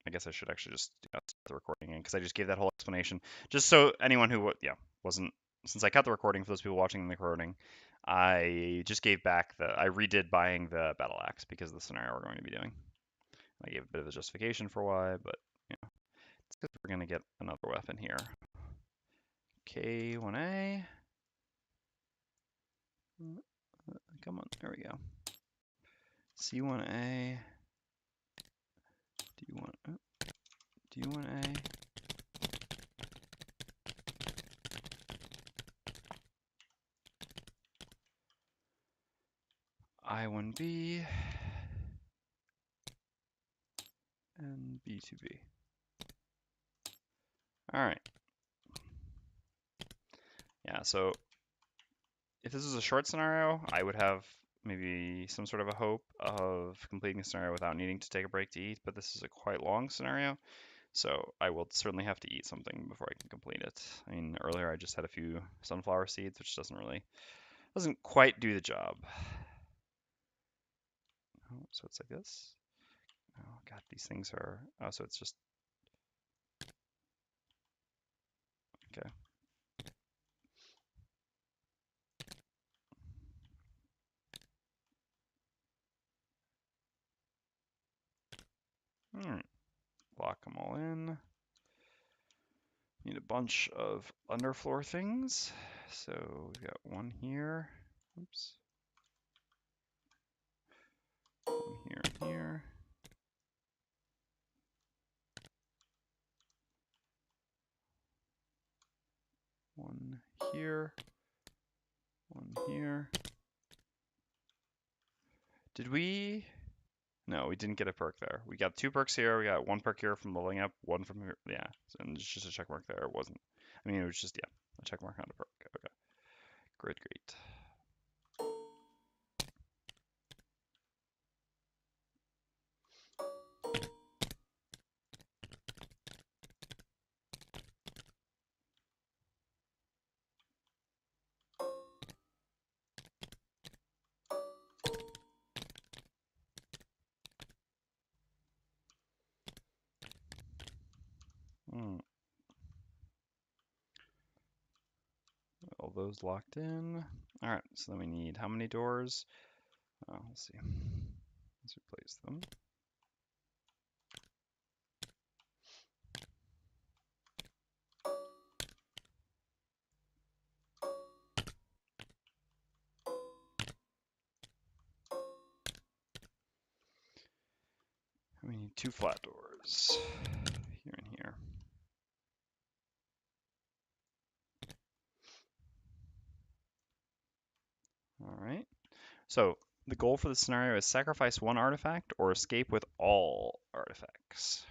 I guess I should actually just start the recording again because I just gave that whole explanation. Just so anyone who wasn't, since I cut the recording for those people watching the recording, I just gave back I redid buying the battle axe because of the scenario we're going to be doing. I gave a bit of a justification for why, but it's because we're going to get another weapon here. K1A. Come on, there we go. C1A. D1A. I1B. And B2B. All right. Yeah, so if this is a short scenario, I would have maybe some sort of a hope of completing the scenario without needing to take a break to eat, but this is a quite long scenario, so I will certainly have to eat something before I can complete it. I mean, earlier I just had a few sunflower seeds, which doesn't quite do the job. Oh, so it's like this. Oh god, these things are, oh, so it's just, okay. All right, lock them all in. Need a bunch of underfloor things. So we've got one here. Oops. One here and here. One here. One here. Did we? No, we didn't get a perk there. We got 2 perks here. We got 1 perk here from leveling up, 1 from here. Yeah, and it's just a check mark there. It wasn't. I mean, it was just, yeah, a check mark on a perk. Okay. Great. All those locked in. All right, so then we need how many doors? Let's see. Let's replace them. We need 2 flat doors here and here. All right. So the goal for the scenario is sacrifice 1 artifact or escape with all artifacts.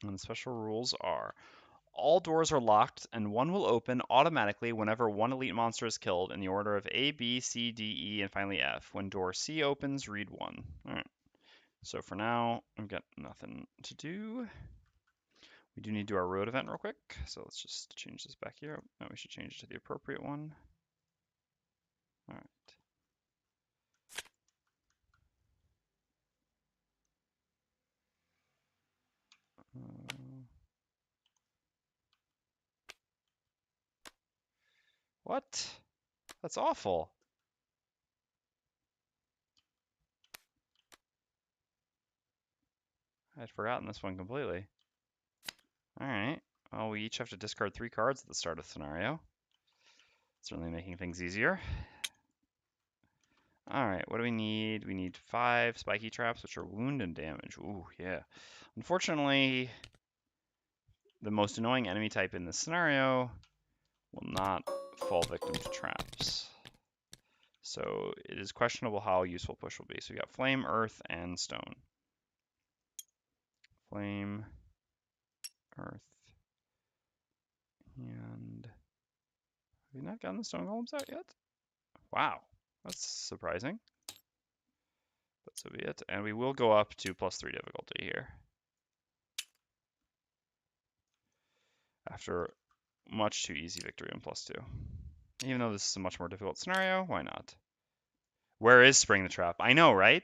And the special rules are all doors are locked and 1 will open automatically whenever 1 elite monster is killed in the order of A, B, C, D, E, and finally F. When door C opens, read 1. All right. So for now, I've got nothing to do. We do need to do our road event real quick. So let's just change this back here. Now we should change it to the appropriate one. All right. What? That's awful. I'd forgotten this one completely. Alright. Well, we each have to discard 3 cards at the start of the scenario. Certainly making things easier. Alright, what do we need? We need 5 spiky traps, which are wound and damage. Ooh, yeah. Unfortunately, the most annoying enemy type in this scenario will not fall victim to traps. So it is questionable how useful push will be. So we got flame, earth, and stone. Flame, earth, and have we not gotten the stone golems out yet? Wow, that's surprising. But so be it. And we will go up to +3 difficulty here. After much too easy victory on +2. Even though this is a much more difficult scenario, why not? Where is Spring the Trap? I know, right?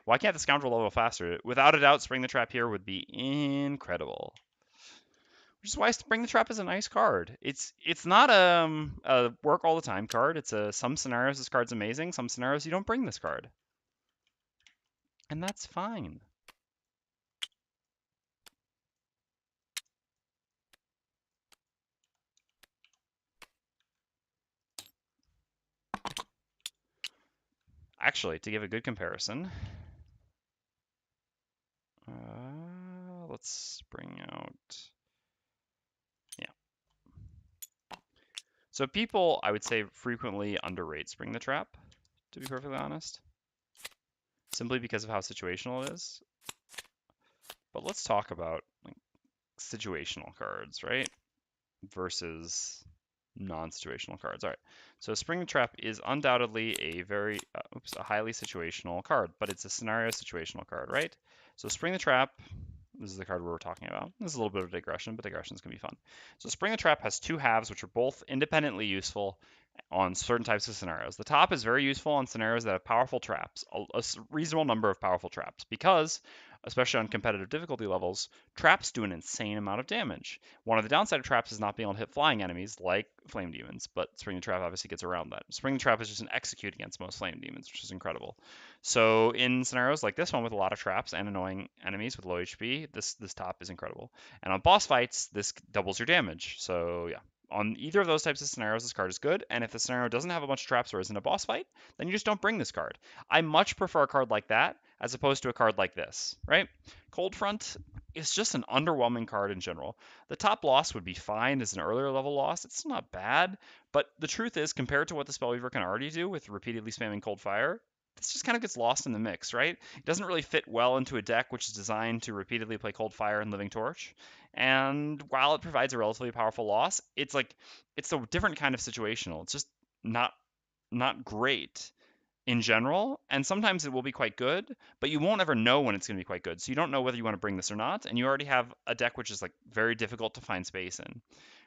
Why can't the Scoundrel level faster? Without a doubt, Spring the Trap here would be incredible. Which is why Spring the Trap is a nice card. It's not a work all the time card. It's a some scenarios this card's amazing. Some scenarios you don't bring this card, and that's fine. Actually, to give a good comparison, let's bring out, yeah. So people, I would say, frequently underrate Spring the Trap, to be perfectly honest, simply because of how situational it is. But let's talk about like situational cards, right? Versus non-situational cards. All right. So Spring the Trap is undoubtedly a very, a highly situational card, but it's a scenario situational card, right? So Spring the Trap, this is the card we were talking about. This is a little bit of digression, but digressions can be fun. So Spring the Trap has two halves, which are both independently useful on certain types of scenarios. The top is very useful on scenarios that have powerful traps, a reasonable number of powerful traps, because, especially on competitive difficulty levels, traps do an insane amount of damage. One of the downside of traps is not being able to hit flying enemies like flame demons, but Spring the Trap obviously gets around that. Spring the Trap is just an execute against most flame demons, which is incredible. So in scenarios like this one with a lot of traps and annoying enemies with low HP, this top is incredible. And on boss fights, this doubles your damage. So yeah, on either of those types of scenarios, this card is good. And if the scenario doesn't have a bunch of traps or isn't a boss fight, then you just don't bring this card. I much prefer a card like that as opposed to a card like this, right? Cold Front is just an underwhelming card in general. The top loss would be fine as an earlier level loss. It's not bad, but the truth is, compared to what the Spellweaver can already do with repeatedly spamming Cold Fire, this just kind of gets lost in the mix, right? It doesn't really fit well into a deck which is designed to repeatedly play Cold Fire and Living Torch. And while it provides a relatively powerful loss, it's a different kind of situational. It's just not great in general, and sometimes it will be quite good, but you won't ever know when it's going to be quite good. So you don't know whether you want to bring this or not, and you already have a deck which is like very difficult to find space in.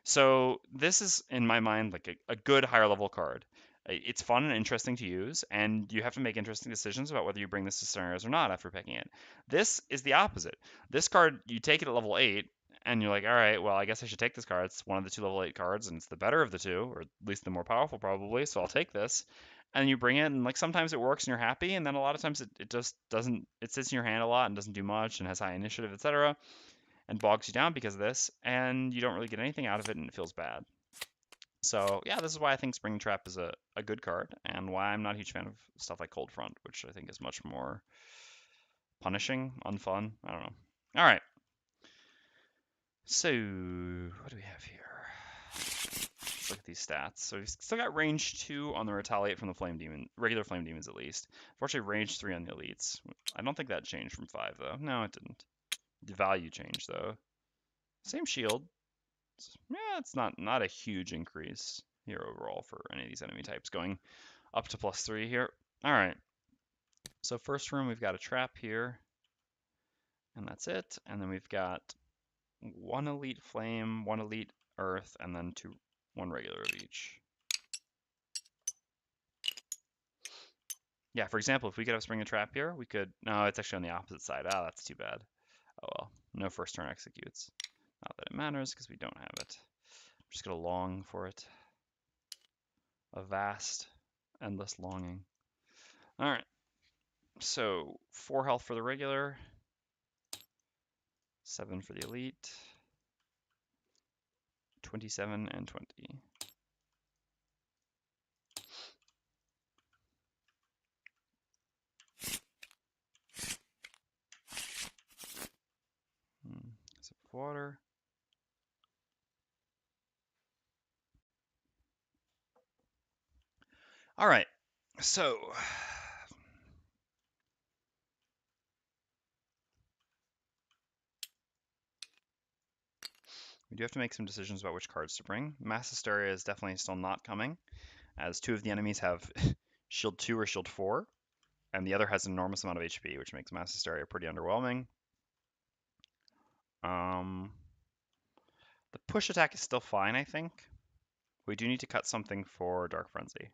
So this is, in my mind, like a good higher level card. It's fun and interesting to use, and you have to make interesting decisions about whether you bring this to scenarios or not after picking it. This is the opposite. This card, you take it at level 8, and you're like, all right, well, I guess I should take this card. It's one of the two level 8 cards, and it's the better of the two, or at least the more powerful probably, so I'll take this. And you bring it, and like sometimes it works and you're happy, and then a lot of times it just doesn't, it sits in your hand a lot and doesn't do much and has high initiative, etc., and bogs you down because of this, and you don't really get anything out of it and it feels bad. So yeah, this is why I think Spring Trap is a good card, and why I'm not a huge fan of stuff like Cold Front, which I think is much more punishing, unfun. I don't know. All right. So what do we have here? Let's look at these stats. So he's still got range 2 on the Retaliate from the Flame Demon, regular Flame Demons at least. Fortunately, range 3 on the Elites. I don't think that changed from 5 though. No, it didn't. The value changed though. Same shield. Yeah, it's not a huge increase here overall for any of these enemy types, going up to +3 here. All right. So first room, we've got a trap here, and that's it. And then we've got 1 elite flame, 1 elite earth, and then 1 regular of each. Yeah, for example, if we could have Spring a Trap here, we could... No, it's actually on the opposite side. Ah, that's too bad. Oh well, no first turn executes. Not that it matters, because we don't have it. I'm just going to long for it. A vast, endless longing. Alright, so 4 health for the regular, 7 for the elite, 27 and 20. Sip of water. All right, so we do have to make some decisions about which cards to bring. Mass Hysteria is definitely still not coming, as 2 of the enemies have Shield 2 or Shield 4, and the other has an enormous amount of HP, which makes Mass Hysteria pretty underwhelming. The push attack is still fine, I think. We do need to cut something for Dark Frenzy.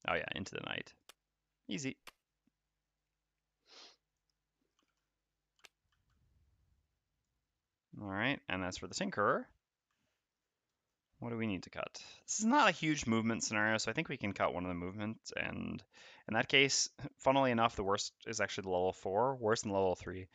Oh yeah, Into the Night. Easy. All right, and as for the Tinkerer, what do we need to cut? This is not a huge movement scenario, so I think we can cut one of the movements, and in that case, funnily enough, the worst is actually the level 4, worse than level 3.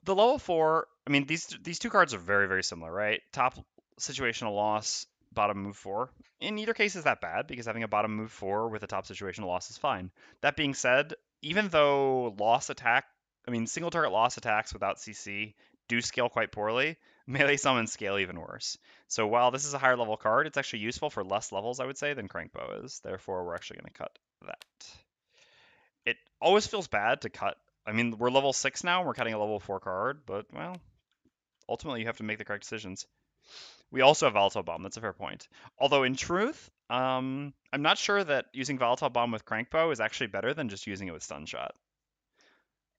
The level 4, I mean, these two cards are very, very similar, right? Top situational loss, bottom move 4. In either case is that bad, because having a bottom move 4 with a top situational loss is fine. That being said, even though single target loss attacks without CC do scale quite poorly, melee summons scale even worse. So while this is a higher level card, it's actually useful for less levels, I would say, than Crankbow is. Therefore, we're actually going to cut that. It always feels bad to cut. I mean, we're level 6 now, we're cutting a level 4 card, but, well, ultimately you have to make the correct decisions. We also have Volatile Bomb, that's a fair point. Although, in truth, I'm not sure that using Volatile Bomb with Crankbow is actually better than just using it with Stun Shot.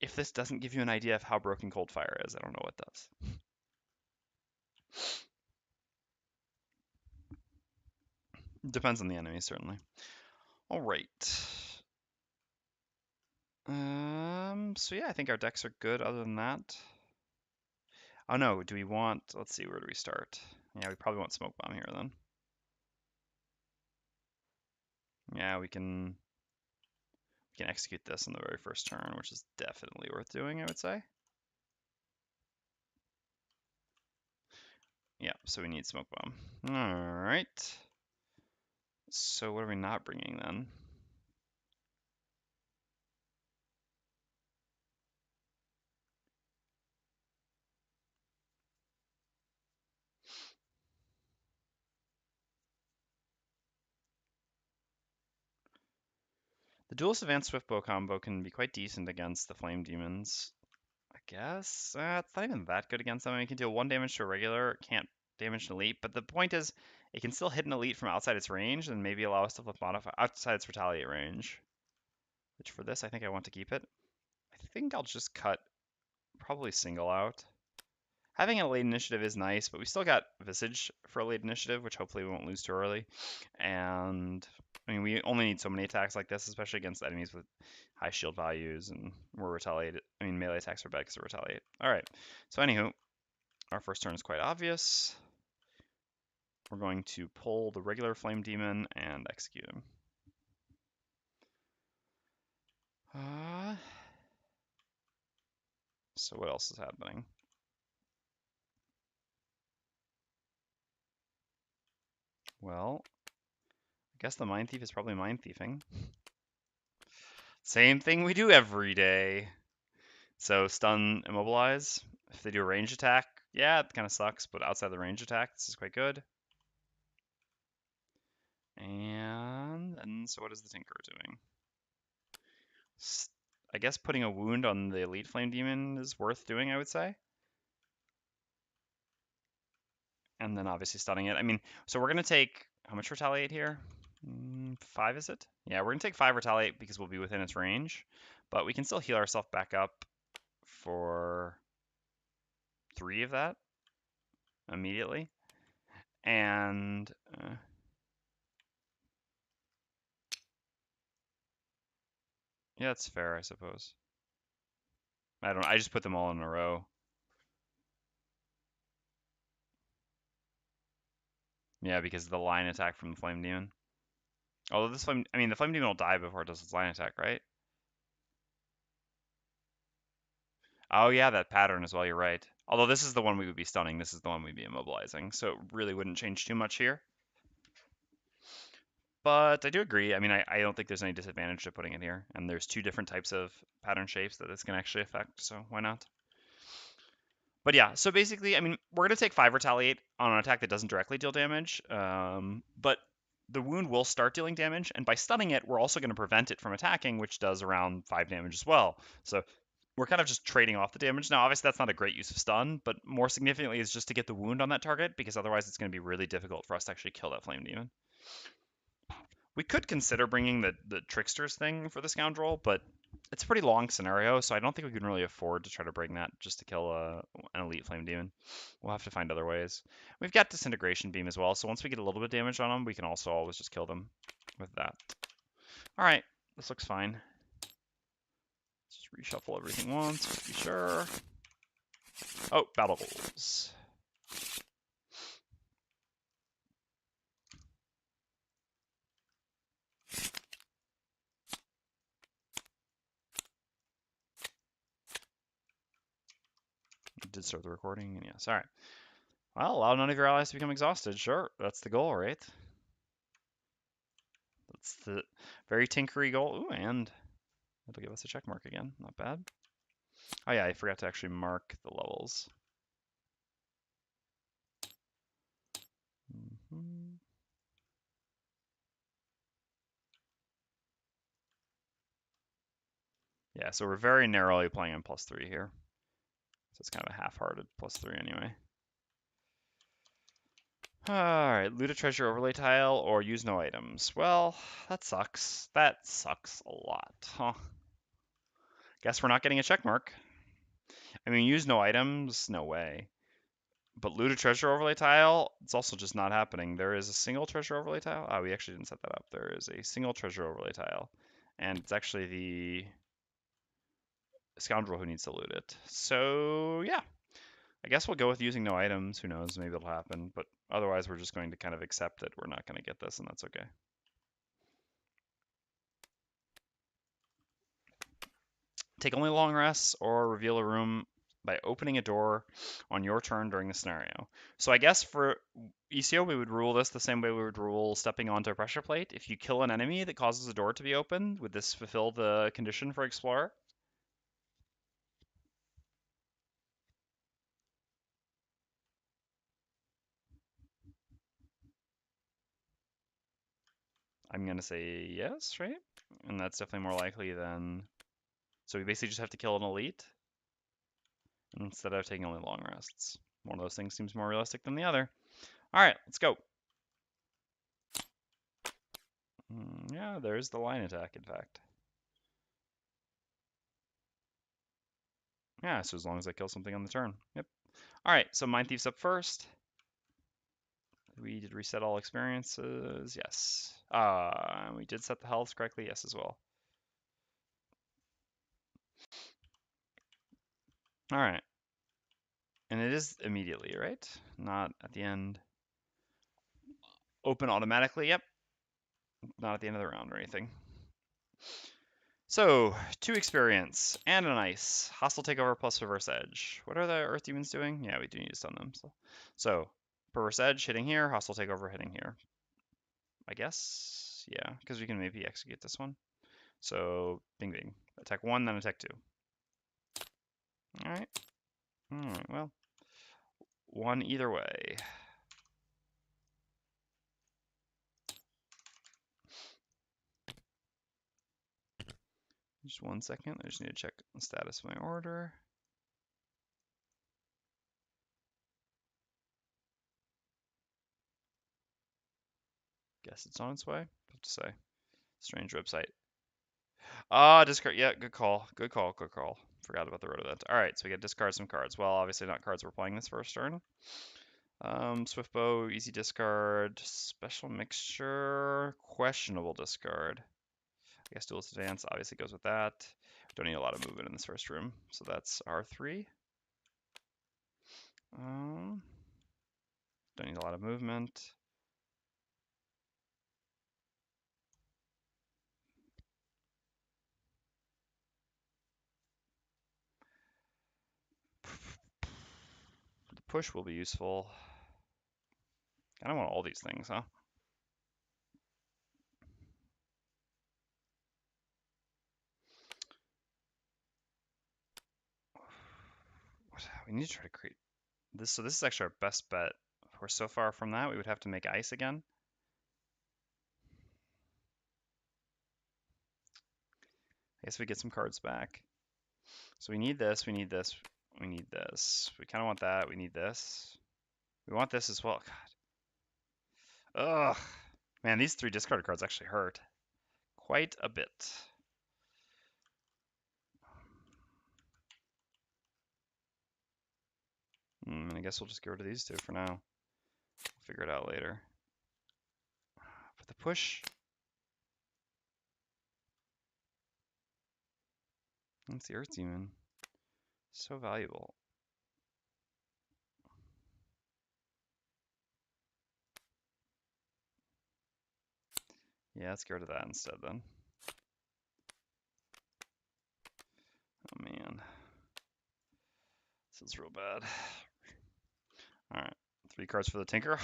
If this doesn't give you an idea of how broken Cold Fire is, I don't know what does. Depends on the enemy, certainly. All right. So yeah, I think our decks are good other than that. Oh no, do we want, let's see, where do we start? Yeah, we probably want Smoke Bomb here then. Yeah, we can execute this on the very first turn, which is definitely worth doing, I would say. Yeah, so we need Smoke Bomb. All right. So what are we not bringing then? The Duelist Advanced Swiftbow combo can be quite decent against the Flame Demons. I guess it's not even that good against them. I mean, it can deal 1 damage to a regular, it can't damage an elite, but the point is, it can still hit an elite from outside its range and maybe allow us to flip modify outside its retaliate range. Which for this, I think I want to keep it. I think I'll just cut probably single out. Having a late initiative is nice, but we still got Visage for a late initiative, which hopefully we won't lose too early. And I mean, we only need so many attacks like this, especially against enemies with high shield values, and we're retaliated. I mean, melee attacks are bad because they retaliate. All right. So anywho, our first turn is quite obvious. We're going to pull the regular Flame Demon and execute him. So what else is happening? Well, I guess the Mindthief is probably Mindthiefing. Same thing we do every day. So stun, immobilize. If they do a range attack, yeah, it kind of sucks, but outside the range attack, this is quite good. And then, so what is the Tinkerer doing? I guess putting a wound on the Elite Flame Demon is worth doing, I would say. And then obviously stunning it. I mean, so we're going to take, how much Retaliate here? 5, is it? Yeah, we're going to take 5 Retaliate because we'll be within its range. But we can still heal ourselves back up for 3 of that immediately. And yeah, that's fair, I suppose. I just put them all in a row. Yeah, because of the line attack from the Flame Demon. Although the Flame Demon will die before it does its line attack, right? Oh yeah, that pattern as well, you're right. Although this is the one we would be stunning, this is the one we'd be immobilizing, so it really wouldn't change too much here. But I do agree, I mean, I don't think there's any disadvantage to putting it here, and there's 2 different types of pattern shapes that this can actually affect, so why not? But yeah, so basically, I mean, we're going to take 5 Retaliate on an attack that doesn't directly deal damage, but the wound will start dealing damage, and by stunning it, we're also going to prevent it from attacking, which does around 5 damage as well. So we're kind of just trading off the damage. Now, obviously, that's not a great use of stun, but more significantly is just to get the wound on that target, because otherwise it's going to be really difficult for us to actually kill that Flame Demon. We could consider bringing the Trickster's thing for the Scoundrel, but it's a pretty long scenario, so I don't think we can really afford to try to bring that just to kill an Elite Flame Demon. We'll have to find other ways. We've got Disintegration Beam as well, so once we get a little bit of damage on them, we can also always just kill them with that. All right, this looks fine. Let's just reshuffle everything once, just to be sure. Oh, battle goals. Did start the recording, and yes, all right. Well, allow none of your allies to become exhausted. Sure, that's the goal, right? That's the very tinkery goal. Ooh, and it'll give us a check mark again. Not bad. Oh yeah, I forgot to actually mark the levels. Yeah, so we're very narrowly playing on +3 here. So it's kind of a half-hearted +3 anyway. Alright, loot a treasure overlay tile or use no items. Well, that sucks. That sucks a lot, huh? Guess we're not getting a check mark. I mean, use no items? No way. But loot a treasure overlay tile? It's also just not happening. There is a single treasure overlay tile. Oh, we actually didn't set that up. There is a single treasure overlay tile. And it's actually the Scoundrel who needs to loot it. So, yeah. I guess we'll go with using no items. Who knows? Maybe it'll happen. But otherwise, we're just going to kind of accept that we're not going to get this, and that's okay. Take only long rests or reveal a room by opening a door on your turn during the scenario. So I guess for ECO, we would rule this the same way we would rule stepping onto a pressure plate. If you kill an enemy that causes a door to be opened, would this fulfill the condition for Explorer? I'm going to say yes, right? And that's definitely more likely than... So we basically just have to kill an elite instead of taking only long rests. One of those things seems more realistic than the other. All right, let's go. Yeah, there's the line attack, in fact. Yeah, so as long as I kill something on the turn. Yep. All right, so Mindthief's up first. We did reset all experiences. Yes. We did set the health correctly. Yes, as well. All right. And it is immediately, right? Not at the end. Open automatically. Yep. Not at the end of the round or anything. So, 2 experience and an ice. Hostile takeover plus reverse edge. What are the earth demons doing? Yeah, we do need to stun them. So reverse edge hitting here, hostile takeover hitting here. I guess, yeah, because we can maybe execute this one. So, bing bing. Attack 1, then attack 2. Alright. Alright, well. 1 either way. Just 1 second. I just need to check the status of my order. Guess it's on its way. What to say? Strange website. Discard. Yeah, good call. Good call. Good call. Forgot about the road event. All right, so we get discard some cards. Well, obviously not cards we're playing this first turn. Swift bow, easy discard, special mixture, questionable discard. I guess duelist advance obviously goes with that. Don't need a lot of movement in this first room, so that's R3. Don't need a lot of movement. The push will be useful. I don't want all these things, huh? We need to try to create this. So this is actually our best bet. If we're so far from that, we would have to make ice again. I guess we get some cards back. So we need this, we need this, we need this. We kind of want that, we need this. We want this as well. God. Ugh. Man, these 3 discarded cards actually hurt. Quite a bit. I guess we'll just get rid of these 2 for now. We'll figure it out later. But the push... That's the Earth Demon. So valuable. Yeah, let's get rid of that instead then. Oh man. This is real bad. Alright. 3 cards for the Tinker.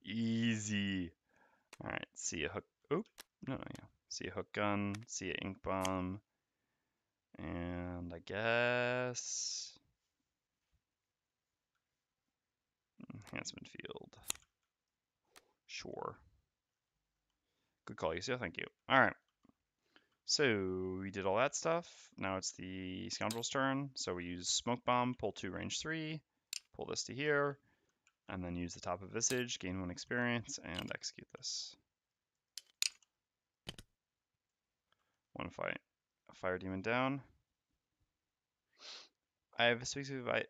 Easy. Alright, see a hook. Oh, no, yeah. See a hook gun, see a ink bomb, and I guess enhancement field. Sure. Good call, Yusio. Thank you. Alright. So we did all that stuff. Now it's the Scoundrel's turn. So we use Smoke Bomb, pull 2 range 3, pull this to here, and then use the top of Visage, gain 1 experience, and execute this. One fight. A Fire Demon down. I have a specific advice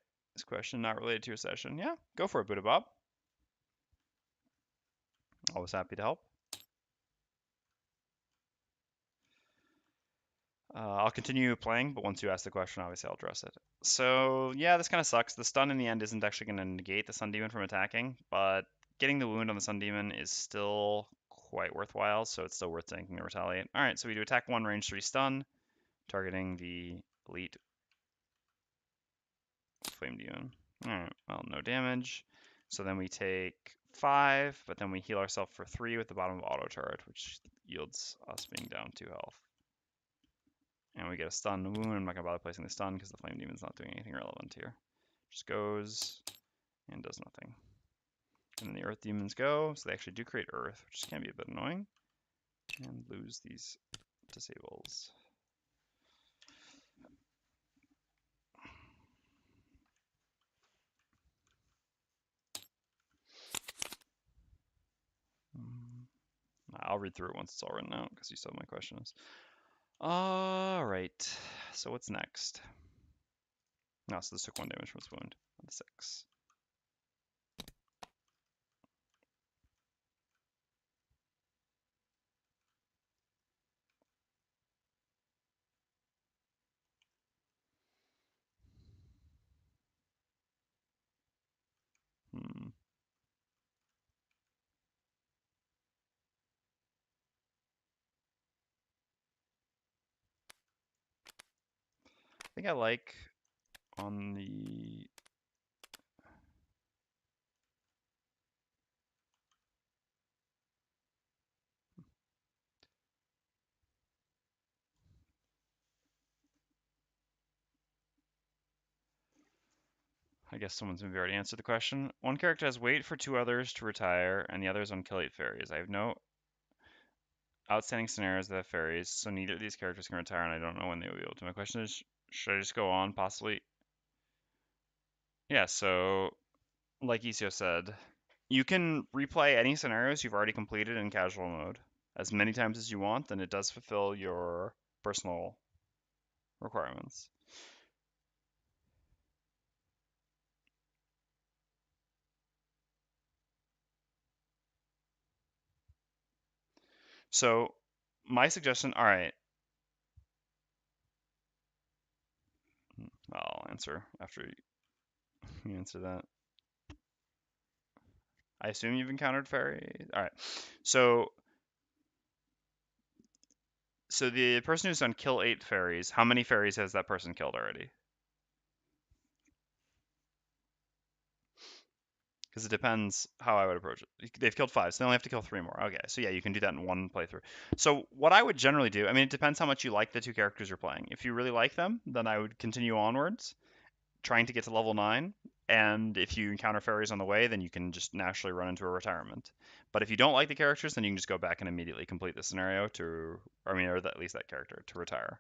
question not related to your session. Yeah, go for it, Buddha Bob. Always happy to help. I'll continue playing, but once you ask the question, obviously I'll address it. So yeah, this kind of sucks. The stun in the end isn't actually going to negate the Sun Demon from attacking, but getting the wound on the Sun Demon is still quite worthwhile, so it's still worth taking to retaliate. All right, so we do attack 1, range 3 stun, targeting the elite Flame Demon. All right, well, no damage. So then we take 5, but then we heal ourselves for 3 with the bottom of auto turret, which yields us being down 2 health. And we get a stun wound. I'm not going to bother placing the stun because the Flame Demon's not doing anything relevant here. Just goes and does nothing. And then the Earth Demons go, so they actually do create Earth, which can be a bit annoying. And lose these disables. I'll read through it once it's all written out because you still have my questions. All right, so what's next? No, so this took 1 damage from its wound. 6. I think I like on the I guess someone's maybe already answered the question. One character has wait for 2 others to retire, and the others on kill 8 fairies. I have no outstanding scenarios that have fairies, so neither of these characters can retire, and I don't know when they will be able to. My question is, should I just go on, possibly? Yeah, so, like Isio said, you can replay any scenarios you've already completed in casual mode as many times as you want, and it does fulfill your personal requirements. So, my suggestion, all right, I'll answer after you answer that. I assume you've encountered fairies. All right. So the person who's done kill 8 fairies, how many fairies has that person killed already? Because it depends how I would approach it. They've killed 5, so they only have to kill 3 more. Okay, so yeah, you can do that in one playthrough. So what I would generally do, I mean, it depends how much you like the 2 characters you're playing. If you really like them, then I would continue onwards, trying to get to level 9. And if you encounter fairies on the way, then you can just naturally run into a retirement. But if you don't like the characters, then you can just go back and immediately complete the scenario to, I mean, or at least that character to retire.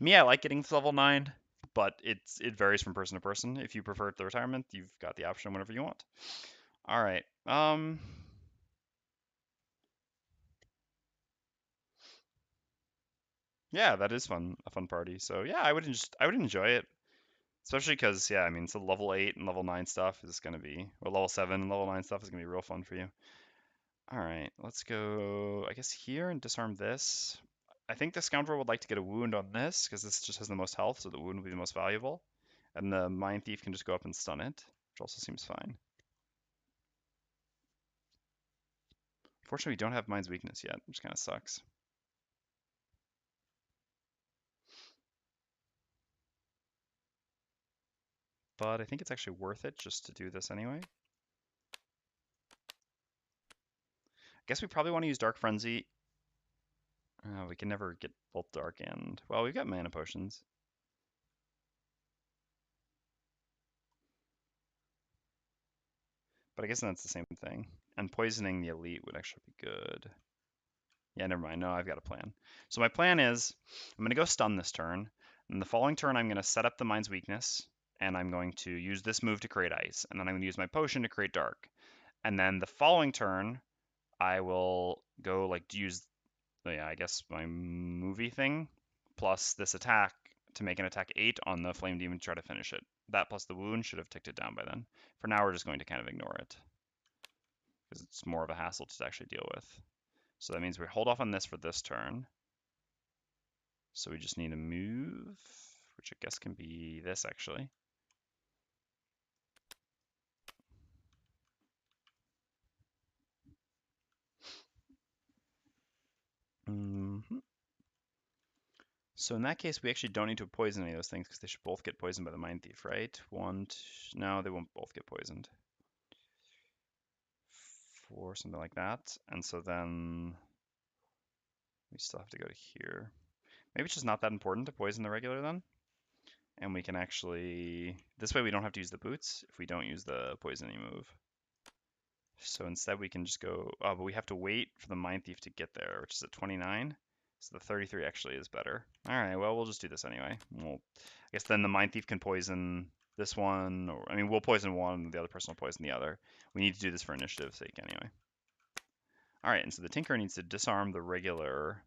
Me, I like getting to level 9, but it varies from person to person. If you prefer the retirement, you've got the option whenever you want. All right. Yeah, that is fun, a fun party. So yeah, I would enjoy it, especially because yeah, I mean, so level 8 and level 9 stuff is gonna be, or level 7 and level 9 stuff is gonna be real fun for you. All right, let's go, I guess here and disarm this. I think the Scoundrel would like to get a wound on this because this just has the most health, so the wound would be the most valuable. And the Mindthief can just go up and stun it, which also seems fine. Fortunately, we don't have Mind's Weakness yet, which kind of sucks. But I think it's actually worth it just to do this anyway. I guess we probably want to use Dark Frenzy. We can never get both Dark and... Well, we've got mana potions. But I guess that's the same thing. And poisoning the elite would actually be good. Yeah, never mind. No, I've got a plan. So my plan is I'm going to go stun this turn. And the following turn, I'm going to set up the Mind's Weakness. And I'm going to use this move to create ice. And then I'm going to use my potion to create dark. And then the following turn, I will go like use, yeah, I guess my movie thing plus this attack to make an attack 8 on the Flame Demon to try to finish it. That plus the wound should have ticked it down by then. For now, we're just going to kind of ignore it because it's more of a hassle to actually deal with. So that means we hold off on this for this turn. So we just need to move, which I guess can be this actually. So in that case, we actually don't need to poison any of those things because they should both get poisoned by the Mindthief, right? No, they won't both get poisoned. 4, something like that. And so then we still have to go to here. Maybe it's just not that important to poison the regular then. And we can actually, this way we don't have to use the boots if we don't use the poisoning move. So instead we can just go, oh, but we have to wait for the Mindthief to get there, which is at 29. So the 33 actually is better. All right, well, we'll just do this anyway. I guess then the Mindthief can poison this one, or I mean, we'll poison one, the other person will poison the other. We need to do this for initiative's sake anyway. All right, and so the Tinker needs to disarm the regular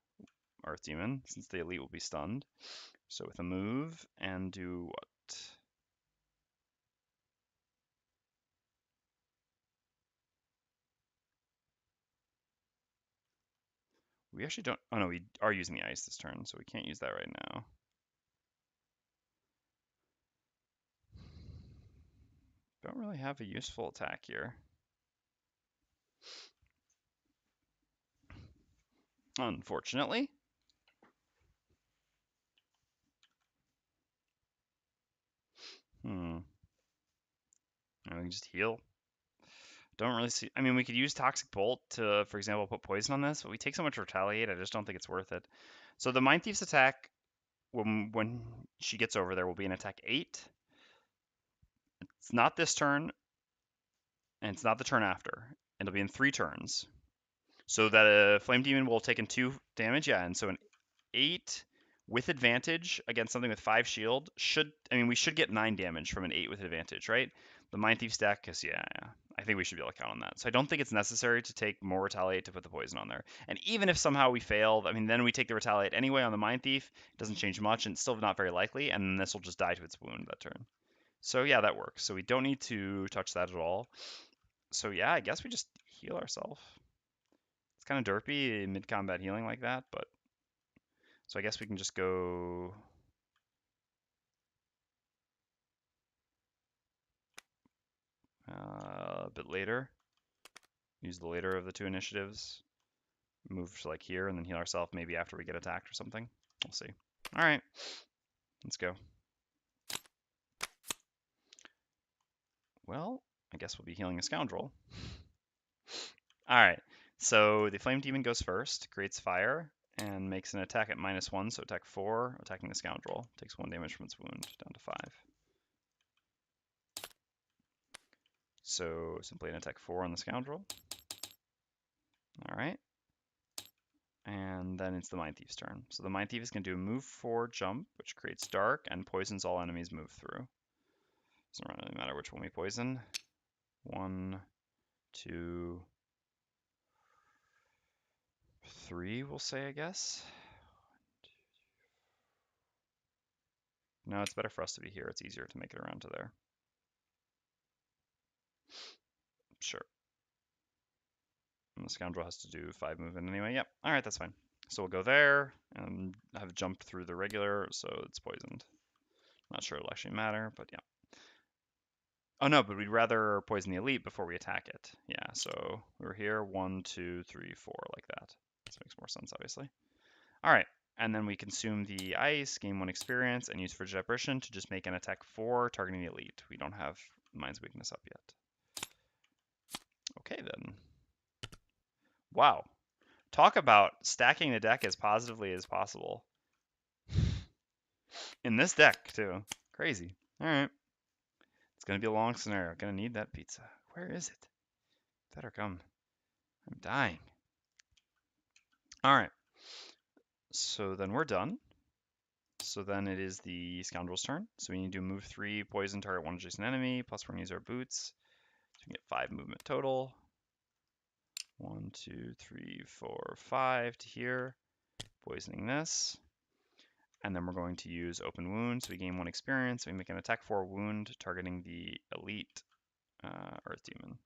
Earth Demon, since the elite will be stunned. So with a move, and do what? We actually don't, oh no, we are using the ice this turn, so we can't use that right now. Don't really have a useful attack here. Unfortunately. And we can just heal. Don't really see, I mean, we could use Toxic Bolt to, for example, put poison on this, but we take so much Retaliate, I just don't think it's worth it. So the Mindthief's attack, when she gets over there, will be an attack 8. It's not this turn, and it's not the turn after. It'll be in 3 turns. So that a Flame Demon will take in 2 damage, yeah, and so an 8 with advantage against something with 5 shield should, I mean, we should get 9 damage from an 8 with advantage, right? The Mindthief stack, because yeah, I think we should be able to count on that. So I don't think it's necessary to take more Retaliate to put the poison on there. And even if somehow we fail, I mean, then we take the Retaliate anyway on the Mindthief. It doesn't change much, and it's still not very likely, and this will just die to its wound that turn. So yeah, that works. So we don't need to touch that at all. So yeah, I guess we just heal ourselves. It's kind of derpy mid-combat healing like that, but so I guess we can just go a bit later. Use the later of the 2 initiatives. Move to like here and then heal ourselves maybe after we get attacked or something. We'll see. All right, let's go. Well, I guess we'll be healing a Scoundrel. All right, so the Flame Demon goes first, creates fire, and makes an attack at -1, so attack 4, attacking the Scoundrel. Takes 1 damage from its wound, down to 5. So simply an attack 4 on the Scoundrel. All right. And then it's the Mindthief's turn. So the Mindthief is going to do a move 4 jump, which creates dark and poisons all enemies move through. Doesn't really matter which one we poison. 1, 2, 3, we'll say, I guess. No, it's better for us to be here. It's easier to make it around to there. Sure. And the Scoundrel has to do 5 movement anyway. Yep. All right, that's fine. So we'll go there and have jumped through the regular, so it's poisoned. Not sure it'll actually matter, but yeah. Oh no, but we'd rather poison the elite before we attack it. Yeah, so we're here, 1, 2, 3, 4, like that. This makes more sense, obviously. All right, and then we consume the ice, gain 1 experience, and use Frigid Apparition to just make an attack 4 targeting the elite. We don't have Mind's Weakness up yet. Okay then. Wow. Talk about stacking the deck as positively as possible. In this deck, too. Crazy. All right. It's going to be a long scenario. Going to need that pizza. Where is it? Better come. I'm dying. All right. So then we're done. So then it is the Scoundrel's turn. So we need to move 3, poison, target 1 adjacent enemy, plus we're going to use our boots. So we can get 5 movement total. 1, 2, 3, 4, 5 to here. Poisoning this. And then we're going to use Open Wound. So we gain 1 experience. We make an attack 4 wound targeting the elite Earth Demon.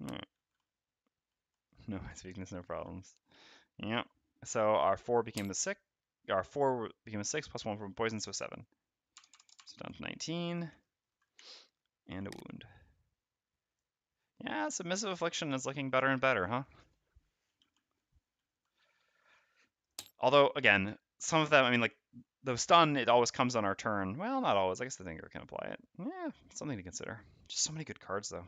All right. No, it's weakness, no problems. Yep. So our 4 became the 6. Our 4 became a 6 plus 1 from poison, so 7. So down to 19. And a wound. Yeah, Submissive Affliction is looking better and better, huh? Although, again, some of them, I mean, like, the stun, it always comes on our turn. Well, not always. I guess the Thinker can apply it. Yeah, something to consider. Just so many good cards, though.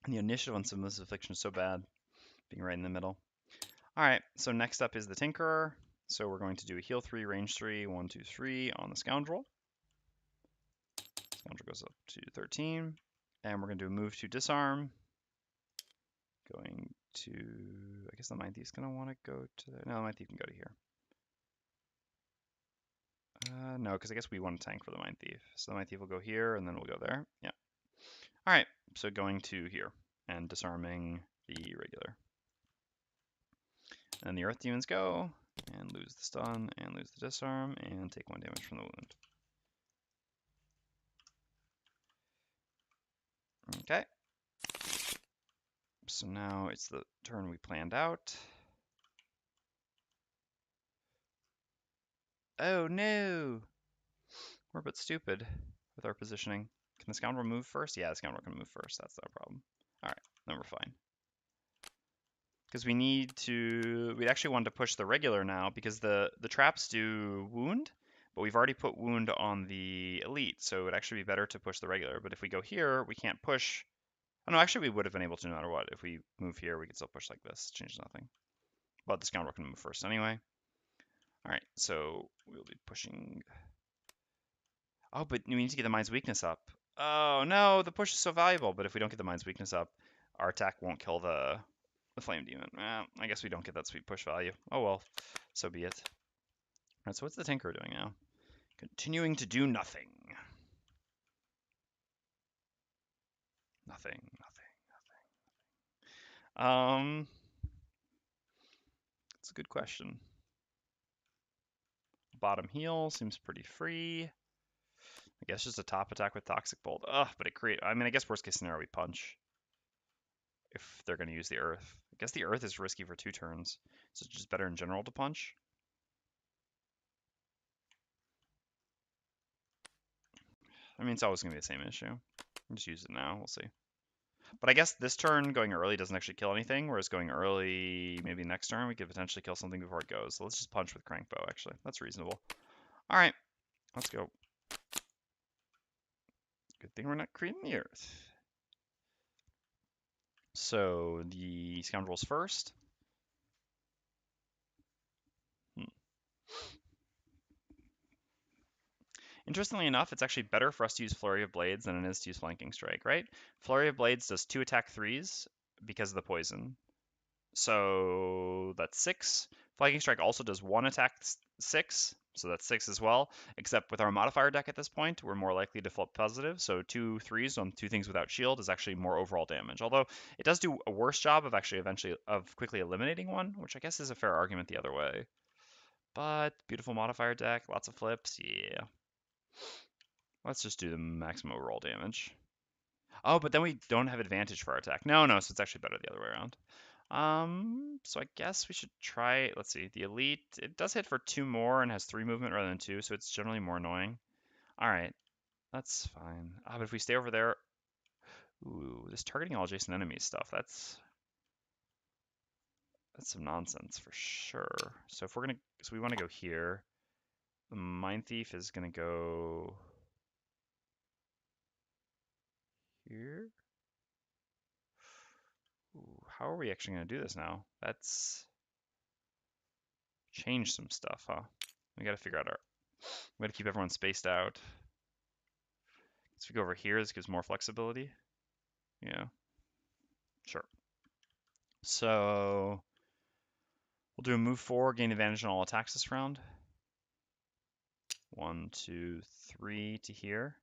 And the initiative on Submissive Affliction is so bad, being right in the middle. All right, so next up is the Tinkerer. So we're going to do a heal 3, range 3, 1, 2, 3 on the Scoundrel. Scoundrel goes up to 13. And we're going to do a move to disarm. Going to, I guess the Mindthief's going to want to go to there. No, the Mindthief can go to here. No, because I guess we want to tank for the Mindthief. So the Mindthief will go here, and then we'll go there. Yeah. All right, so going to here and disarming the regular. And the Earth Demons go, and lose the stun, and lose the disarm, and take 1 damage from the wound. Okay. So now it's the turn we planned out. Oh no! We're a bit stupid with our positioning. Can the Scoundrel move first? Yeah, the Scoundrel can move first. That's no problem. All right, then we're fine. Because we'd actually want to push the regular now because the traps do wound, but we've already put wound on the elite, so it would actually be better to push the regular. But if we go here, we can't push. Oh no, actually we would have been able to no matter what. If we move here, we could still push like this. Changes nothing. But the Scoundrel can move first anyway. All right, so we'll be pushing. Oh, but we need to get the Mind's Weakness up. Oh no, the push is so valuable, but if we don't get the Mind's Weakness up, our attack won't kill the Flame Demon. I guess we don't get that sweet push value. Oh well, so be it. Alright, so what's the Tinker doing now? Continuing to do nothing. Nothing. It's a good question. Bottom heal seems pretty free. I guess just a top attack with Toxic Bolt. Ugh, but I mean, I guess worst case scenario we punch. If they're going to use the Earth. I guess the Earth is risky for 2 turns. So it's just better in general to punch. I mean, it's always going to be the same issue. Just use it now. We'll see. But I guess this turn going early doesn't actually kill anything, whereas going early maybe next turn we could potentially kill something before it goes. So let's just punch with Crankbow, actually. That's reasonable. All right, let's go. Good thing we're not creating the Earth. So the Scoundrel's first. Interestingly enough, it's actually better for us to use Flurry of Blades than it is to use Flanking Strike, right? Flurry of Blades does 2 attack 3s because of the poison. So that's 6. Flanking Strike also does 1 attack 6, so that's 6 as well. Except with our modifier deck at this point, we're more likely to flip positive. So 2 3s on 2 things without shield is actually more overall damage. Although it does do a worse job of actually quickly eliminating one, which I guess is a fair argument the other way. But beautiful modifier deck, lots of flips, yeah. Let's just do the maximum overall damage. Oh, but then we don't have advantage for our attack. No, so it's actually better the other way around. So I guess we should try, let's see, the elite, it does hit for 2 more and has 3 movement rather than 2, so it's generally more annoying. Alright, that's fine. But if we stay over there, ooh, this targeting all adjacent enemies stuff, that's some nonsense for sure. So if we're gonna, so we want to go here. The Mindthief is gonna go here. Ooh, how are we actually gonna do this now? That's change some stuff, huh? We gotta figure out we gotta keep everyone spaced out. So if we go over here, this gives more flexibility. Yeah, sure. So we'll do a move 4, gain advantage on all attacks this round. 1, 2, 3 to here.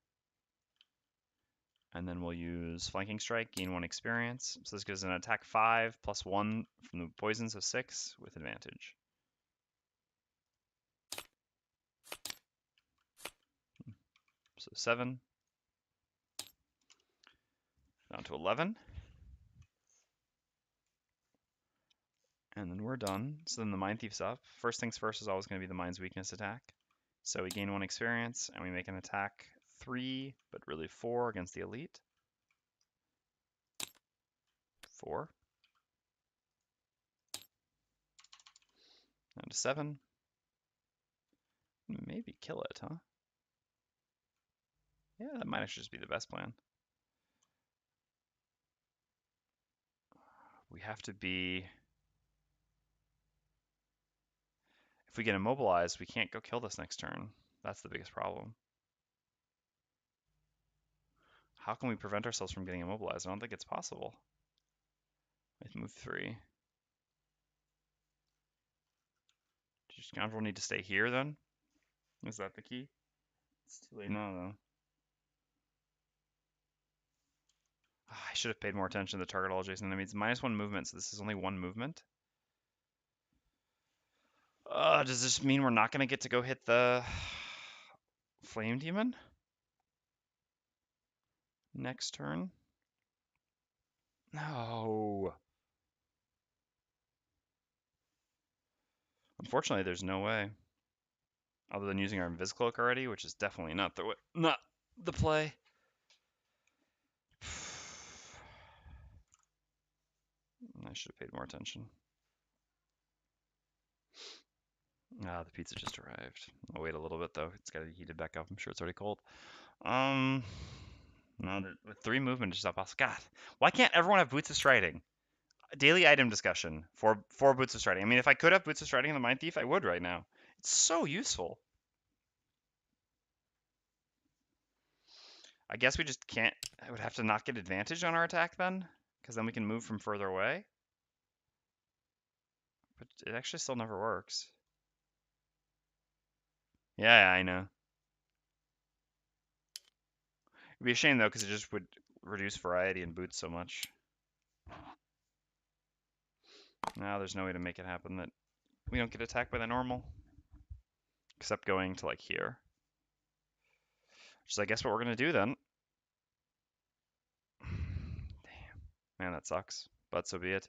And then we'll use Flanking Strike, gain 1 experience. So this gives an attack 5 plus 1 from the poison, so 6 with advantage. So 7. Down to 11. And then we're done. So then the Mindthief's up. First things first is always going to be the Mind's Weakness attack. So we gain 1 experience, and we make an attack 3, but really 4 against the Elite. 4. Down to 7. Maybe kill it, huh? Yeah, that might actually just be the best plan. We have to be... If we get immobilized, we can't go kill this next turn. That's the biggest problem. How can we prevent ourselves from getting immobilized? I don't think it's possible. With move 3. Does Scoundrel need to stay here then? Is that the key? It's too late now though. I should have paid more attention to the target all adjacent enemies. -1 movement, so this is only 1 movement. Does this mean we're not going to get to go hit the Flame Demon next turn? No. Unfortunately, there's no way. Other than using our Inviscloak already, which is definitely not the play. I should have paid more attention. The pizza just arrived. I'll wait a little bit though. It's got to be heated back up. I'm sure it's already cold. No, with 3 movement, it's not possible. God, why can't everyone have Boots of Striding? Daily item discussion for Boots of Striding. I mean, if I could have Boots of Striding in the Mindthief, I would right now. It's so useful. I guess we just can't. I would have to not get advantage on our attack then, because then we can move from further away. But it actually still never works. Yeah, I know. It'd be a shame though, because it just would reduce variety in Boots so much. Now there's no way to make it happen that we don't get attacked by the normal. Except going to like here. Which is I guess what we're gonna do then. Damn. Man, that sucks. But so be it.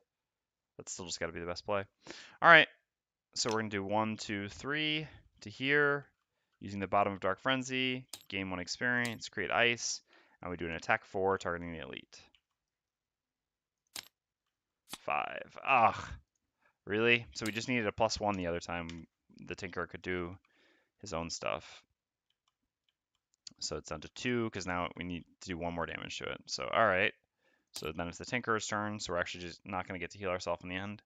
That's still just gotta be the best play. Alright. So we're gonna do 1, 2, 3 to here. Using the bottom of Dark Frenzy, gain 1 experience, create ice, and we do an attack 4 targeting the elite. 5. Ugh. Really? So we just needed a +1 the other time the Tinkerer could do his own stuff. So it's down to 2, because now we need to do 1 more damage to it. So, alright. So then it's the Tinkerer's turn, so we're actually just not going to get to heal ourselves in the end.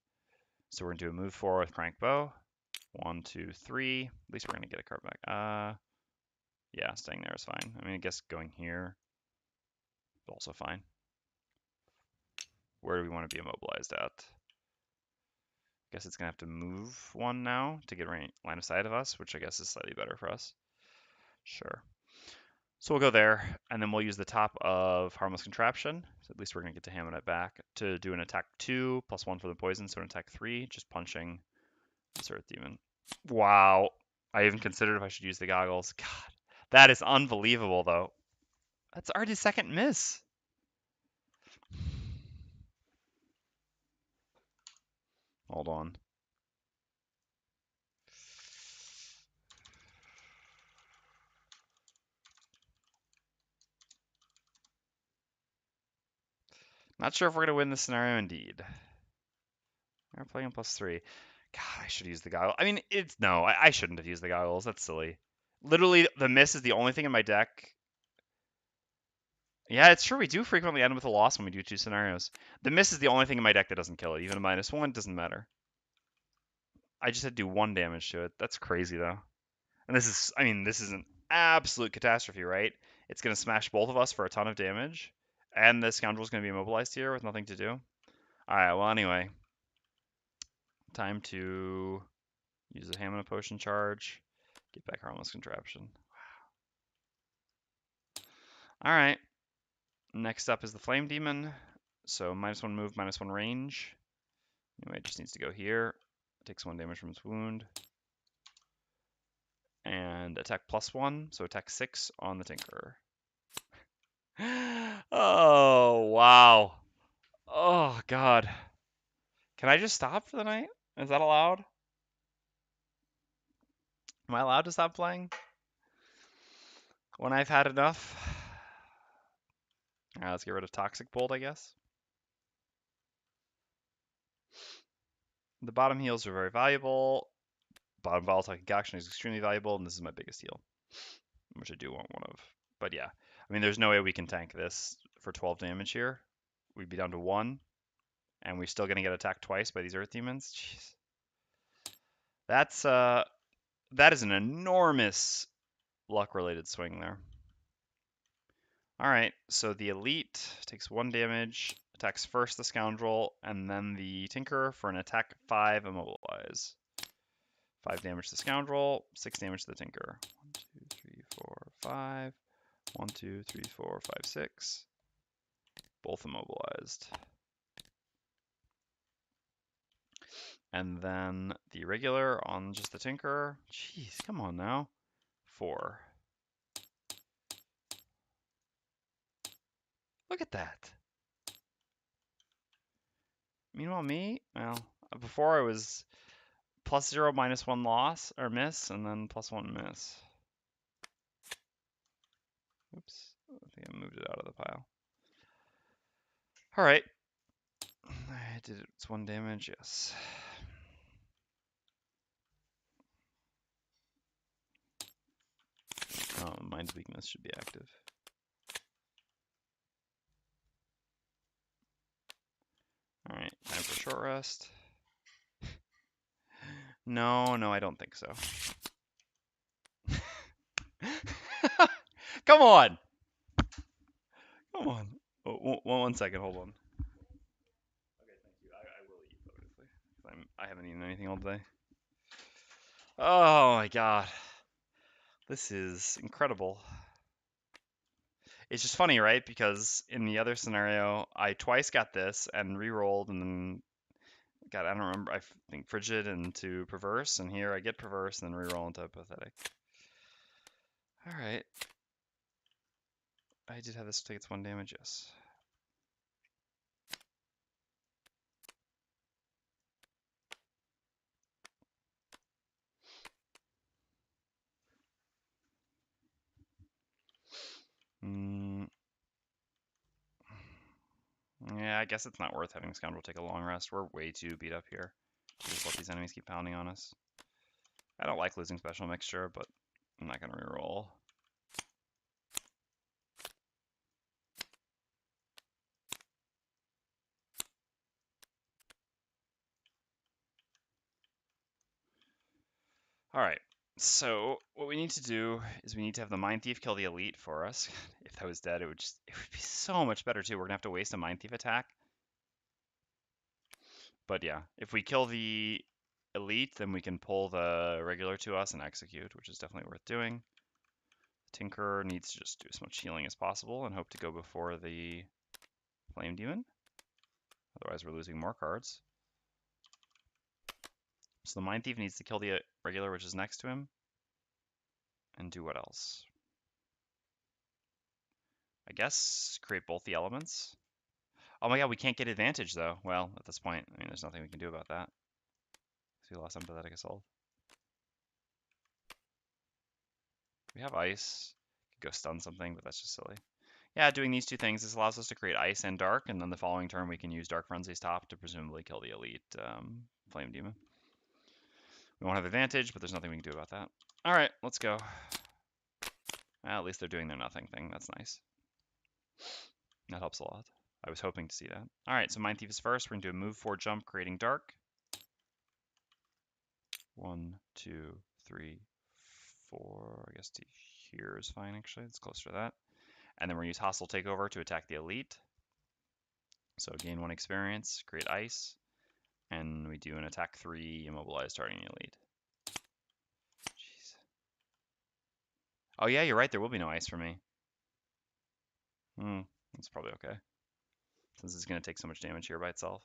So we're going to do a move 4 with Crank Bow. 1, 2, 3. At least we're going to get a card back. Yeah, staying there is fine. I mean, I guess going here is also fine. Where do we want to be immobilized at? I guess it's going to have to move 1 now to get line of sight of us, which I guess is slightly better for us. Sure. So we'll go there, and then we'll use the top of Harmless Contraption. So at least we're going to get to hammer it back to do an attack 2, +1 for the poison, so an attack 3, just punching this Earth Demon. Wow. I even considered if I should use the goggles. God, that is unbelievable, though. That's already second miss. Hold on. Not sure if we're going to win this scenario indeed. We're playing on +3. God, I should use the goggles. I mean, no, I shouldn't have used the goggles. That's silly. Literally, the miss is the only thing in my deck. Yeah, it's true. We do frequently end with a loss when we do 2 scenarios. The miss is the only thing in my deck that doesn't kill it. Even a -1 doesn't matter. I just had to do 1 damage to it. That's crazy, though. And I mean, this is an absolute catastrophe, right? It's going to smash both of us for a ton of damage. And the Scoundrel's going to be immobilized here with nothing to do. Alright, well, anyway. Time to use a Hammer Potion charge. Get back Harmless Contraption. Wow. Alright. Next up is the Flame Demon. So -1 move, -1 range. Anyway, it just needs to go here. Takes 1 damage from its wound. And attack +1, so attack 6 on the Tinkerer. Oh, wow. Oh, God. Can I just stop for the night? Is that allowed? Am I allowed to stop playing? When I've had enough? Alright, let's get rid of Toxic Bolt, I guess. The bottom heals are very valuable. Bottom volatile concoction is extremely valuable, and this is my biggest heal, which I do want one of. But yeah, I mean, there's no way we can tank this for 12 damage here. We'd be down to 1, and we're still gonna get attacked twice by these Earth Demons. Jeez. That is an enormous luck-related swing there. Alright, so the Elite takes 1 damage, attacks first the Scoundrel, and then the Tinker for an attack 5 immobilize. 5 damage to the Scoundrel, 6 damage to the Tinker. 1, 2, 3, 4, 5. 1, 2, 3, 4, 5, 6. Both immobilized. And then the regular on just the Tinker. Jeez, come on now. 4. Look at that. Meanwhile, me, well, before I was +0, -1 loss, or miss, and then +1 miss. Oops, I think I moved it out of the pile. Alright. I did it's 1 damage, yes. Oh, Mind's Weakness should be active. Alright, time for short rest. No, I don't think so. Come on! Come on. Oh, 1 second, hold on. Okay, thank you. I will eat, obviously. I haven't eaten anything all day. Oh my god. This is incredible. It's just funny, right? Because in the other scenario, I twice got this and re-rolled and then got, I don't remember, I think Frigid into Perverse, and here I get Perverse and then re-roll into Pathetic. Alright. I did have this take its 1 damage, yes. Yeah, I guess it's not worth having Scoundrel take a long rest. We're way too beat up here. Just let these enemies keep pounding on us. I don't like losing Special Mixture, but I'm not going to reroll. Alright, so what we need to do is we need to have the Mindthief kill the Elite for us. If that was dead, it would be so much better too. We're gonna have to waste a Mindthief attack. But yeah, if we kill the Elite, then we can pull the regular to us and execute, which is definitely worth doing. Tinker needs to just do as much healing as possible and hope to go before the Flame Demon. Otherwise, we're losing more cards. So the Mindthief needs to kill the regular, which is next to him. And do what else? I guess create both the elements. Oh my god, we can't get advantage though. Well, at this point, I mean, there's nothing we can do about that. Feel less empathetic assault. We have ice. Could go stun something, but that's just silly. Yeah, doing these two things, this allows us to create ice and dark, and then the following turn we can use Dark Frenzy's top to presumably kill the elite Flame Demon. We won't have advantage, but there's nothing we can do about that. All right, let's go. Well, at least they're doing their nothing thing. That's nice. That helps a lot. I was hoping to see that. All right, so Mindthief is first. We're going to do a move 4 jump, creating dark. 1, 2, 3, 4. I guess to here is fine, actually. It's closer to that. And then we're going to use Hostile Takeover to attack the elite. So gain 1 experience, create ice, and we do an attack 3, immobilize targeting the elite. Jeez. Oh yeah, you're right. There will be no ice for me. That's probably okay. Since it's going to take so much damage here by itself.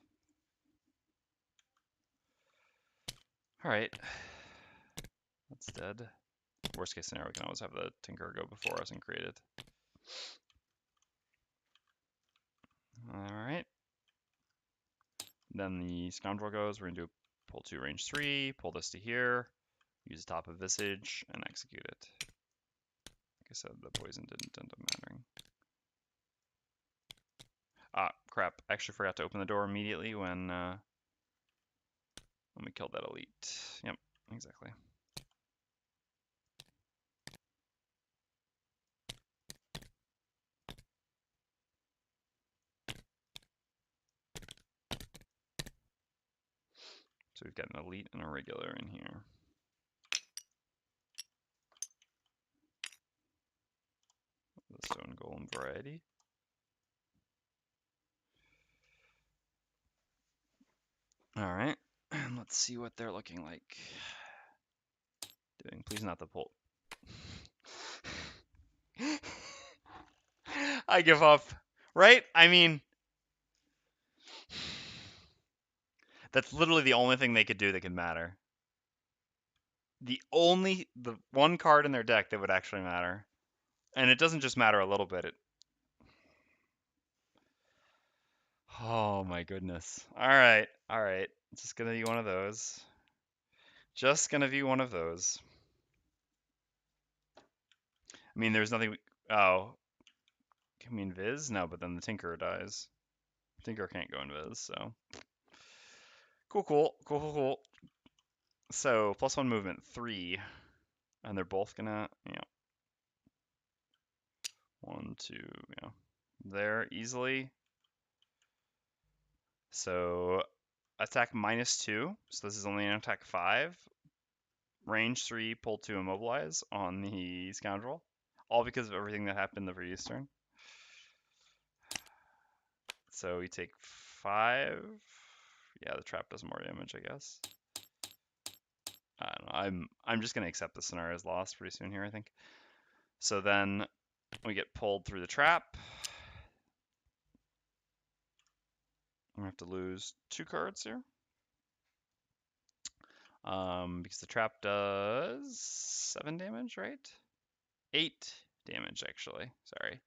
Alright. That's dead. Worst case scenario, we can always have the Tinker go before us and create it. Alright. Then the Scoundrel goes. We're going to do pull 2 range 3, pull this to here, use the top of Visage, and execute it. Like I said, the poison didn't end up mattering. Ah, crap. I actually forgot to open the door immediately when we killed that elite. Yep, exactly. So we've got an elite and a regular in here. The Stone Golem variety. Alright, and let's see what they're looking like. Doing, please not the pull. I give up. Right? I mean, that's literally the only thing they could do that could matter. The one card in their deck that would actually matter. And it doesn't just matter a little bit. Oh my goodness. Alright, alright. It's just gonna be one of those. Just gonna be one of those. I mean, there's nothing. Oh. Can we invis? No, but then the Tinker dies. Tinker can't go invis, so. Cool. So, +1 movement, 3. And they're both gonna, 1, 2, there easily. So, attack -2. So this is only an attack 5. Range 3, pull 2, immobilize on the Scoundrel. All because of everything that happened the previous turn. So we take 5. Yeah, the trap does more damage, I guess. I don't know. I'm just gonna accept the scenario as lost pretty soon here, I think. So then we get pulled through the trap. We have to lose 2 cards here. Because the trap does 7 damage, right? 8 damage, actually. Sorry.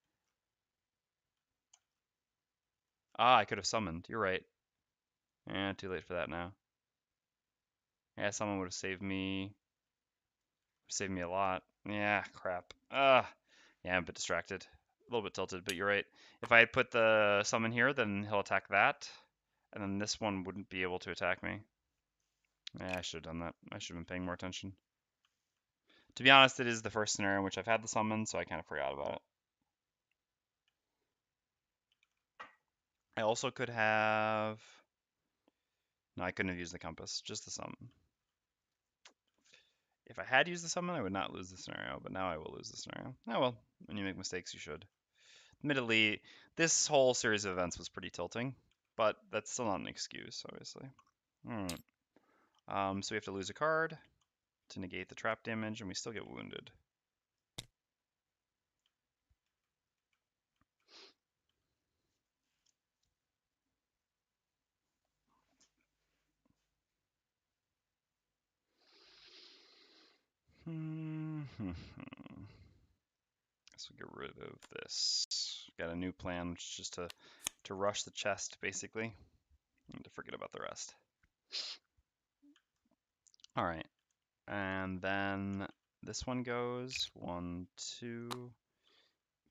Ah, I could have summoned. You're right. Yeah, too late for that now. Yeah, someone would have saved me. Saved me a lot. Yeah, crap. Yeah, I'm a bit distracted. A little bit tilted, but you're right. If I had put the summon here, then he'll attack that. And then this one wouldn't be able to attack me. Yeah, I should have done that. I should have been paying more attention. To be honest, it is the first scenario in which I've had the summon, so I kind of forgot about it. I also could have... No, I couldn't have used the compass, just the summon. If I had used the summon, I would not lose the scenario, but now I will lose the scenario. Oh well, when you make mistakes, you should. Admittedly, this whole series of events was pretty tilting, but that's still not an excuse, obviously. Alright. So we have to lose a card to negate the trap damage, and we still get wounded. So get rid of this. Got a new plan, which is just to rush the chest, basically, and to forget about the rest. All right. And then this one goes 1, 2.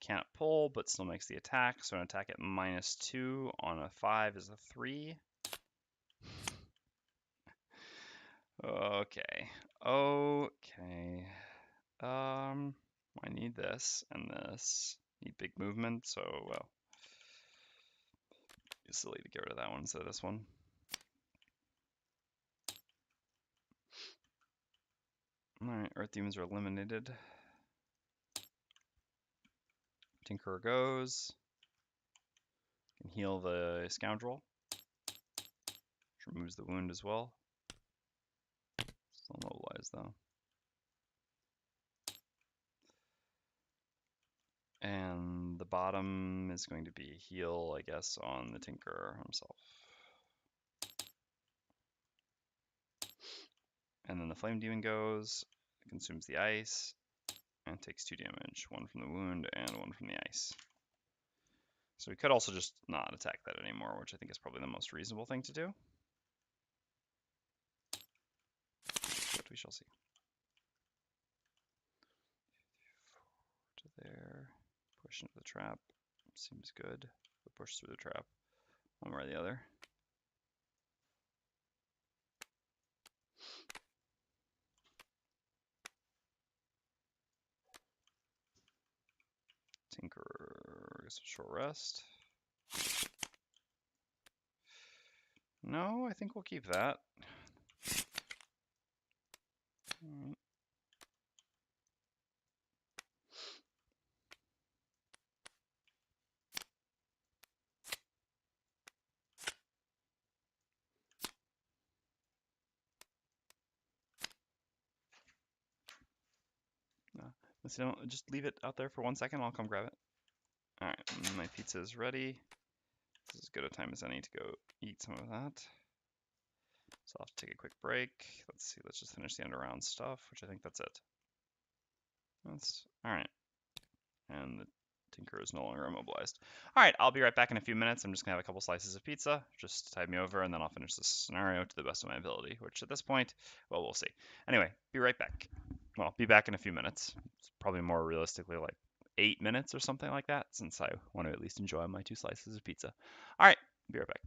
Can't pull, but still makes the attack. So an attack at -2 on a 5 is a 3. Okay. Okay. I need this and this. Need big movement, so well. It's silly to get rid of that one instead of this one. Alright, Earth Demons are eliminated. Tinkerer goes. Can heal the Scoundrel. Which removes the wound as well. Still mobilized though. And the bottom is going to be heal, I guess, on the Tinkerer himself. And then the Flame Demon goes, consumes the ice, and takes 2 damage, 1 from the wound and 1 from the ice. So we could also just not attack that anymore, which I think is probably the most reasonable thing to do. But we shall see. To there, push into the trap. Seems good. We'll push through the trap, one way or the other. Tinkerer gets a short rest. No, I think we'll keep that. Let's just leave it out there for 1 second. I'll come grab it. All right, my pizza is ready. This is as good a time as any to go eat some of that. So I'll have to take a quick break. Let's see. Let's just finish the end around stuff, which I think that's it. That's all right. And the Tinker is no longer immobilized. All right, I'll be right back in a few minutes. I'm just gonna have a couple slices of pizza, just to tide me over, and then I'll finish this scenario to the best of my ability, which at this point, well, we'll see. Anyway, be right back. Well, be back in a few minutes. It's probably more realistically like 8 minutes or something like that, since I want to at least enjoy my 2 slices of pizza. All right, be right back.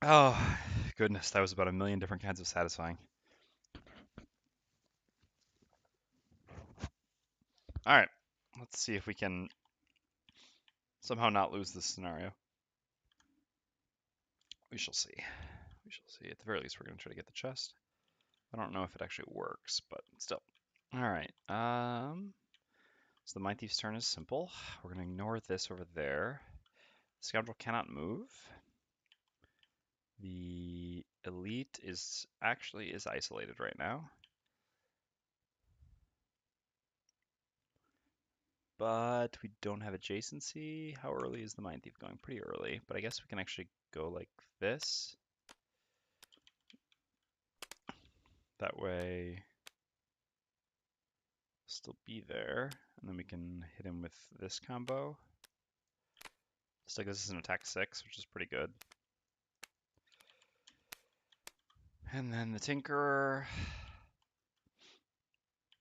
Oh, goodness, that was about a million different kinds of satisfying. All right, let's see if we can somehow not lose this scenario. We shall see. We shall see. At the very least, we're going to try to get the chest. I don't know if it actually works, but still. All right. So the Mindthief's turn is simple. We're going to ignore this over there. Scoundrel cannot move. The elite is isolated right now. But we don't have adjacency. How early is the Mindthief going? Pretty early, but I guess we can actually go like this. That way, still be there, and then we can hit him with this combo. Still gives us an attack 6, which is pretty good. And then the Tinkerer.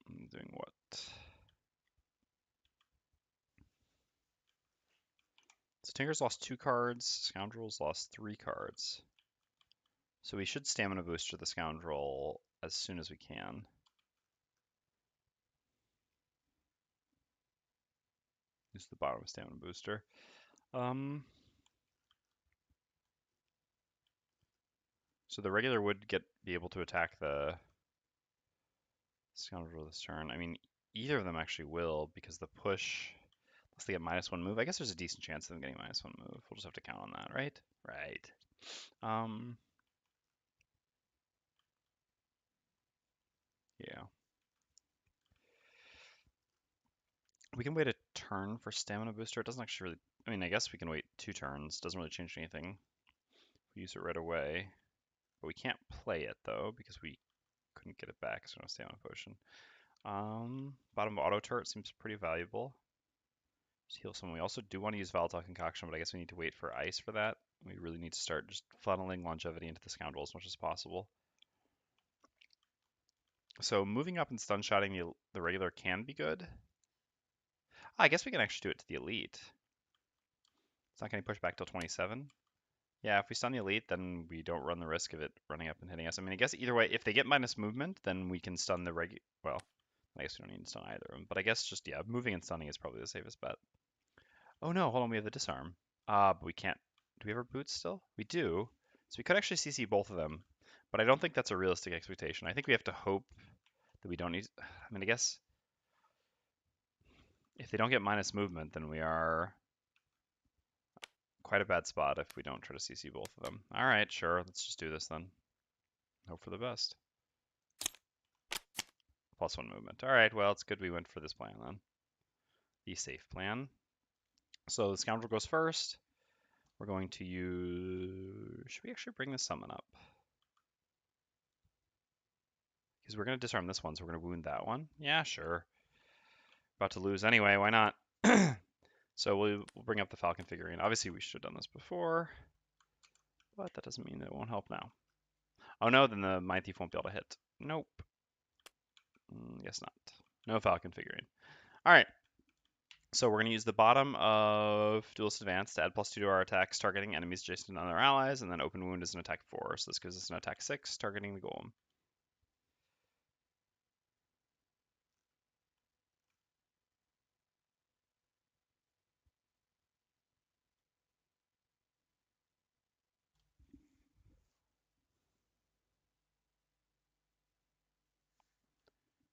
I'm doing what? So Tinker's lost 2 cards, Scoundrel's lost 3 cards. So we should stamina booster the Scoundrel as soon as we can. Use the bottom stamina booster. So the regular would be able to attack the Scoundrel this turn. I mean, either of them actually will, because the push, unless they get -1 move, I guess there's a decent chance of them getting -1 move. We'll just have to count on that, right? Right. Yeah. We can wait a turn for stamina booster. It doesn't actually really, I mean, I guess we can wait 2 turns. Doesn't really change anything. We use it right away. But we can't play it, though, because we couldn't get it back because we don't have stamina potion. Bottom auto turret seems pretty valuable. Just heal someone. We also do want to use volatile concoction, but I guess we need to wait for ice for that. We really need to start just funneling longevity into the Scoundrel as much as possible. So moving up and stun shotting the regular can be good. I guess we can actually do it to the elite. It's not getting pushed back till 27. Yeah, if we stun the elite, then we don't run the risk of it running up and hitting us. I mean, I guess either way, if they get minus movement, then we can stun the well, I guess we don't need to stun either of them. But I guess just, yeah, moving and stunning is probably the safest bet. Oh no, hold on, we have the disarm. But we can't. Do we have our boots still? We do. So we could actually CC both of them. But I don't think that's a realistic expectation. I think we have to hope that we don't need. I mean, I guess if they don't get minus movement, then we are quite a bad spot if we don't try to CC both of them. All right, sure. Let's just do this then. Hope for the best. +1 movement. All right, well, it's good we went for this plan then. The safe plan. So the Scoundrel goes first. We're going to use... Should we actually bring the summon up? Because we're going to disarm this one, so we're going to wound that one. Yeah, sure. About to lose anyway, why not? So we'll bring up the Falcon figurine. Obviously, we should have done this before, but that doesn't mean that it won't help now. Oh no, then the Mindthief won't be able to hit. Nope. Guess not. No Falcon figurine. All right. So we're going to use the bottom of Duelist Advance to add +2 to our attacks, targeting enemies adjacent to other allies, and then Open Wound is an attack 4. So this gives us an attack 6, targeting the golem.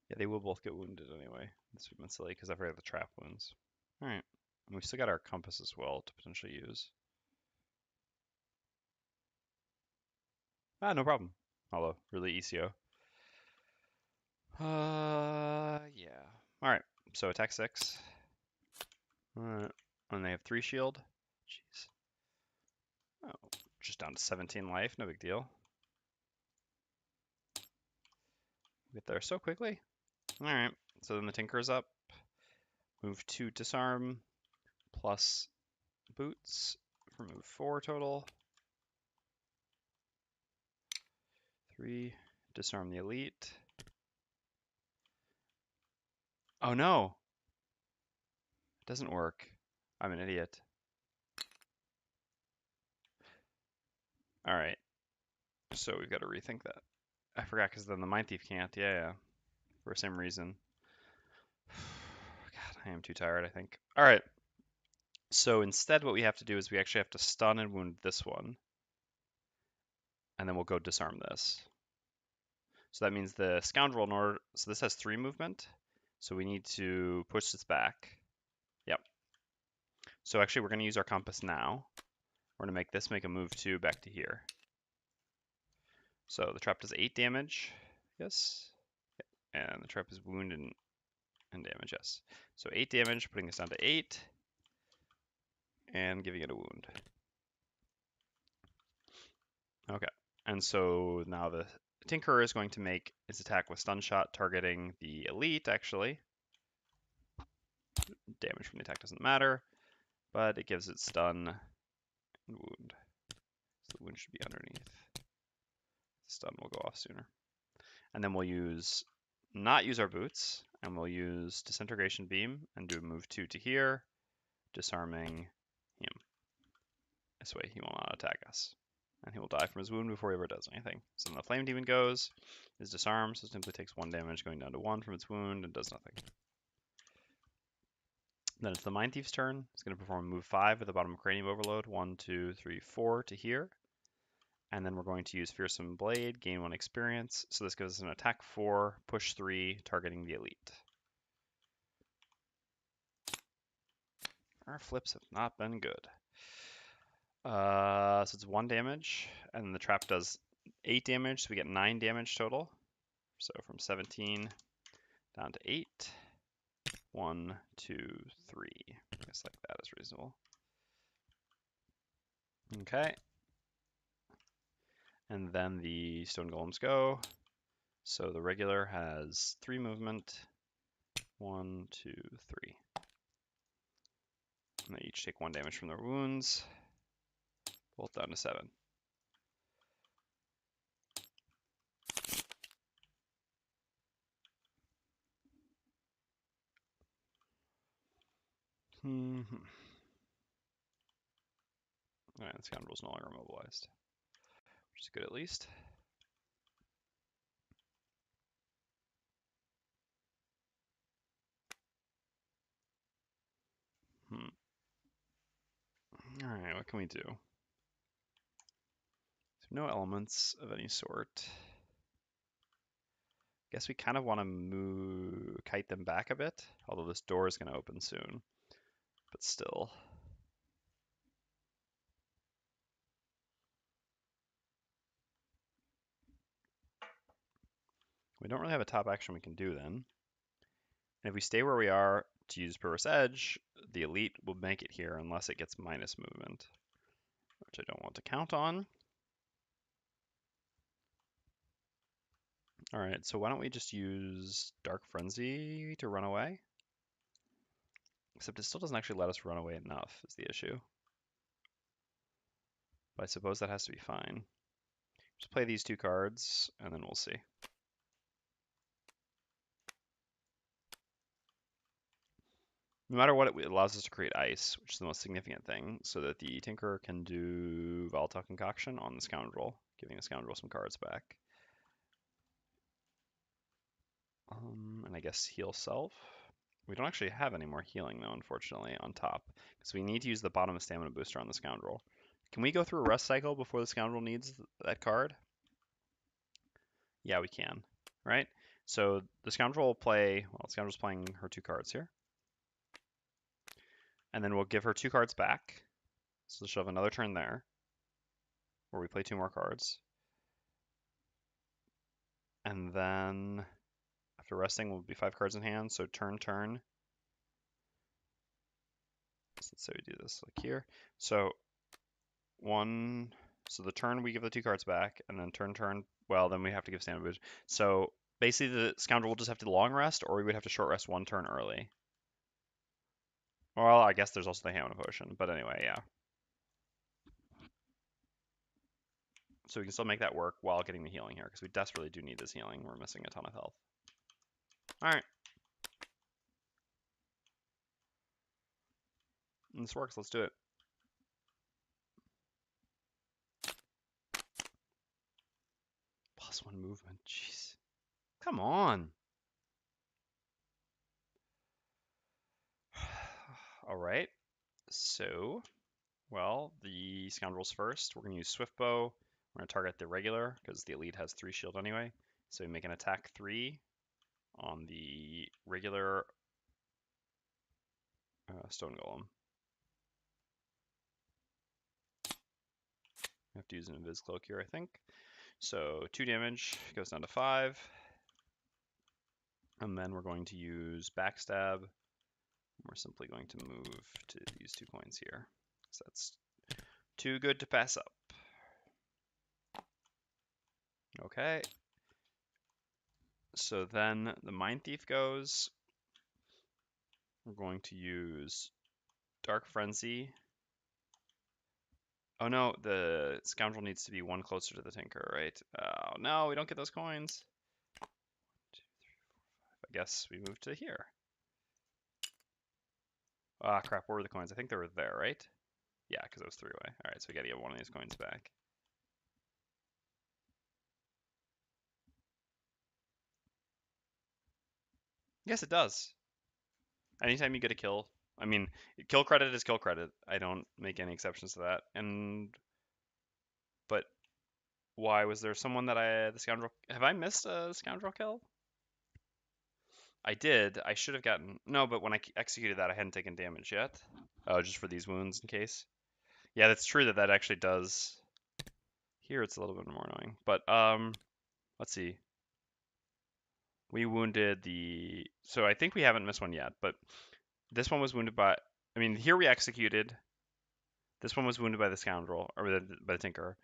Yeah, they will both get wounded anyway. This would have been silly because I've heard the trap wounds. All right. And we've still got our compass as well to potentially use. Ah, no problem. Although, really ECO. Yeah. All right. So attack 6. And they have 3 shield. Jeez. Oh, just down to 17 life. No big deal. Get there so quickly. All right. So then the Tinker's up. Move 2 disarm plus boots for move 4 total. 3 disarm the elite. Oh no. It doesn't work. I'm an idiot. All right. So we've got to rethink that. I forgot because then the Mindthief can't. Yeah. For the same reason. God, I am too tired, I think. All right. So instead, what we have to do is we actually have to stun and wound this one. And then we'll go disarm this. So that means the Scoundrel, in order, so this has 3 movement. So we need to push this back. Yep. So actually, we're going to use our compass now. We're going to make this make a move 2 back to here. So the trap does 8 damage. Yes. And the trap is wound and damage. Yes. So 8 damage, putting this down to 8. And giving it a wound. Okay. And so now the Tinkerer is going to make its attack with stun shot, targeting the elite, actually. Damage from the attack doesn't matter, but it gives it stun and wound. So the wound should be underneath. The stun will go off sooner. And then we'll not use our boots, and we'll use Disintegration Beam and do a move 2 to here, disarming him. This way he will not attack us. And he will die from his wound before he ever does anything. So then the Flame Demon goes, is disarmed, so it simply takes 1 damage going down to 1 from its wound and does nothing. Then it's the Mindthief's turn. It's going to perform move 5 at the bottom of Cranium Overload. 1, 2, 3, 4 to here. And then we're going to use Fearsome Blade, gain 1 experience. So this gives us an attack 4, push 3, targeting the elite. Our flips have not been good. So it's 1 damage, and then the trap does 8 damage, so we get 9 damage total. So from 17 down to 8. 1, 2, 3. I guess like that is reasonable. Okay. And then the stone golems go. So the regular has 3 movement. 1, 2, 3. And they each take 1 damage from their wounds. Both down to 7. Alright, the Scoundrel's no longer immobilized, which is good at least. Alright, what can we do? So no elements of any sort. Guess we kind of want to kite them back a bit, although this door is going to open soon. But still. We don't really have a top action we can do then. And if we stay where we are to use Purus Edge, the elite will make it here unless it gets minus movement, which I don't want to count on. Alright, so why don't we just use Dark Frenzy to run away? Except it still doesn't actually let us run away enough, is the issue. But I suppose that has to be fine. Just play these 2 cards, and then we'll see. No matter what, it allows us to create ice, which is the most significant thing, so that the Tinkerer can do Volatile Concoction on the Scoundrel, giving the Scoundrel some cards back. And I guess heal self. We don't actually have any more healing, though, unfortunately, on top, because we need to use the bottom of Stamina Booster on the Scoundrel. Can we go through a rest cycle before the Scoundrel needs that card? Yeah, we can, right? So the Scoundrel will play, well, the Scoundrel's playing her 2 cards here. And then we'll give her 2 cards back. So she'll have another turn there, where we play 2 more cards. And then after resting, we'll be 5 cards in hand. So turn. So let's say we do this like here. So the turn we give the 2 cards back, and then turn. Well, then we have to give Stamina Boost. So basically, the Scoundrel will just have to long rest, or we would have to short rest 1 turn early. Well, I guess there's also the Hammer Potion, but anyway, yeah. So we can still make that work while getting the healing here, because we desperately do need this healing. We're missing a ton of health. Alright. This works, let's do it. +1 movement. Jeez. Come on. All right. So, well, the Scoundrel's first. We're going to use Swift Bow. We're going to target the regular because the elite has 3 shield anyway. So we make an attack 3 on the regular Stone Golem. I have to use an Invis Cloak here, I think. So 2 damage goes down to 5. And then we're going to use Backstab. We're simply going to move to these 2 points here. So that's too good to pass up. Okay. So then the Mindthief goes. We're going to use Dark Frenzy. Oh no, the Scoundrel needs to be 1 closer to the Tinker, right? Oh no, we don't get those coins. 1, 2, 3, 4, 5. I guess we move to here. Ah, crap, where were the coins? I think they were there, right? Yeah, because it was 3-way. Alright, so we gotta get 1 of these coins back. Yes, it does. Anytime you get a kill, I mean, kill credit is kill credit. I don't make any exceptions to that. But why was there someone that the Scoundrel, have I missed a Scoundrel kill? I did. I should have gotten, no, but when I executed that, I hadn't taken damage yet. Oh, just for these wounds in case. Yeah, that's true that actually does. Here it's a little bit more annoying, but let's see. We wounded the, so I think we haven't missed one yet, but this one was wounded by, I mean, here we executed. This one was wounded by the Scoundrel, or by the Tinker.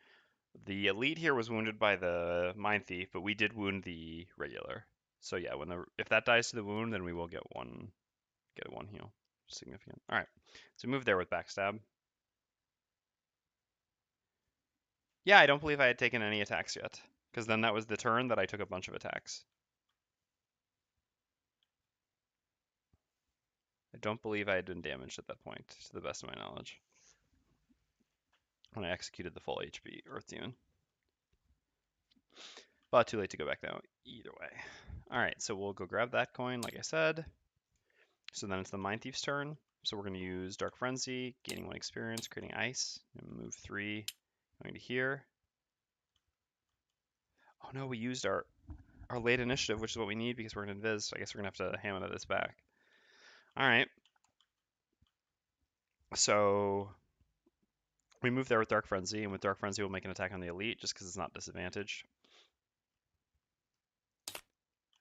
The Elite here was wounded by the Mindthief, but we did wound the regular. So yeah, if that dies to the wound, then we will get a 1 heal. Significant. All right, so move there with Backstab. Yeah, I don't believe I had taken any attacks yet, because then that was the turn that I took a bunch of attacks. I don't believe I had been damaged at that point, to the best of my knowledge, when I executed the full HP Earth Demon. But too late to go back now, either way. All right, so we'll go grab that coin, like I said. So then it's the Mindthief's turn. So we're going to use Dark Frenzy, gaining 1 experience, creating ice, and move 3, going to here. Oh no, we used our late initiative, which is what we need because we're going to invis. So I guess we're going to have to ham this back. All right. So we move there with Dark Frenzy, and with Dark Frenzy we'll make an attack on the Elite just because it's not disadvantaged.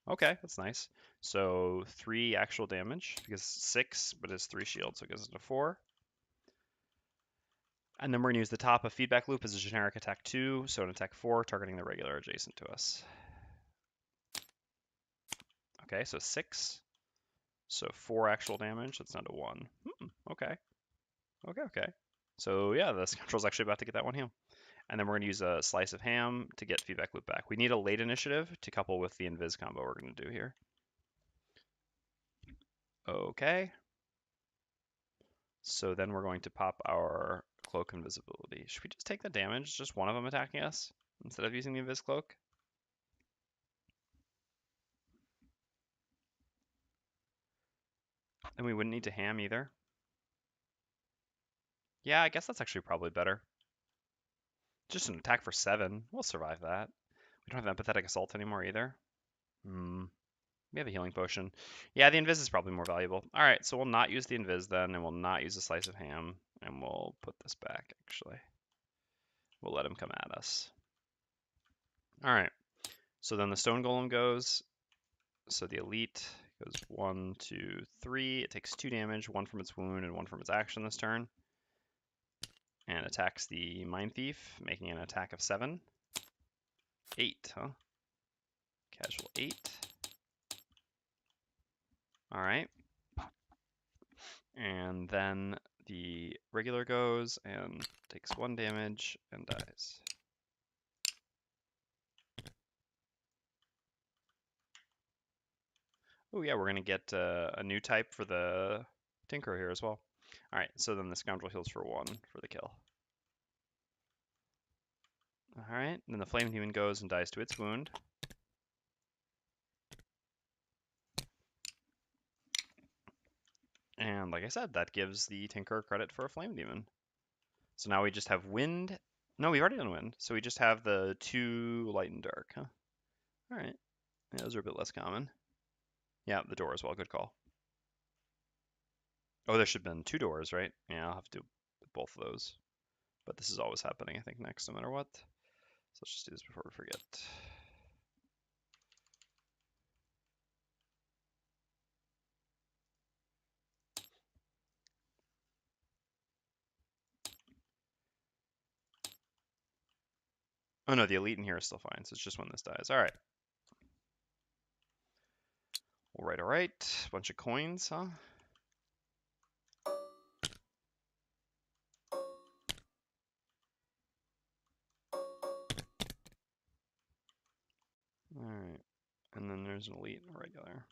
Okay, that's nice. So 3 actual damage because 6, but it's 3 shields, so it goes into 4. And then we're going to use the top of Feedback Loop as a generic attack 2, so an attack 4, targeting the regular adjacent to us. Okay, so 6. So 4 actual damage, that's down to 1. Okay. Okay. So yeah, the Scoundrel's actually about to get that 1 heal. And then we're going to use a Slice of Ham to get Feedback Loop back. We need a late initiative to couple with the Invis combo we're going to do here. Okay. So then we're going to pop our Cloak Invisibility. Should we just take the damage, just one of them attacking us, instead of using the Invis Cloak? And we wouldn't need to ham either. Yeah, I guess that's actually probably better. Just an attack for 7. We'll survive that. We don't have Empathetic Assault anymore either. We have a Healing Potion. Yeah, the Invis is probably more valuable. All right, so we'll not use the Invis then, and we'll not use a Slice of Ham, and we'll put this back, actually. We'll let him come at us. All right, so then the Stone Golem goes. So the Elite goes 1, 2, 3. It takes 2 damage, 1 from its wound and 1 from its action this turn. And attacks the Mindthief, making an attack of 7. 8, huh? Casual 8. All right. And then the regular goes and takes 1 damage and dies. Oh yeah, we're going to get a new type for the Tinker here as well. All right, so then the Scoundrel heals for 1 for the kill. Alright, then the Flame Demon goes and dies to its wound. And like I said, that gives the Tinker credit for a Flame Demon. So now we just have Wind. No, we've already done Wind. So we just have the 2 Light and Dark, huh? Alright. Yeah, those are a bit less common. Yeah, the door as well. Good call. Oh, there should have been 2 doors, right? Yeah, I'll have to do both of those. But this is always happening, I think, next, no matter what. So let's just do this before we forget. Oh no, the elite in here is still fine, so it's just when this dies. Alright. Alright, alright. Bunch of coins, huh? Alright. And then there's an elite and a regular.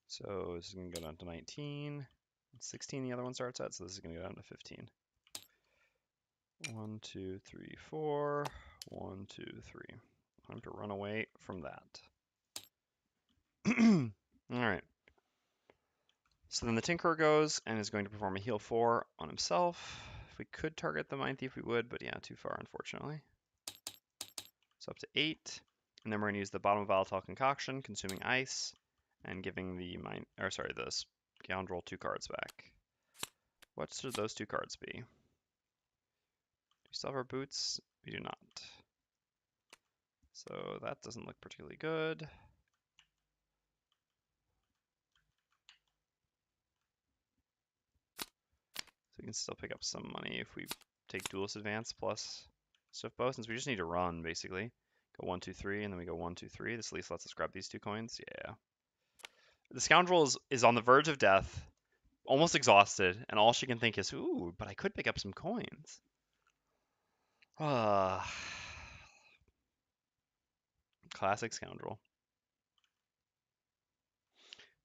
So this is going to go down to 19. 16 the other one starts at, so this is going to go down to 15. 1, 2, 3, 4. 1, 2, 3. Time to run away from that. Alright. So then the Tinkerer goes and is going to perform a heal 4 on himself. If we could target the Mindthief, we would, but yeah, too far, unfortunately. So up to 8. And then we're going to use the Bottom of Volatile Concoction, consuming ice, and giving the the Scoundrel 2 cards back. What should those 2 cards be? Do we still have our boots? We do not. So that doesn't look particularly good. So we can still pick up some money if we take Duelist Advance plus Swift Bow, since we just need to run, basically. Go 1, 2, 3, and then we go 1, 2, 3. This at least lets us grab these 2 coins. Yeah. The Scoundrel is on the verge of death, almost exhausted, and all she can think is, ooh, but I could pick up some coins. Classic Scoundrel.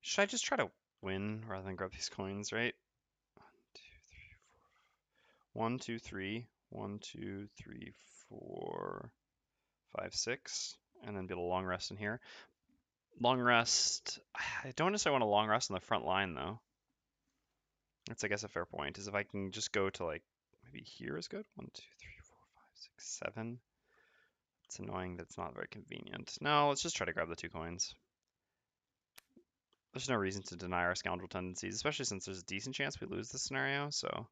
Should I just try to win rather than grab these coins, right? 1, 2, 3, 4. 1, 2, 3. 1, 2, 3, 4, 5, 6. And then be able to long rest in here. Long rest. I don't necessarily want a long rest on the front line, though. That's, I guess, a fair point. Is if I can just go to, like, maybe here is good. 1, 2, 3, 4, 5, 6, 7. It's annoying that it's not very convenient. No, let's just try to grab the 2 coins. There's no reason to deny our Scoundrel tendencies, especially since there's a decent chance we lose this scenario, so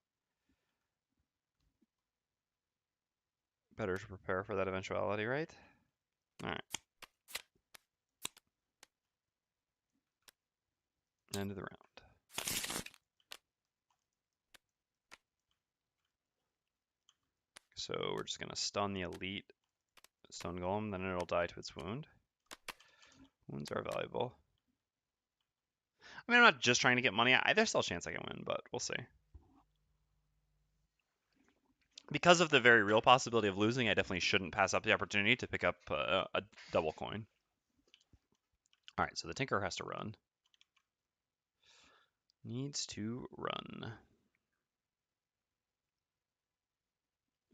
better to prepare for that eventuality, right? Alright. End of the round. So we're just going to stun the elite Stone Golem, then it'll die to its wound. Wounds are valuable. I mean, I'm not just trying to get money. There's still a chance I can win, but we'll see. Because of the very real possibility of losing, I definitely shouldn't pass up the opportunity to pick up a double coin. Alright, so the Tinker has to run. Needs to run.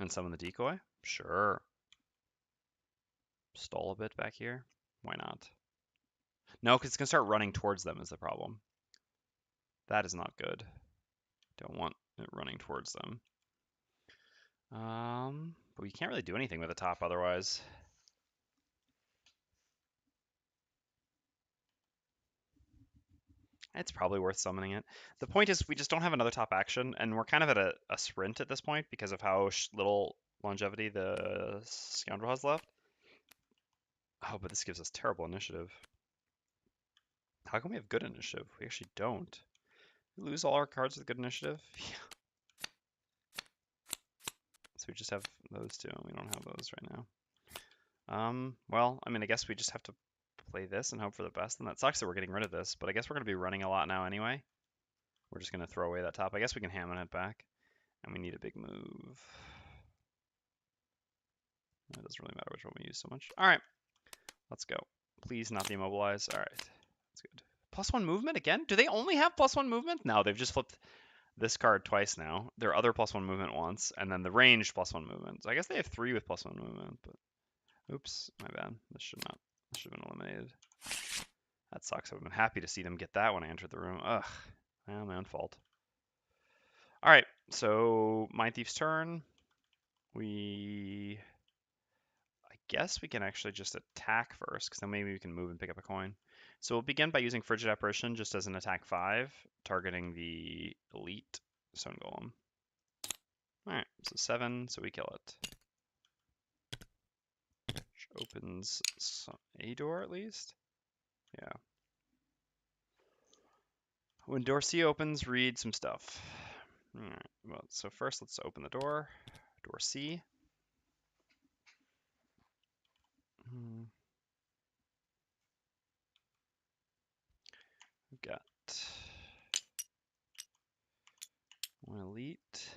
And summon the decoy? Sure. Stall a bit back here? Why not? No, because it's going to start running towards them is the problem. That is not good. Don't want it running towards them. But we can't really do anything with the top otherwise. It's probably worth summoning it. The point is we just don't have another top action, and we're kind of at a sprint at this point because of how little longevity the Scoundrel has left. Oh, but this gives us terrible initiative. How can we have good initiative? We actually don't. We lose all our cards with good initiative? Yeah. So we just have those two, and we don't have those right now. Well, I mean, I guess we just have to play this and hope for the best. And that sucks that we're getting rid of this, but I guess we're going to be running a lot now anyway. We're just going to throw away that top. I guess we can Hammond it back, and we need a big move. It doesn't really matter which one we use so much. All right, let's go. Please not demobilize. All right, that's good. +1 movement again? Do they only have +1 movement? No, they've just flipped this card twice now. Their other +1 movement once, and then the ranged +1 movement. So I guess they have 3 with +1 movement, but oops, my bad. This should have been eliminated. That sucks. I would have been happy to see them get that when I entered the room. Ugh, well, my own fault. All right, so Mindthief's turn. I guess we can actually just attack first, because then maybe we can move and pick up a coin. So we'll begin by using Frigid Apparition just as an attack 5, targeting the elite Stone Golem. Alright, so 7, so we kill it. Which opens a door at least? Yeah. When door C opens, read some stuff. Alright, well, so first let's open the door. Door C. We've got one elite,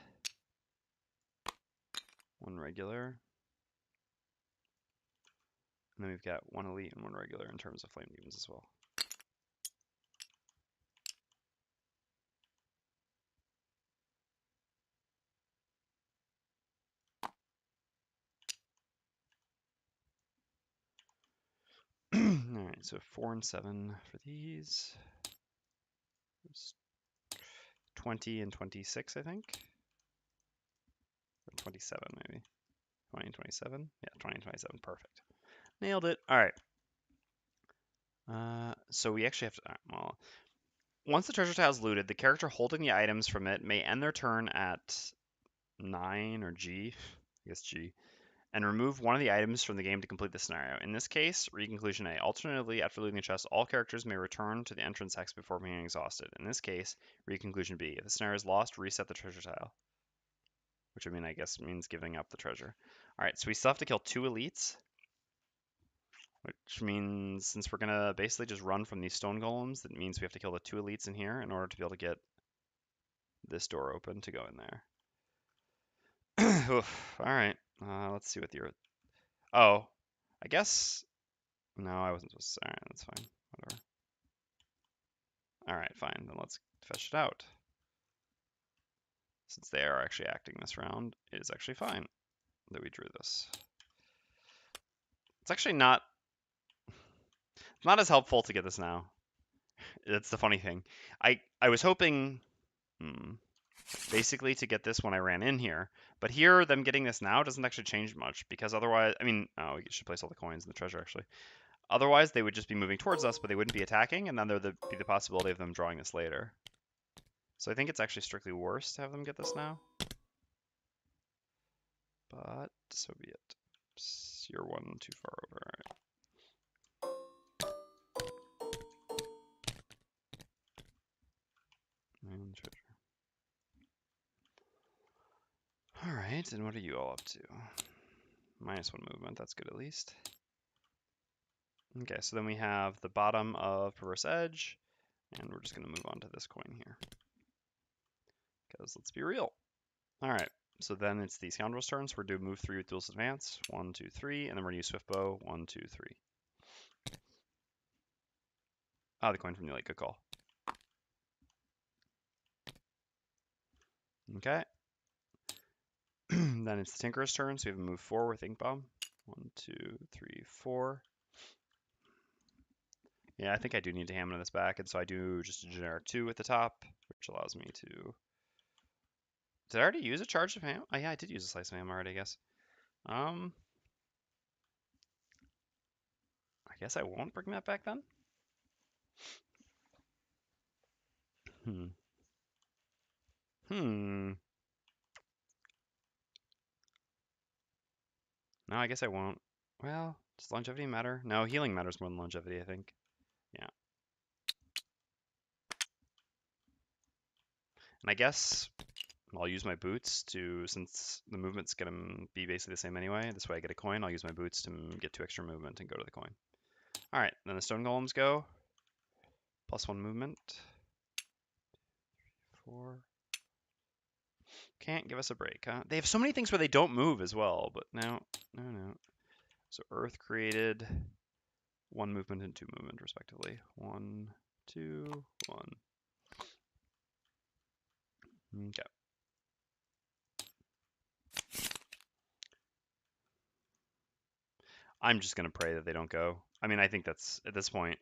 one regular, and then we've got one elite and one regular in terms of flame demons as well. Alright, so 4 and 7 for these. There's 20 and 26, I think. Or 27, maybe. 20 and 27? Yeah, 20 and 27. Perfect. Nailed it. Alright. So we actually have to... well, once the treasure tile is looted, the character holding the items from it may end their turn at 9 or G. I guess G. And remove one of the items from the game to complete the scenario. In this case, read conclusion A. Alternatively, after looting the chest, all characters may return to the entrance hex before being exhausted. In this case, read conclusion B. If the scenario is lost, reset the treasure tile. Which, I guess means giving up the treasure. Alright, so we still have to kill 2 elites. Which means, since we're going to basically just run from these stone golems, that means we have to kill the 2 elites in here in order to be able to get this door open to go in there. Alright, let's see what the... Oh, I guess... No, I wasn't supposed to... Alright, that's fine. Whatever. Alright, fine. Then let's fetch it out. Since they are actually acting this round, it is actually fine that we drew this. It's actually not as helpful to get this now. That's the funny thing. I was hoping basically to get this when I ran in here, but here them getting this now doesn't actually change much, because otherwise, oh, we should place all the coins in the treasure actually. Otherwise, they would just be moving towards us, but they wouldn't be attacking, and then there'd be the possibility of them drawing this later. So I think it's actually strictly worse to have them get this now. But so be it. Oops, you're one too far over. Alright. And treasure. Alright, and what are you all up to? -1 movement, that's good at least. Okay, so then we have the bottom of Perverse Edge, and we're just going to move on to this coin here. Because let's be real. Alright, so then it's the Scoundrel's turn, so we're going to move 3 with Duelist Advance. 1, 2, 3, and then we're going to use Swift Bow. 1, 2, 3. Ah, the coin from the elite, good call. Okay. Then it's the Tinkerer's turn, so we have to move 4 with Ink Bomb. 1, 2, 3, 4. Yeah, I think I do need to hammer this back, and so I do just a generic 2 at the top, which allows me to... Did I already use a charge of ham? Oh yeah, I did use a slice of ham already, I guess. I guess I won't bring that back then? No, I guess I won't. Well, does longevity matter? No, healing matters more than longevity, I think. Yeah. And I guess I'll use my boots to, since the movement's going to be basically the same anyway, this way I get a coin, I'll use my boots to get 2 extra movement and go to the coin. Alright, then the stone golems go. +1 movement. 4. Can't give us a break, huh? They have so many things where they don't move as well, but no. So Earth created 1 movement and 2 movement, respectively. 1, 2, 1. Okay. I'm just going to pray that they don't go. I mean, I think that's, at this point,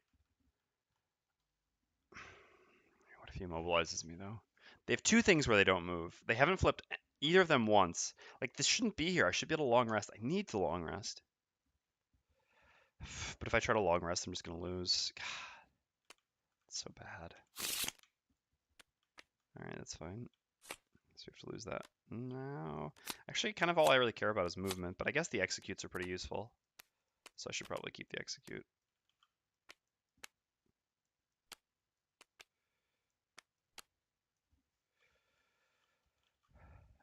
what if he immobilizes me, though? They have 2 things where they don't move. They haven't flipped either of them once. Like, this shouldn't be here. I should be able to long rest. I need to long rest. But if I try to long rest, I'm just going to lose. God, it's so bad. All right, that's fine. So we have to lose that. No. Actually, kind of all I really care about is movement, but I guess the executes are pretty useful. So I should probably keep the execute.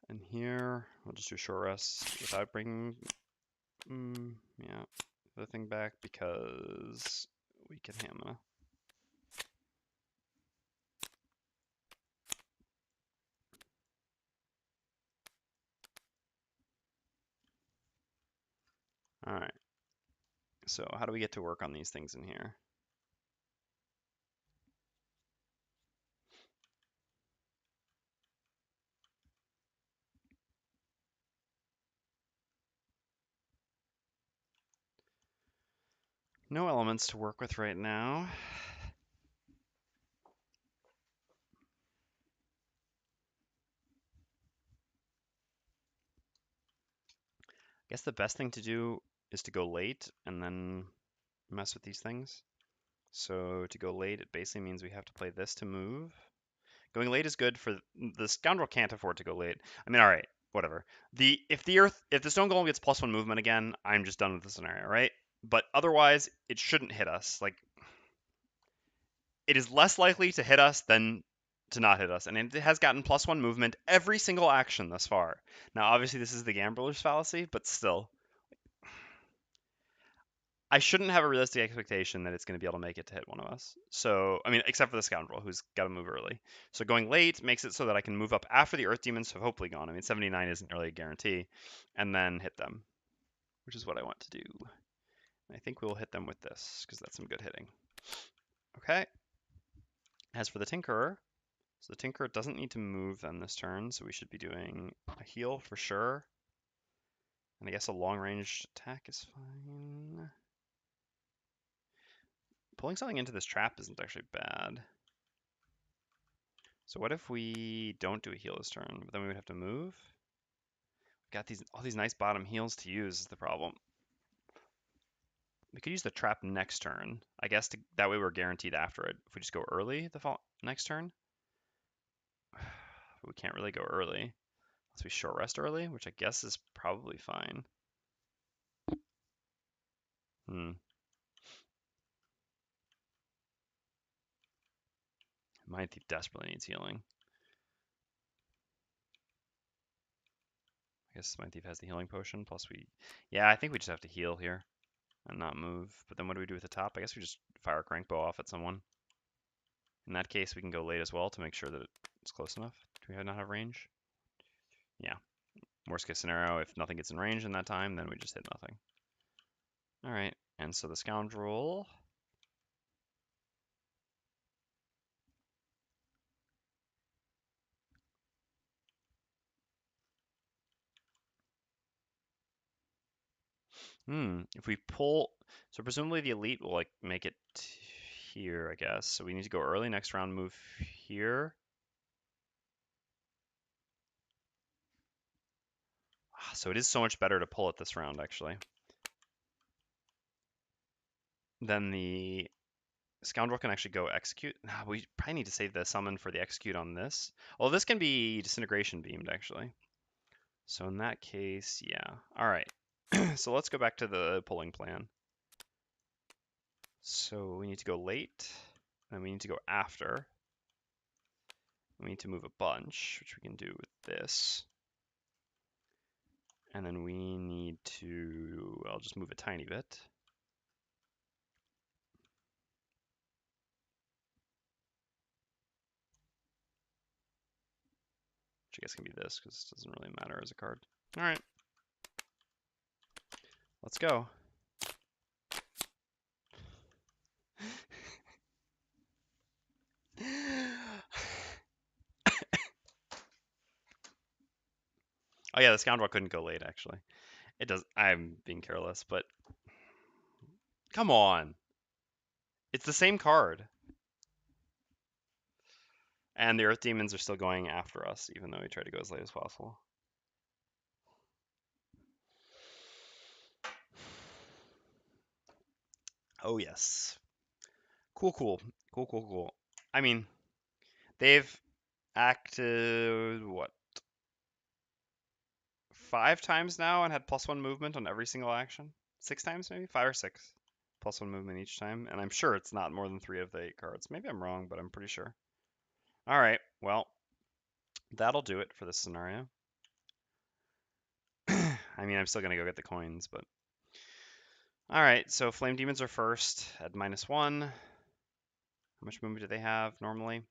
And here, we'll just do short rest without bringing, yeah, the thing back because we can hammer. All right. So how do we get to work on these things in here? No elements to work with right now. I guess the best thing to do is to go late and then mess with these things. So to go late, it basically means we have to play this to move. Going late is good for the Scoundrel can't afford to go late. I mean, all right, whatever. If the Stone Golem gets +1 movement again, I'm just done with the scenario, right? But otherwise, it shouldn't hit us. Like, it is less likely to hit us than to not hit us, and it has gotten +1 movement every single action thus far. Now, obviously, this is the gambler's fallacy, but still. I shouldn't have a realistic expectation that it's going to be able to make it to hit one of us. So, I mean, except for the Scoundrel, who's got to move early. So going late makes it so that I can move up after the Earth Demons have hopefully gone. I mean, 79 isn't really a guarantee. And then hit them, which is what I want to do. I think we'll hit them with this, because that's some good hitting. Okay. As for the Tinkerer, so the Tinkerer doesn't need to move then this turn, so we should be doing a heal for sure. And I guess a long-range attack is fine. Pulling something into this trap isn't actually bad. So what if we don't do a heal this turn, but then we would have to move? We've got all these nice bottom heals to use is the problem. We could use the trap next turn. I guess that way we're guaranteed after it. If we just go early the next turn. We can't really go early. Unless we short rest early, which I guess is probably fine. Mindthief desperately needs healing. I guess Mindthief has the healing potion, plus yeah, I think we just have to heal here and not move. But then what do we do with the top? I guess we just fire a crankbow off at someone. In that case, we can go late as well to make sure that it's close enough. Do we not have range? Yeah. Worst case scenario, if nothing gets in range in that time, then we just hit nothing. All right, and so the Scoundrel. If we pull, so presumably the elite will like make it here, I guess. So we need to go early next round, move here. So it is so much better to pull it this round, actually. Then the Scoundrel can actually go execute. We probably need to save the summon for the execute on this. Well, this can be disintegration beamed, actually. So in that case, yeah. All right. So let's go back to the pulling plan. So we need to go late, and we need to go after. We need to move a bunch, which we can do with this. And then we need to, I'll just move a tiny bit. Which I guess can be this, because it doesn't really matter as a card. All right. Let's go. Oh yeah, the Scoundrel couldn't go late, actually. It does. I'm being careless, but come on. It's the same card. And the Earth Demons are still going after us, even though we try to go as late as possible. Oh yes. Cool, cool. Cool, cool, cool. I mean, they've acted, what, 5 times now and had +1 movement on every single action? 6 times maybe? 5 or 6. +1 movement each time. And I'm sure it's not more than 3 of the 8 cards. Maybe I'm wrong, but I'm pretty sure. Alright, well, that'll do it for this scenario. I mean, I'm still going to go get the coins, but... Alright, so Flame Demons are first at -1. How much movement do they have normally?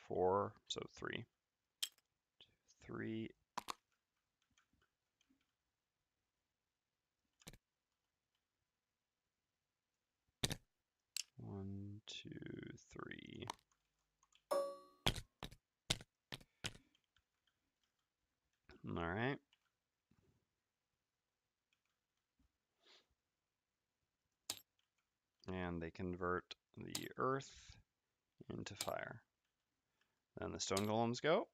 4, so 3. 3. 1, 2, 3. Alright. And they convert the earth into fire. Then the stone golems go.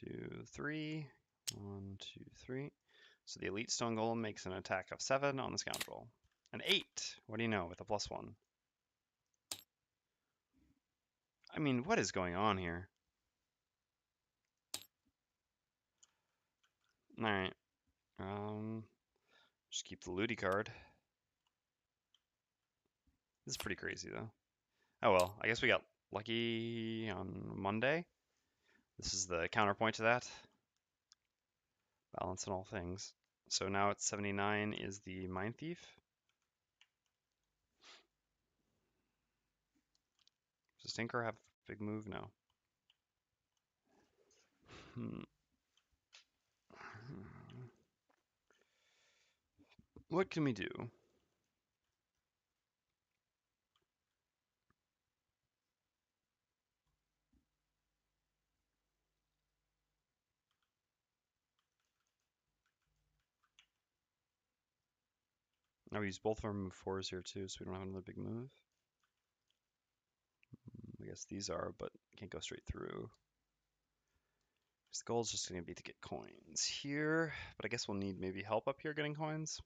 2, 3. 1, 2, 3. So the elite stone golem makes an attack of 7 on the Scoundrel. An 8. What do you know with a +1? I mean, what is going on here? Alright. Just keep the Looty card. This is pretty crazy, though. Oh well, I guess we got lucky on Monday. This is the counterpoint to that. Balance in all things. So now it's 79 is the Mindthief. Does Tinker have a big move? No. What can we do? Now we use both of our move 4s here too, so we don't have another big move. I guess these are, but can't go straight through. The goal is just going to be to get coins here, but I guess we'll need maybe help up here getting coins.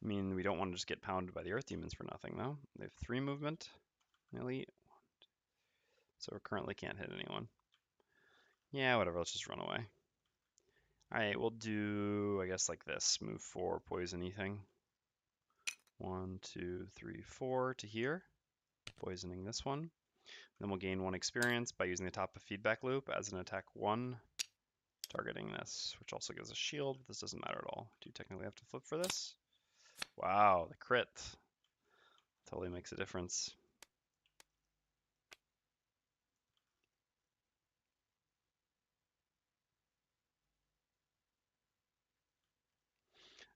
I mean, we don't want to just get pounded by the Earth Demons for nothing, though. They have 3 movement, elite, so we currently can't hit anyone. Yeah, whatever, let's just run away. Alright, we'll do, I guess, like this. Move 4, poison anything. 1, 2, 3, 4 to here. Poisoning this one. Then we'll gain 1 experience by using the top of feedback loop as an attack 1, targeting this, which also gives a shield. This doesn't matter at all. Do you technically have to flip for this? Wow, the crit. Totally makes a difference.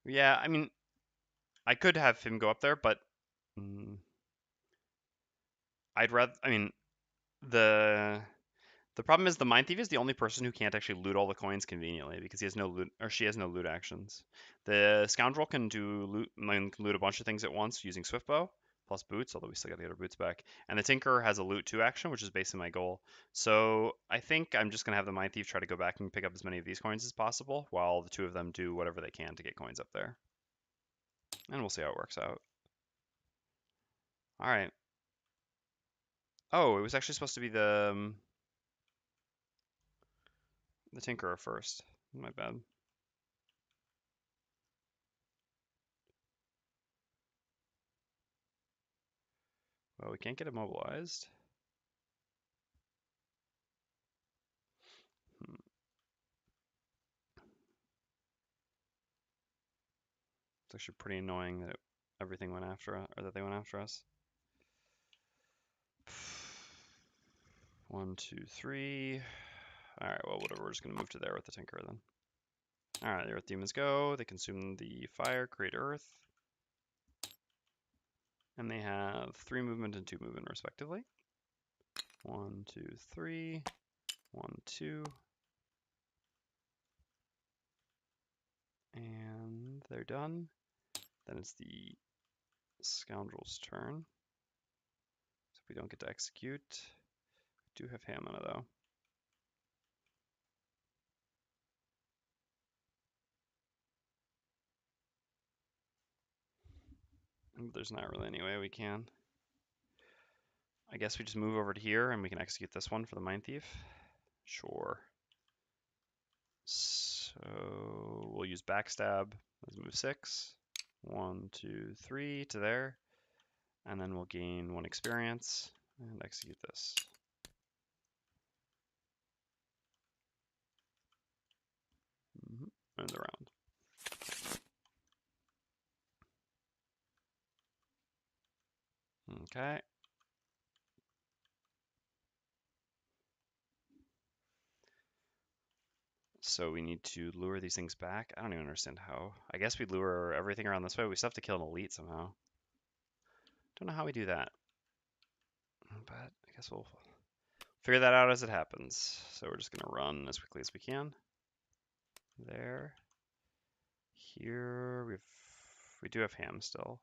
Yeah, I mean, I could have him go up there, but I'd rather, I mean, the problem is the Mindthief is the only person who can't actually loot all the coins conveniently because he has no loot, or she has no loot actions. The Scoundrel can loot a bunch of things at once using Swiftbow plus boots, although we still got to get our boots back. And the Tinker has a loot 2 action, which is basically my goal. So I think I'm just gonna have the Mindthief try to go back and pick up as many of these coins as possible, while the 2 of them do whatever they can to get coins up there. And we'll see how it works out. All right. Oh, it was actually supposed to be the Tinkerer first. My bad. Well, we can't get immobilized. It's actually pretty annoying that everything went after us, or that they went after us. 1, 2, 3. All right, well, whatever. We're just gonna move to there with the Tinker then. All right, the Earth Demons go. They consume the fire, create Earth, and they have 3 movement and 2 movement respectively. 1, 2, 3. 1, 2. And they're done. Then it's the Scoundrel's turn. So we don't get to execute. We do have Hamana though. There's not really any way we can. I guess we just move over to here and we can execute this one for the Mindthief. Sure. So we'll use backstab. Let's move 6. 1, 2, 3 to there. And then we'll gain 1 experience and execute this. End the round. Okay. So we need to lure these things back. I don't even understand how. I guess we lure everything around this way. We still have to kill an elite somehow. Don't know how we do that. But I guess we'll figure that out as it happens. So we're just going to run as quickly as we can. There. Here we do have ham still.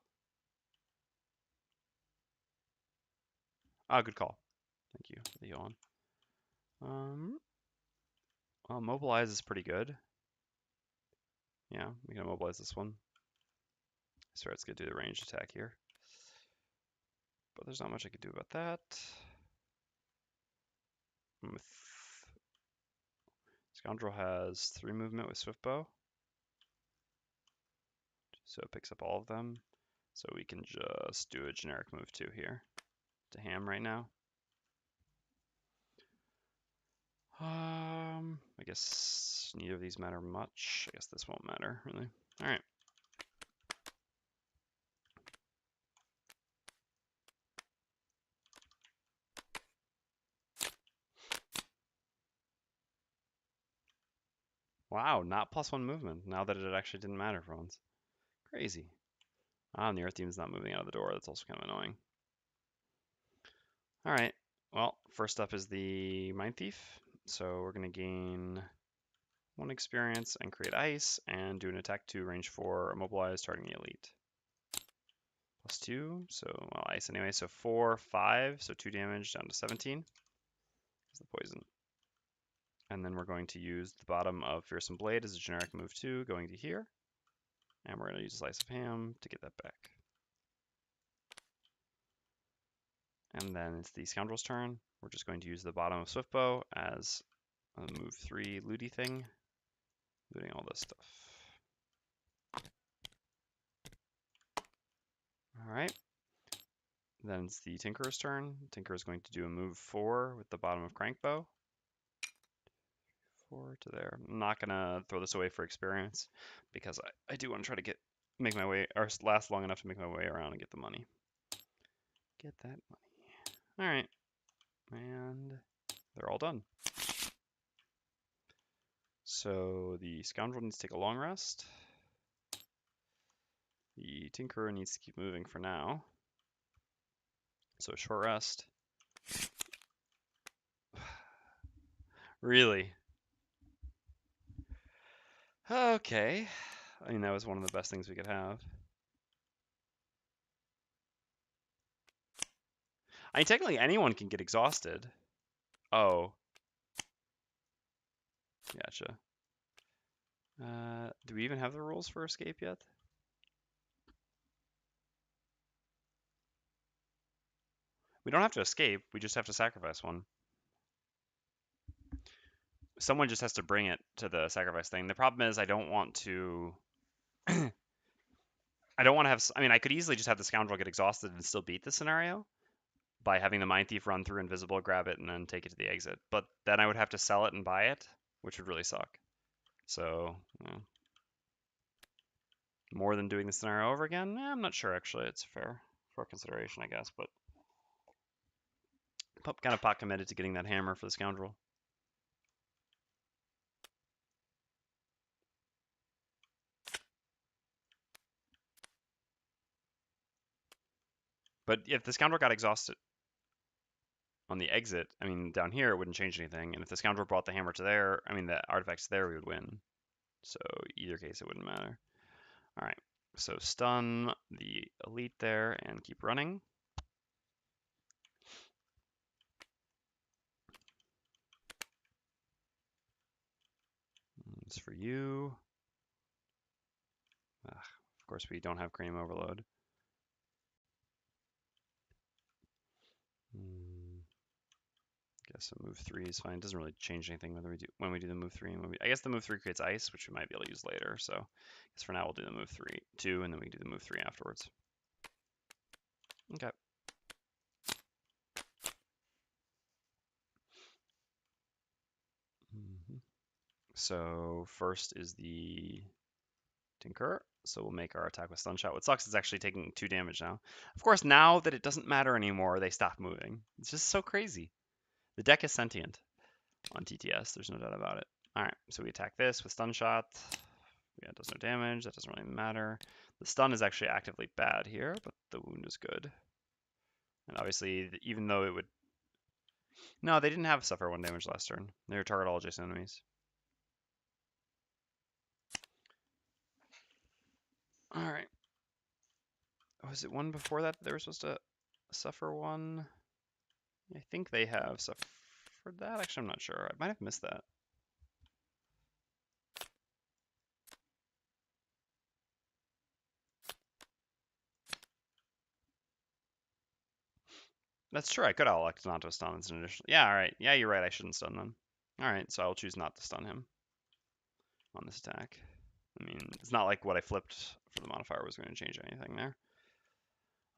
Ah, good call. Thank you for the yawn. Well, mobilize is pretty good. Yeah, we can mobilize this one. So it's going to do the ranged attack here. But there's not much I could do about that. Scoundrel has 3 movement with Swiftbow. So it picks up all of them. So we can just do a generic move 2 here to ham right now. I guess neither of these matter much. I guess this won't matter, really. All right. Wow, not +1 movement, now that it actually didn't matter for once. Crazy. Ah, and the Earth Demon's not moving out of the door. That's also kind of annoying. All right. Well, first up is the Mindthief. So we're going to gain 1 experience and create ice and do an attack 2, range 4, immobilize, targeting the elite. +2, so well, ice anyway. So 4, 5, so 2 damage down to 17. Is the poison. And then we're going to use the bottom of Fearsome Blade as a generic move 2, going to here. And we're going to use a Slice of Ham to get that back. And then it's the Scoundrel's turn. We're just going to use the bottom of Swiftbow as a move 3 looty thing, looting all this stuff. All right. Then it's the Tinkerer's turn. Tinker is going to do a move 4 with the bottom of Crankbow. 4 to there. I'm not gonna throw this away for experience because I do want to try to make my way, or last long enough to make my way around and get the money. Get that money. All right, and they're all done. So the Scoundrel needs to take a long rest. The Tinkerer needs to keep moving for now. So short rest. Really? Okay. I mean, that was one of the best things we could have. I mean, technically anyone can get exhausted. Oh. Gotcha. Do we even have the rules for escape yet? We don't have to escape, we just have to sacrifice one. Someone just has to bring it to the sacrifice thing. The problem is I don't want to... I don't want to have... I mean, I could easily just have the Scoundrel get exhausted and still beat the scenario by having the Mindthief run through invisible, grab it, and then take it to the exit. But then I would have to sell it and buy it, which would really suck. So, more than doing the scenario over again? I'm not sure, actually. It's fair for consideration, I guess. But kind of pot committed to getting that hammer for the Scoundrel. But if the Scoundrel got exhausted... on the exit, I mean, down here it wouldn't change anything. And if the Scoundrel brought the hammer to there, I mean, the artifacts there, we would win. So either case, it wouldn't matter. All right, so stun the elite there and keep running. It's for you. Ugh, of course, we don't have Cranium Overload. Guess a move 3 is fine. It doesn't really change anything whether we do when we do the move 3 and when we, I guess the move 3 creates ice, which we might be able to use later. So I guess for now we'll do the move 2, and then we can do the move 3 afterwards. Okay. So first is the Tinker. So we'll make our attack with Stun Shot. What sucks is actually taking 2 damage now. Of course, now that it doesn't matter anymore, they stop moving. It's just so crazy. The deck is sentient on TTS. There's no doubt about it. All right, so we attack this with Stun Shot. Yeah, it does no damage. That doesn't really matter. The stun is actually actively bad here, but the wound is good. And obviously, even though it would... No, they didn't have suffer 1 damage last turn. They were target all adjacent enemies. Alright. Was it one before that they were supposed to suffer 1? I think they have suffered that. Actually, I'm not sure. I might have missed that. That's true. I could have elected not to stun as an additional... Yeah, alright. Yeah, you're right. I shouldn't stun them. Alright, so I will choose not to stun him on this attack. I mean, it's not like what I flipped for the modifier was going to change anything there.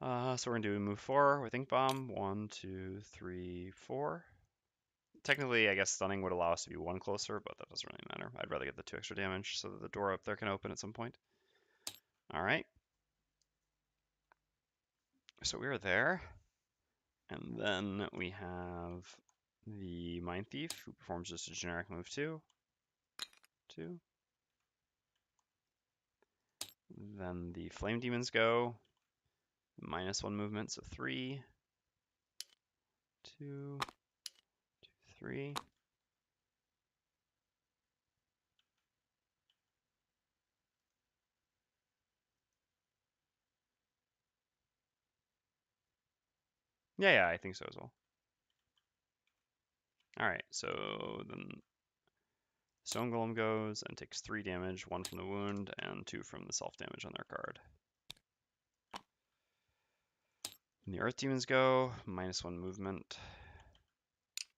So we're going to do move 4 with Ink Bomb. 1, 2, 3, 4. Technically, I guess stunning would allow us to be 1 closer, but that doesn't really matter. I'd rather get the 2 extra damage so that the door up there can open at some point. Alright. So we are there. And then we have the Mindthief, who performs just a generic move 2. 2. Then the Flame Demons go. -1 movement, so 3. 2, 2, 3. Yeah, I think so as well. Alright, so then Stone Golem goes and takes 3 damage, 1 from the wound and 2 from the self-damage on their card. And the Earth Demons go, -1 movement.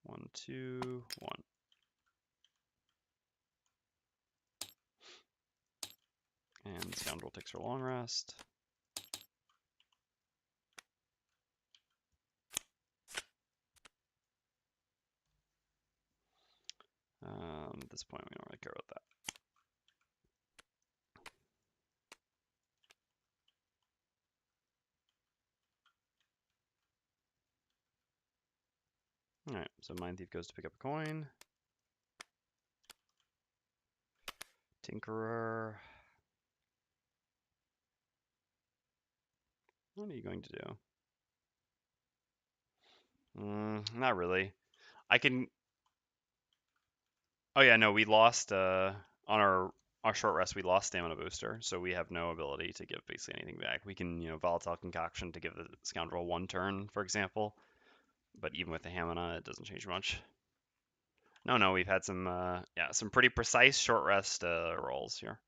1, 2, 1. And Scoundrel takes her long rest. At this point, we don't really care about that. Alright, so Mindthief goes to pick up a coin. Tinkerer. What are you going to do? Not really. I can... Oh yeah, no, we lost, on our short rest, we lost Stamina Booster, so we have no ability to give basically anything back. We can, Volatile Concoction to give the Scoundrel 1 turn, for example. But even with the Hamina, it doesn't change much. No, we've had some, some pretty precise short rest rolls here.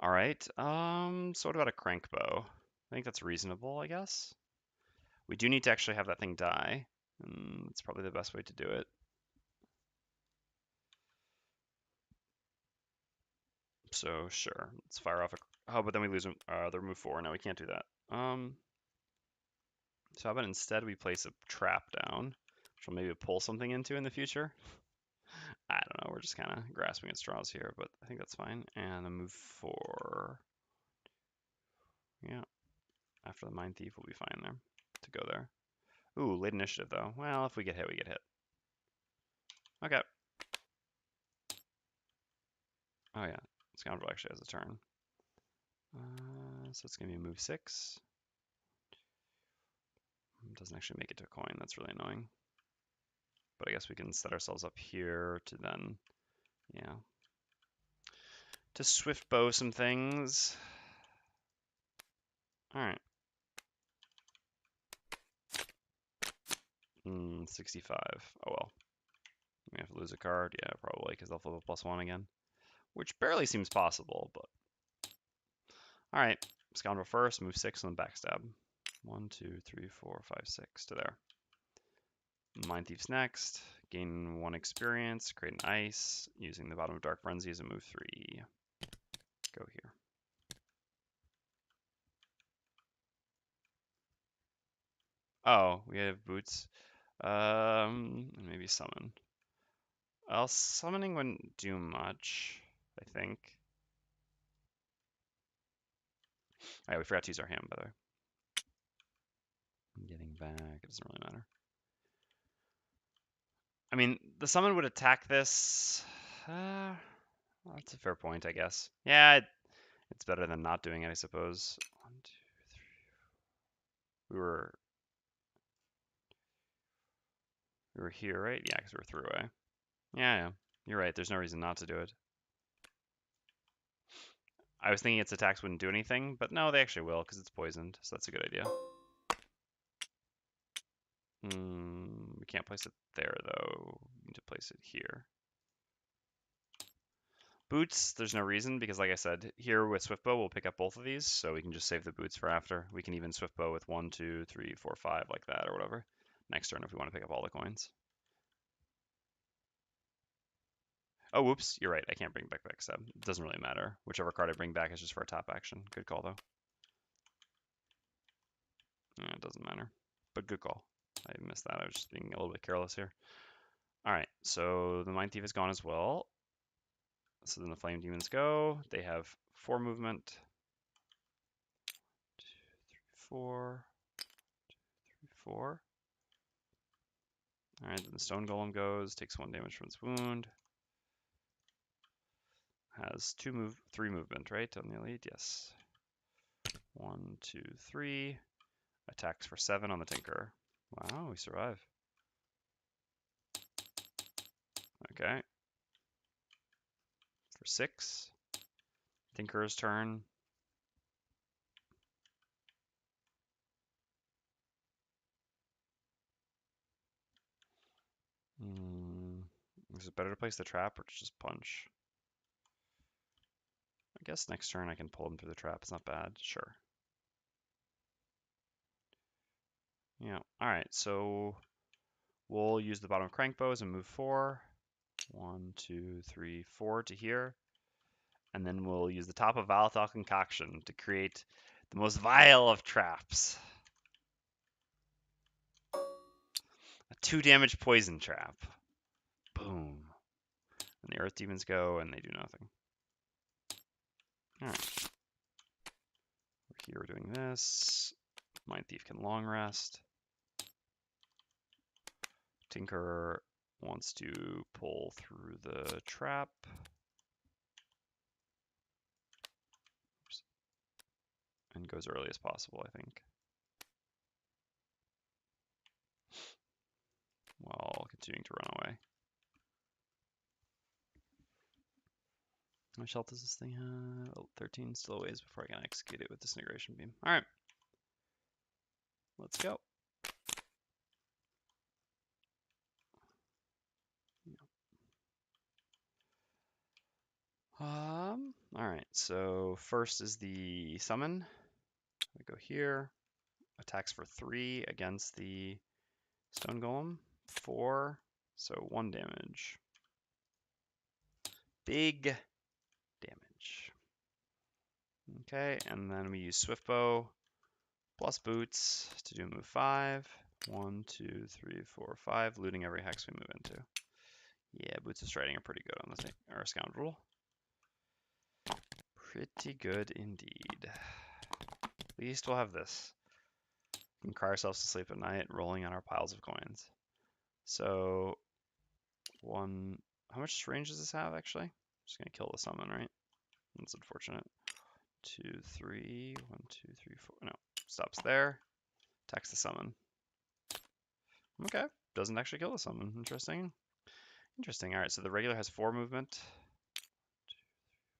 All right, so what about a Crank Bow? I think that's reasonable, I guess. We do need to actually have that thing die, and it's probably the best way to do it. So sure, let's fire off a... Oh, but then we lose their move 4. No, we can't do that. So how about instead we place a trap down, which will maybe pull something into in the future? I don't know, we're just kind of grasping at straws here, but I think that's fine. And a move 4. Yeah, after the Mindthief, we'll be fine there to go there. Ooh, late initiative though. Well, if we get hit, we get hit. Okay. Oh yeah, Scoundrel actually has a turn. So it's gonna be move 6. It doesn't actually make it to a coin. That's really annoying. But I guess we can set ourselves up here to then, yeah, to swift bow some things. All right. 65. Oh well. We have to lose a card. Yeah, probably, because they'll flip a +1 again. Which barely seems possible, but... Alright. Scoundrel first, move 6, and then backstab. 1, 2, 3, 4, 5, 6 to there. Mindthief's next. Gain 1 experience, create an ice, using the bottom of Dark Frenzy as a move 3. Go here. Oh, we have boots. Maybe summon. Well, summoning wouldn't do much, I think. Alright, we forgot to use our hand, by the way. Getting back, it doesn't really matter. I mean, the summon would attack this. Well, that's a fair point, I guess. Yeah, it's better than not doing it, I suppose. 1, 2, 3. We were here, right? Yeah, because we were through away. Yeah, you're right. There's no reason not to do it. I was thinking its attacks wouldn't do anything, but no, they actually will because it's poisoned, so that's a good idea. We can't place it there, though. We need to place it here. Boots, there's no reason, because like I said, here with Swiftbow, we'll pick up both of these, so we can just save the boots for after. We can even Swiftbow with 1, 2, 3, 4, 5, like that, or whatever. Next turn if we want to pick up all the coins. Oh, whoops, you're right, I can't bring back backstab. It doesn't really matter. Whichever card I bring back is just for a top action. Good call, though. It doesn't matter, but good call. I missed that. I was just being a little bit careless here. Alright, so the Mindthief is gone as well. So then the Flame Demons go. They have 4 movement. 2, 3, 4. 2, 3, 4. Alright, then the Stone Golem goes, takes 1 damage from its wound. Has 3 movement, right, on the elite? Yes. 1, 2, 3. Attacks for 7 on the Tinker. Wow, we survive. Okay. For 6. Tinker's turn. Is it better to place the trap or to just punch? I guess next turn I can pull him through the trap. It's not bad. Sure. Yeah. Alright, so we'll use the bottom of Crankbows and move 4. 1, 2, 3, 4 to here. And then we'll use the top of Volatile Concoction to create the most vile of traps. A 2 damage poison trap. Boom. And the Earth Demons go and they do nothing. Alright. Here we're doing this. Mindthief can long rest. Tinker wants to pull through the trap. Oops. And go as early as possible, I think. While continuing to run away. How much health does this thing have? Oh, 13 still ways before I can execute it with Disintegration Beam. Alright. Let's go. Alright, so first is the summon. We go here. Attacks for 3 against the Stone Golem. 4, so 1 damage. Big damage. Okay, and then we use Swiftbow plus Boots to do move 5. 1, 2, 3, 4, 5, looting every hex we move into. Yeah, Boots of Striding are pretty good on this thing, or Scoundrel. Pretty good indeed. At least we'll have this. We can cry ourselves to sleep at night, rolling on our piles of coins. So, how much range does this have, actually? I'm just going to kill the summon, right? That's unfortunate. 2, 3, 1, 2, 3, 4. No, stops there. Attacks the summon. Okay. Doesn't actually kill the summon. Interesting. Interesting. All right, so the regular has 4 movement.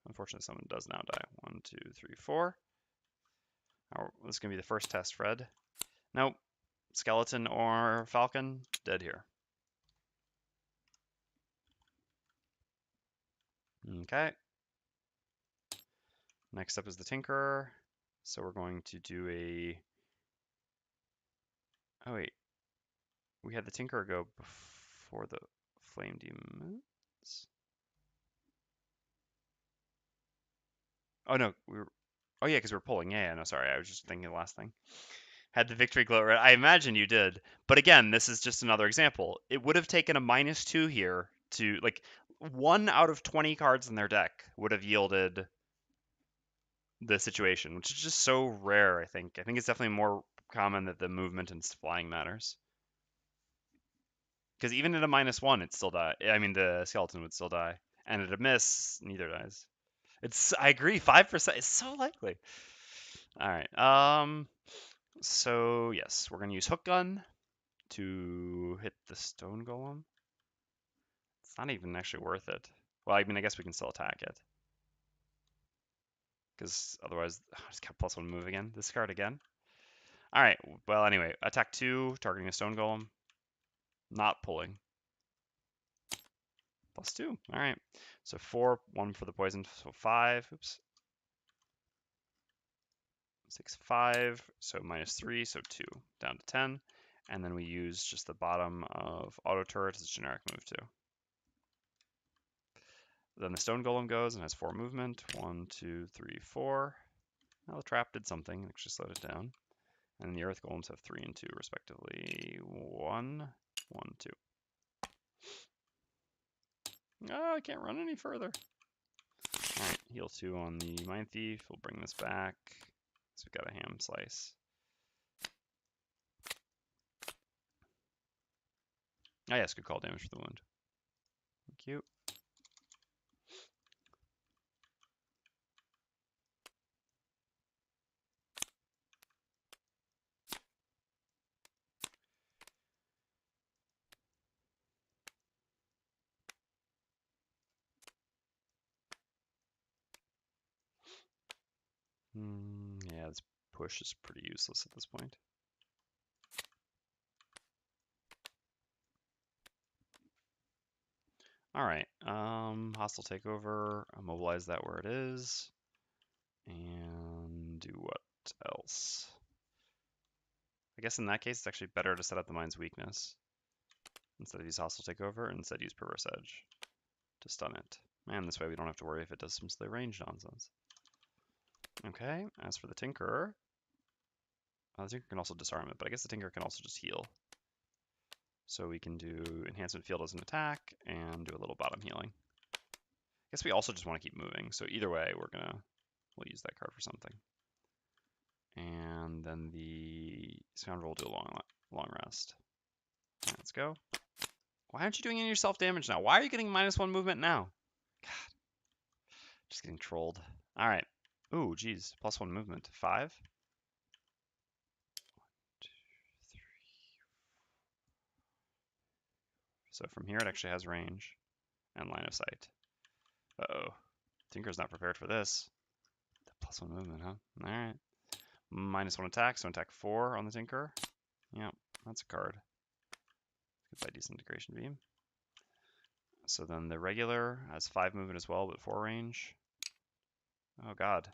Unfortunately, summon does now die. 1, 2, 3, 4. This is going to be the first test, Fred. Nope. Skeleton or Falcon, dead here. Okay. Next up is the Tinkerer. So we're going to do a... Oh, wait. We had the Tinkerer go before the Flame Demons. Oh, no. Oh, yeah, because we were pulling. Yeah, no, sorry. I was just thinking the last thing. Had the victory glow red. I imagine you did. But again, this is just another example. It would have taken a -2 here to, like, 1 out of 20 cards in their deck would have yielded the situation, which is just so rare, I think. I think it's definitely more common that the movement and flying matters. Because even at a -1, it still die. I mean, the skeleton would still die. And at a miss, neither dies. I agree, 5% is so likely. All right. So yes, we're gonna use Hook Gun to hit the Stone Golem. It's not even actually worth it. Well, I mean, I guess we can still attack it. Because otherwise, I just got +1 move again. Discard again. All right. Well, anyway, attack 2, targeting a Stone Golem. Not pulling. +2. All right. So 4, 1 for the poison. So 5. Oops. 6, 5. So -3. So 2. Down to 10. And then we use just the bottom of Auto Turret as a generic move too. Then the Stone Golem goes and has 4 movement. 1, 2, 3, 4. Now the trap did something. Actually slowed it down. And the Earth Golems have 3 and 2 respectively. 1, 1, 2. Oh, I can't run any further. Alright, heal 2 on the Mindthief. We'll bring this back. So we've got a ham slice. Oh yes, good call, damage for the wound. Thank you. Yeah, this push is pretty useless at this point. Alright, hostile takeover, immobilize that where it is, and do what else? I guess in that case, it's actually better to set up the Mind's Weakness instead of use hostile takeover, and instead use Perverse Edge to stun it. And this way we don't have to worry if it does some silly range nonsense. Okay, as for the Tinkerer, the Tinker can also disarm it, but I guess the Tinker can also just heal. So we can do Enhancement Field as an attack, and do a little bottom healing. I guess we also just want to keep moving, so either way, we'll use that card for something. And then the Scoundrel will do a long rest. Right, let's go. Why aren't you doing any of your self-damage now? Why are you getting -1 movement now? God. Just getting trolled. All right. Ooh, geez. +1 movement. 5. 1, 2, 3. So from here, it actually has range and line of sight. Uh-oh. Tinker's not prepared for this. The +1 movement, huh? All right. -1 attack, so attack 4 on the Tinker. Yep, that's a card. Goodbye, Disintegration Beam. So then the regular has 5 movement as well, but 4 range. Oh god.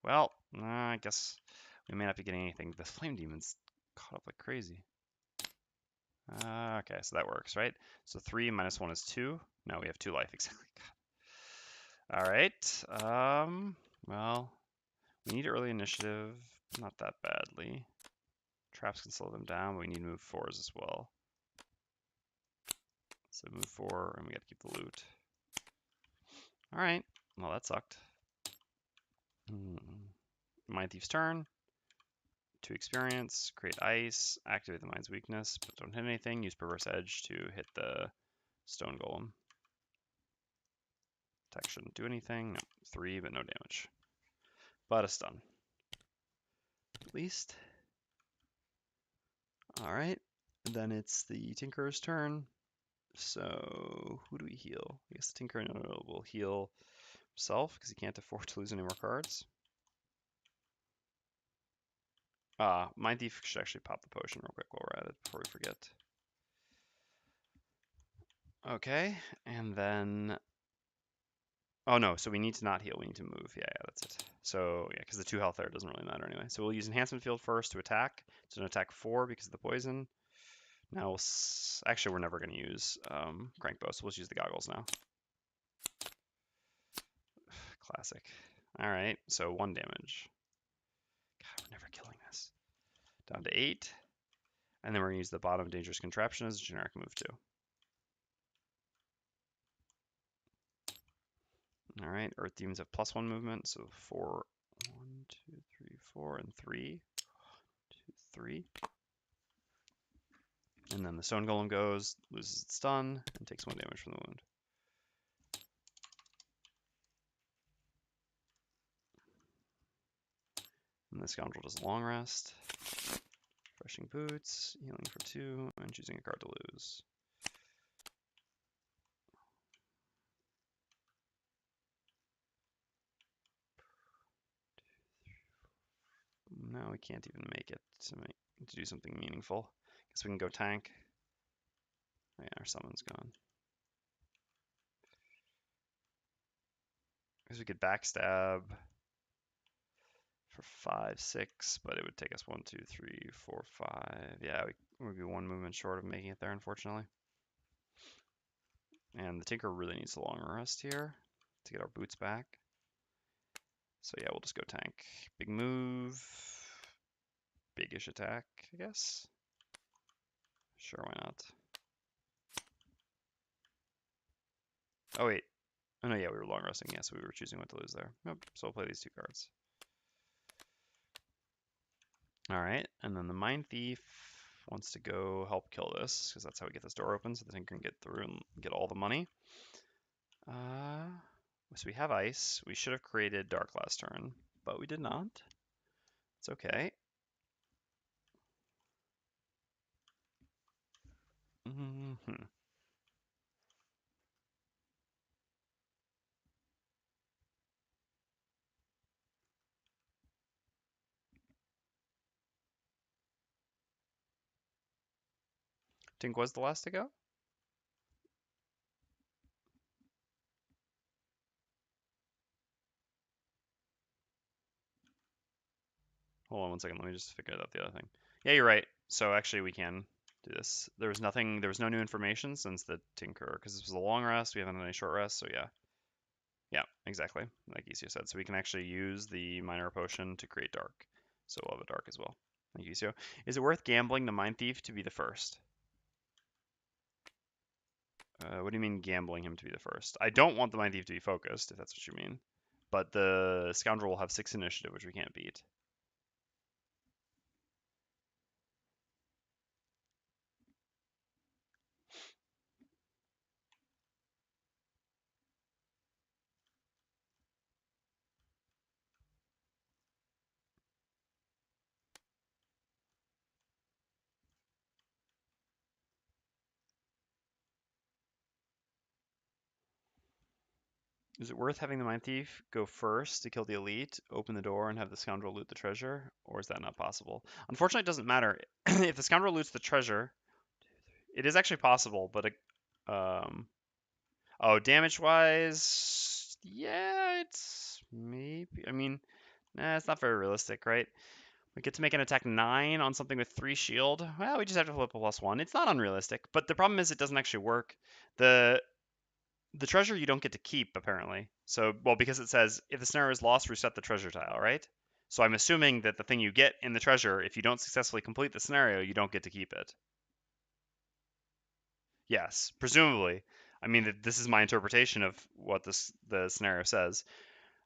Well, I guess we may not be getting anything. The Flame Demon's caught up like crazy. Okay, so that works, right? So 3 -1 is 2. No, we have 2 life, exactly. God. All right. Well, we need early initiative. Not that badly. Traps can slow them down, but we need move 4s as well. So move 4, and we got to keep the loot. All right. Well, that sucked. Mindthief's turn. 2 experience, create ice, activate the Mind's Weakness, but don't hit anything. Use Perverse Edge to hit the Stone Golem. Attack shouldn't do anything. No, 3, but no damage. But a stun. At least. Alright. And then it's the Tinkerer's turn. So who do we heal? I guess the Tinkerer will heal himself because he can't afford to lose any more cards. Mindthief should actually pop the potion real quick while we're at it before we forget. Okay, and then... Oh no, so we need to not heal, we need to move. Yeah, that's it. So, yeah, because the 2 health there doesn't really matter anyway. So we'll use Enhancement Field first to attack. It's an attack 4 because of the poison. Now we'll... Actually, we're never going to use Crankbow, so we'll just use the goggles now. Classic. Alright, so 1 damage. God, we're never killing this. Down to 8. And then we're going to use the bottom Dangerous Contraption as a generic move too. Alright, Earth Demons have +1 movement, so 4, 1, 2, 3, 4, and 3. 2, 3. And then the Stone Golem goes, loses its stun, and takes 1 damage from the wound. And the Scoundrel does a long rest. Refreshing Boots, healing for 2, and choosing a card to lose. Now we can't even make it to do something meaningful. Guess we can go tank. Oh, yeah, our summon's gone. Guess we could backstab for 5, 6, but it would take us 1, 2, 3, 4, 5. Yeah, we would be 1 movement short of making it there, unfortunately. And the Tinker really needs a long rest here to get our boots back. So yeah, we'll just go tank. Big move. Big-ish attack, I guess. Sure, why not? Oh, wait. Oh, no, yeah, we were long resting. Yeah, so we were choosing what to lose there. Nope, so we'll play these 2 cards. Alright, and then the Mindthief wants to go help kill this, because that's how we get this door open, so the Tinker can get through and get all the money. So we have ice. We should have created dark last turn, but we did not. It's okay. Tink was the last to go? Hold on 1 second. Let me just figure out the other thing. Yeah, you're right. So actually we can do this. There was no new information since the Tinker, because this was a long rest. We haven't had any short rest, so yeah. Yeah, exactly. Like Isio said. So we can actually use the minor potion to create dark. So we'll have a dark as well. Thank you, Isio. Is it worth gambling the Mindthief to be the first? What do you mean gambling him to be the first? I don't want the Mindthief to be focused, if that's what you mean. But the Scoundrel will have 6 initiative, which we can't beat. Is it worth having the Mindthief go first to kill the elite, open the door, and have the Scoundrel loot the treasure? Or is that not possible? Unfortunately, it doesn't matter. If the Scoundrel loots the treasure, it is actually possible, but oh, damage-wise, yeah, it's maybe, I mean, nah, it's not very realistic, right? We get to make an attack 9 on something with 3 shield. Well, we just have to flip a +1. It's not unrealistic, but the problem is it doesn't actually work. The treasure you don't get to keep, apparently. So, well, because it says, if the scenario is lost, reset the treasure tile, right? So I'm assuming that the thing you get in the treasure, if you don't successfully complete the scenario, you don't get to keep it. Yes, presumably. I mean, this is my interpretation of what the scenario says.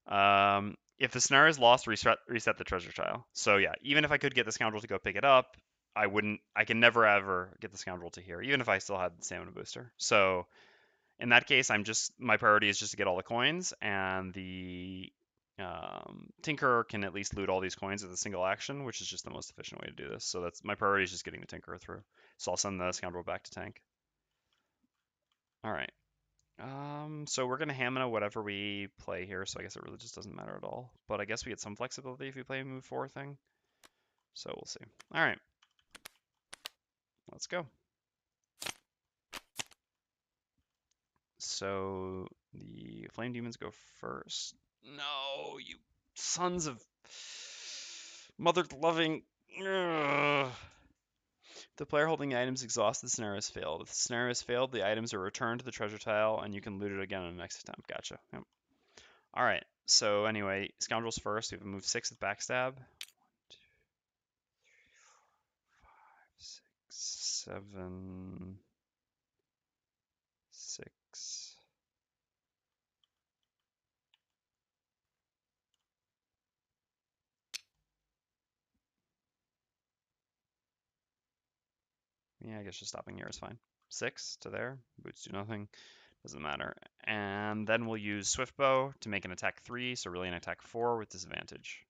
If the scenario is lost, reset the treasure tile. So yeah, even if I could get the Scoundrel to go pick it up, I can never ever get the Scoundrel to here, even if I still had the stamina booster. So in that case, my priority is just to get all the coins, and Tinker can at least loot all these coins with a single action, which is just the most efficient way to do this. So that's my priority is just getting the Tinker through. So I'll send the Scoundrel back to tank. All right. So we're gonna Hamina whatever we play here, so I guess it really just doesn't matter at all. But I guess we get some flexibility if we play a move 4 thing. So we'll see. All right. Let's go. So the Flame Demons go first. No, you sons of mother-loving. The player holding the items exhausted, the scenario has failed. If the scenario has failed, the items are returned to the treasure tile, and you can loot it again on the next attempt. Gotcha. Yep. All right. So anyway, Scoundrels first. We have a move 6 with Backstab. 1, 2, 3, 4, 5, 6, 7, 6. Yeah, I guess just stopping here is fine. 6 to there. Boots do nothing. Doesn't matter. And then we'll use Swift Bow to make an attack 3, so really an attack 4 with disadvantage.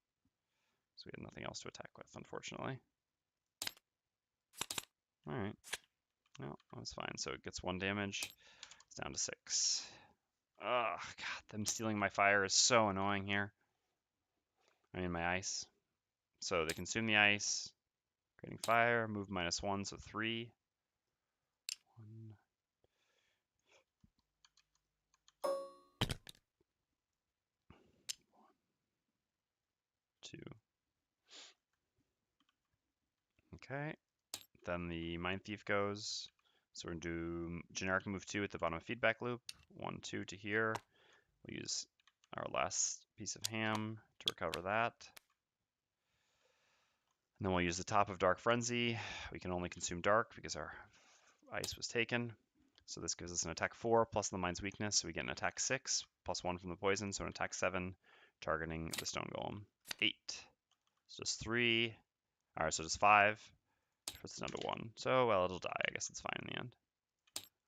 So we have nothing else to attack with, unfortunately. Alright. No, that's fine. So it gets 1 damage. It's down to 6. Ugh, God, them stealing my fire is so annoying here. I mean, my ice. So they consume the ice, creating fire, move -1, so 3. 1, 2. Okay. Then the Mindthief goes. So we're going to do generic move 2 at the bottom of feedback loop. 1, 2 to here. We'll use our last piece of ham to recover that. And then we'll use the top of Dark Frenzy. We can only consume dark because our ice was taken. So this gives us an attack 4 plus the Mind's weakness. So we get an attack 6 plus 1 from the poison. So an attack 7 targeting the Stone Golem. 8. So just 3. Alright, so just 5. Puts it down to 1. So, well, it'll die. I guess it's fine in the end.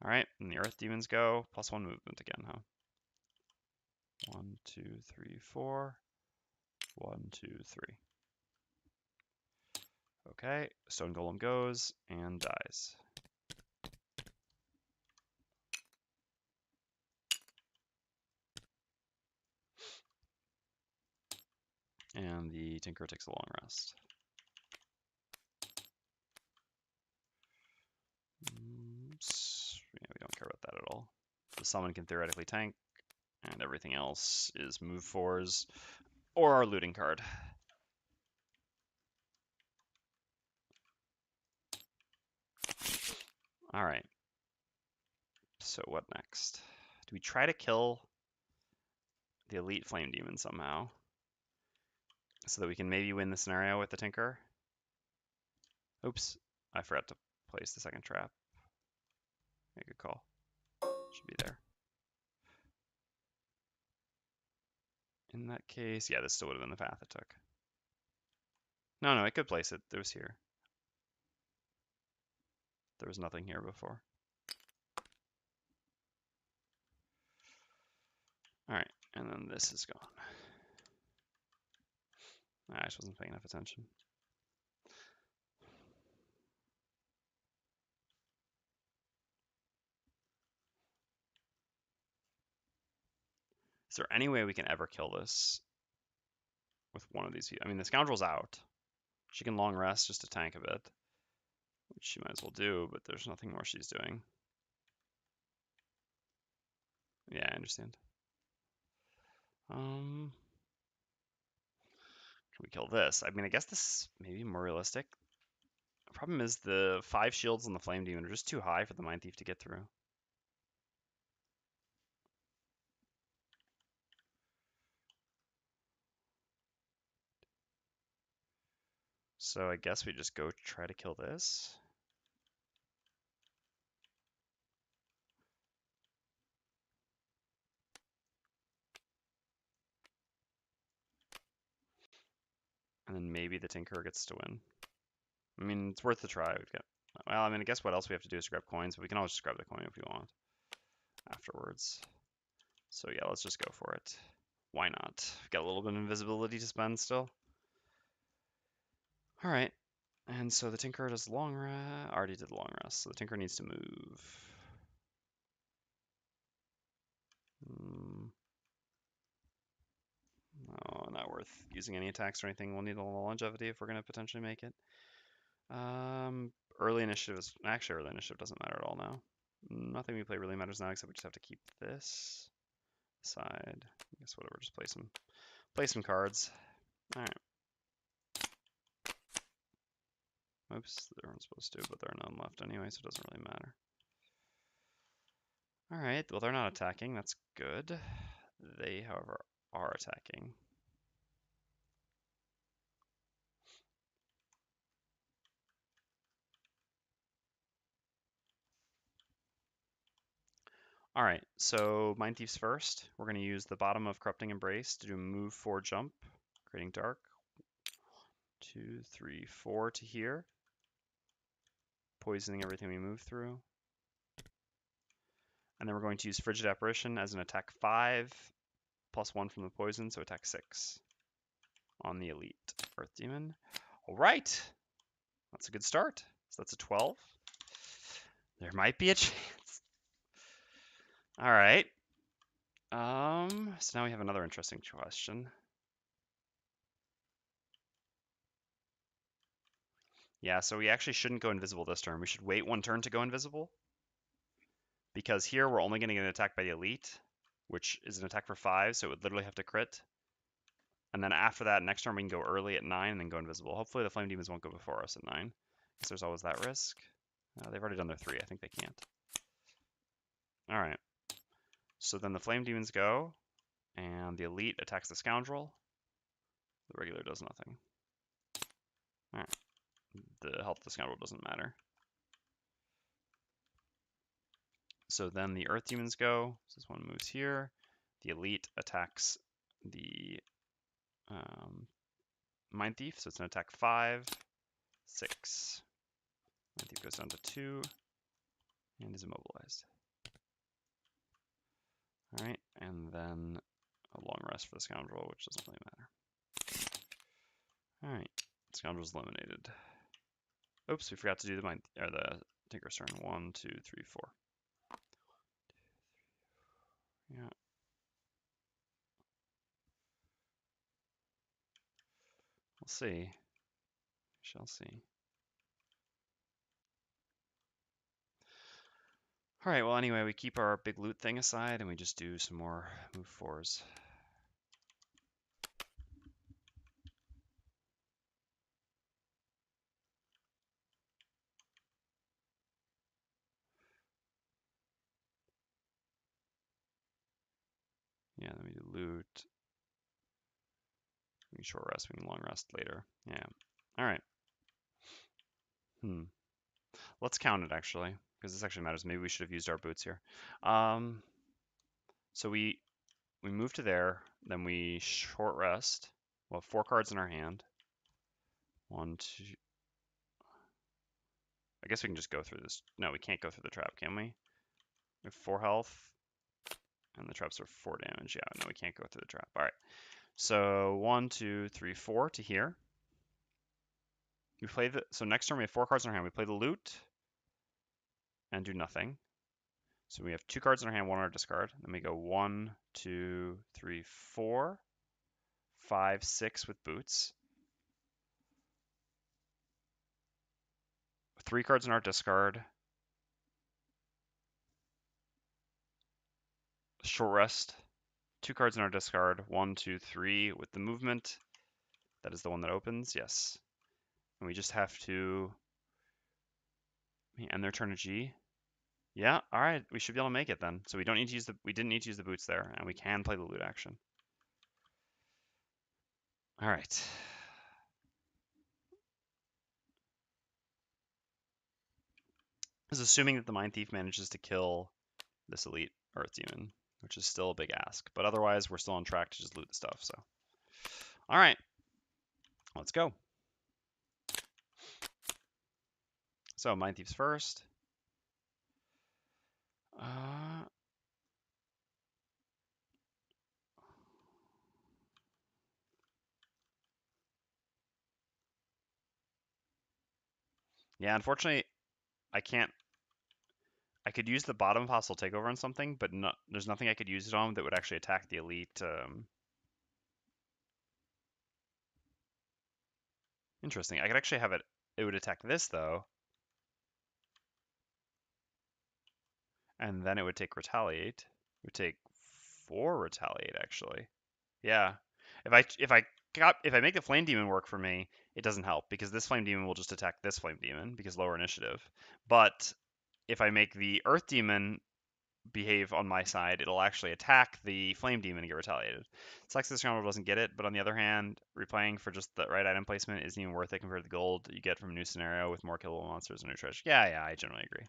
Alright, and the Earth Demons go. +1 movement again, huh? 1, 2, 3, 4. 1, 2, 3. Okay, Stone Golem goes and dies. And the Tinker takes a long rest. Oops. Yeah, we don't care about that at all. The summon can theoretically tank, and everything else is move 4s or our looting card. All right. So what next? Do we try to kill the elite flame demon somehow so that we can maybe win the scenario with the Tinker? Oops, I forgot to place the second trap. Make a call. Should be there. In that case, yeah, this still would have been the path it took. No, it could place it. It was here. There was nothing here before. All right, and then this is gone. I just wasn't paying enough attention. Is there any way we can ever kill this with one of these? I mean, the Scoundrel's out. She can long rest just to tank a bit, which she might as well do, but there's nothing more she's doing. Yeah, I understand. Can we kill this? I mean, I guess this is maybe more realistic. The problem is the 5 shields on the Flame Demon are just too high for the Mindthief to get through. So I guess we just go try to kill this. And then maybe the Tinker gets to win. I mean, it's worth the try. Well, I mean, I guess what else we have to do is grab coins, but we can always just grab the coin if we want afterwards. So yeah, let's just go for it. Why not? Got a little bit of invisibility to spend still. All right. And so the Tinker does long rest. Already did the long rest, so the Tinker needs to move. No, not worth using any attacks or anything. We'll need a little longevity if we're going to potentially make it. Early initiative is actually early initiative doesn't matter at all now. Nothing we play really matters now, except we just have to keep this aside. I guess whatever, just play some cards. All right. Oops, they weren't supposed to, but there are none left anyway, so it doesn't really matter. All right, well, they're not attacking. That's good. They, however, are attacking. All right, so Mindthief's first. We're going to use the bottom of Corrupting Embrace to do a move 4 jump, creating dark. 2, 3, 4 to here, poisoning everything we move through. And then we're going to use Frigid Apparition as an attack 5, +1 from the poison, so attack 6 on the Elite Earth Demon. All right, that's a good start. So that's a 12. There might be a chance. All right. So now we have another interesting question. Yeah, so we actually shouldn't go invisible this turn. We should wait 1 turn to go invisible. Because here we're only going to get an attack by the Elite, which is an attack for 5, so it would literally have to crit. And then after that, next turn we can go early at 9 and then go invisible. Hopefully the Flame Demons won't go before us at 9, because there's always that risk. They've already done their 3. I think they can't. All right. So then the Flame Demons go, and the Elite attacks the Scoundrel. The regular does nothing. All right. The health of the Scoundrel doesn't matter. So then the Earth Demons go. So this one moves here. The Elite attacks the Mindthief, so it's an attack 5, 6. Mindthief goes down to 2 and is immobilized. All right, and then a long rest for the Scoundrel, which doesn't really matter. All right, Scoundrel's eliminated. Oops, we forgot to do the Tinker's turn. 1, 2, 3, 4. Yeah. We'll see. Shall see. All right, well, anyway, we keep our big loot thing aside and we just do some more move 4s. Yeah, then we do loot. We can short rest, we can long rest later. Yeah. All right. Let's count it actually, because this actually matters. Maybe we should have used our boots here. So we move to there, then we short rest. We'll have 4 cards in our hand. 1, 2. I guess we can just go through this. No, we can't go through the trap, can we? We have 4 health, and the traps are 4 damage. Yeah, no, we can't go through the trap. All right. So 1, 2, 3, 4 to here. We play so next turn we have 4 cards in our hand. We play the loot and do nothing. So we have 2 cards in our hand, 1 on our discard. Then we go 1, 2, 3, 4, 5, 6 with boots. 3 cards in our discard. Short rest. 2 cards in our discard. 1, 2, 3 with the movement. That is the one that opens. Yes. And we just have to end their turn to G. Yeah. All right. We should be able to make it then. So we don't need to use we didn't need to use the boots there, and we can play the loot action. All right. This is assuming that the Mindthief manages to kill this Elite Earth Demon, which is still a big ask. But otherwise, we're still on track to just loot the stuff. So, all right, let's go. So Mindthief's first. Yeah, unfortunately, I can't. I could use the bottom of hostile takeover on something, but there's nothing I could use it on that would actually attack the elite. Interesting. I could actually have it. It would attack this though, and then it would take retaliate. It would take 4 retaliate actually. Yeah. If I make the flame demon work for me, it doesn't help because this flame demon will just attack this flame demon because lower initiative. But if I make the earth demon behave on my side, it'll actually attack the flame demon and get retaliated. Sucks the Scoundrel doesn't get it, but on the other hand, replaying for just the right item placement isn't even worth it compared to the gold you get from a new scenario with more killable monsters and new treasure. Yeah, I generally agree.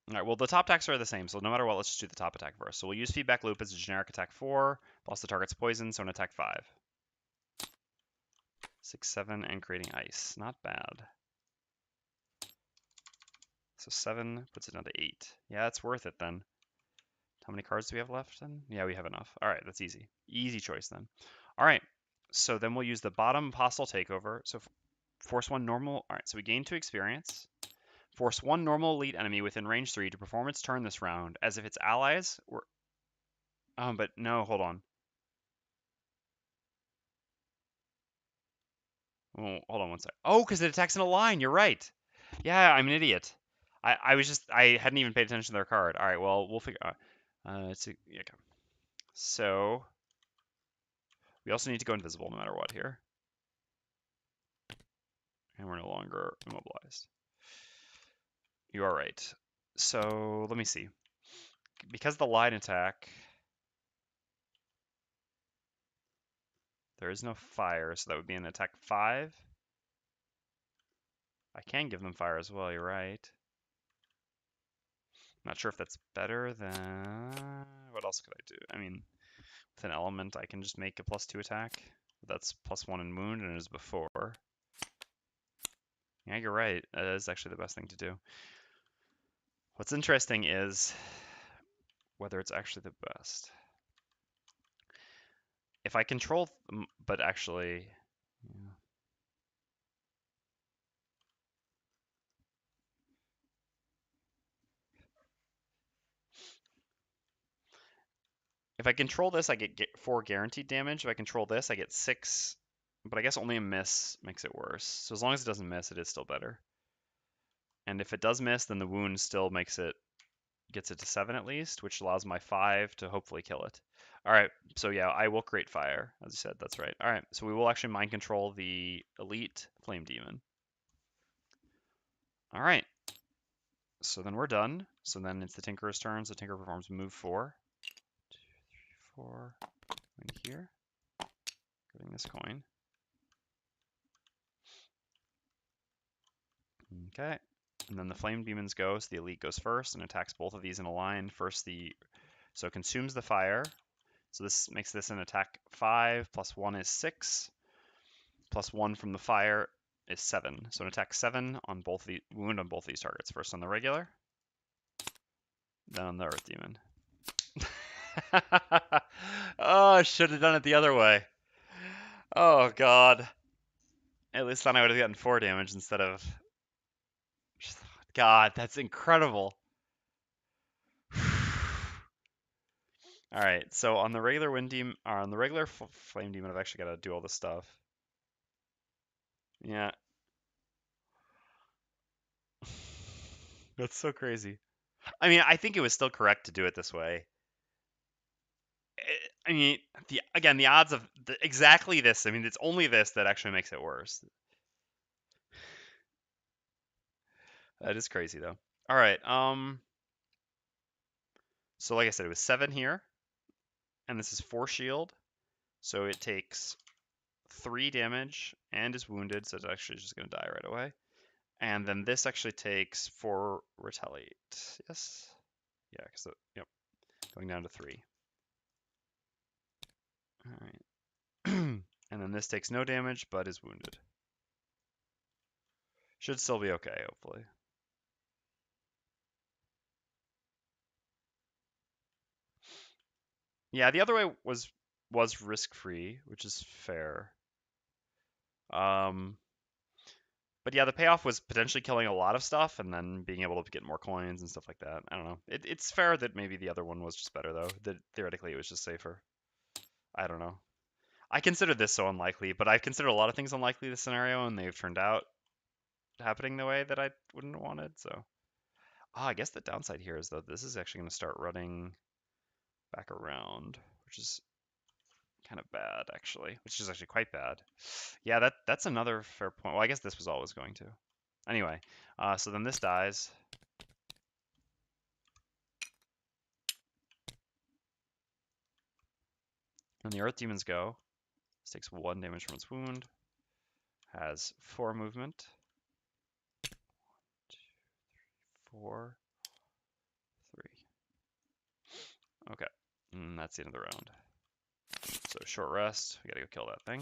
All right, well, the top attacks are the same, so no matter what, let's just do the top attack first. So we'll use Feedback Loop as a generic attack 4, plus the target's poison, so an attack 5. 6, 7, and creating ice. Not bad. So 7 puts it down to 8. Yeah, it's worth it then. How many cards do we have left then? Yeah, we have enough. All right, that's easy. Easy choice then. All right, so then we'll use the bottom hostile takeover. So force 1 normal. All right, so we gain 2 experience. Force 1 normal elite enemy within range 3 to perform its turn this round as if its allies were... but no, hold on. Oh, hold on one sec. Oh, because it attacks in a line. You're right. Yeah, I'm an idiot. I hadn't even paid attention to their card. All right, well, we'll figure out. Yeah, okay. So we also need to go invisible no matter what here. And we're no longer immobilized. You are right. So let me see. Because the line attack, there is no fire, so that would be an attack 5. I can give them fire as well, you're right. Not sure if that's better than... What else could I do? I mean, with an element, I can just make a +2 attack. That's +1 in wound, and it is before. Yeah, you're right. That is actually the best thing to do. What's interesting is whether it's actually the best. If I control, but actually, yeah. If I control this, I get 4 guaranteed damage. If I control this, I get 6, but I guess only a miss makes it worse. So as long as it doesn't miss, it is still better. And if it does miss, then the wound still gets it to 7 at least, which allows my 5 to hopefully kill it. All right, so yeah, I will create fire, as you said, that's right. All right, so we will actually mind control the elite flame demon. All right, so then we're done. So then it's the Tinkerer's turn, so Tinker performs move 4. 2, 3, 4, in here. Getting this coin. Okay. And then the flame demons go, so the elite goes first and attacks both of these in a line. So it consumes the fire. So this makes this an attack 5, plus 1 is 6, plus 1 from the fire is 7. So an attack 7 on wound on both these targets. First on the regular, then on the earth demon. Oh, I should have done it the other way. Oh, God. At least then I would have gotten 4 damage instead of... God, that's incredible. All right, so on the regular wind demon, or on the regular flame demon, I've actually got to do all this stuff. Yeah. That's so crazy. I mean, I think it was still correct to do it this way. I mean, the odds of exactly this, I mean, it's only this that actually makes it worse. That is crazy, though. All right, so like I said, it was 7 here, and this is 4 shield, so it takes 3 damage and is wounded, so it's actually just going to die right away. And then this actually takes 4 retaliate. Yes? Yeah, because, yep, going down to 3. All right. And then this takes no damage, but is wounded. Should still be okay, hopefully. Yeah, the other way was risk-free, which is fair. But yeah, the payoff was potentially killing a lot of stuff and then being able to get more coins and stuff like that. I don't know. It's fair that maybe the other one was just better, though. That theoretically it was just safer. I don't know. I consider this so unlikely, but I've considered a lot of things unlikely this scenario, and they've turned out happening the way that I wouldn't have wanted. So, I guess the downside here is that this is actually going to start running back around, which is kind of bad, actually. Which is actually quite bad. Yeah, that's another fair point. Well, I guess this was always going to. Anyway, so then this dies. And the Earth Demons go. This takes 1 damage from its wound. Has 4 movement. 4, 3. Okay, and that's the end of the round. So short rest. We gotta go kill that thing.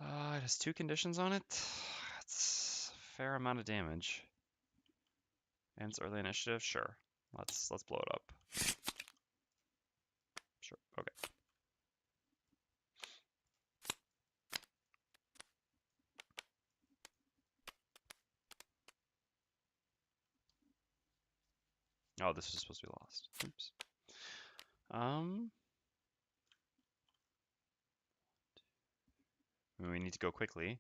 It has 2 conditions on it. It's a fair amount of damage. And it's early initiative. Sure, let's blow it up. Sure. Okay. Oh, this was supposed to be lost. Oops. We need to go quickly.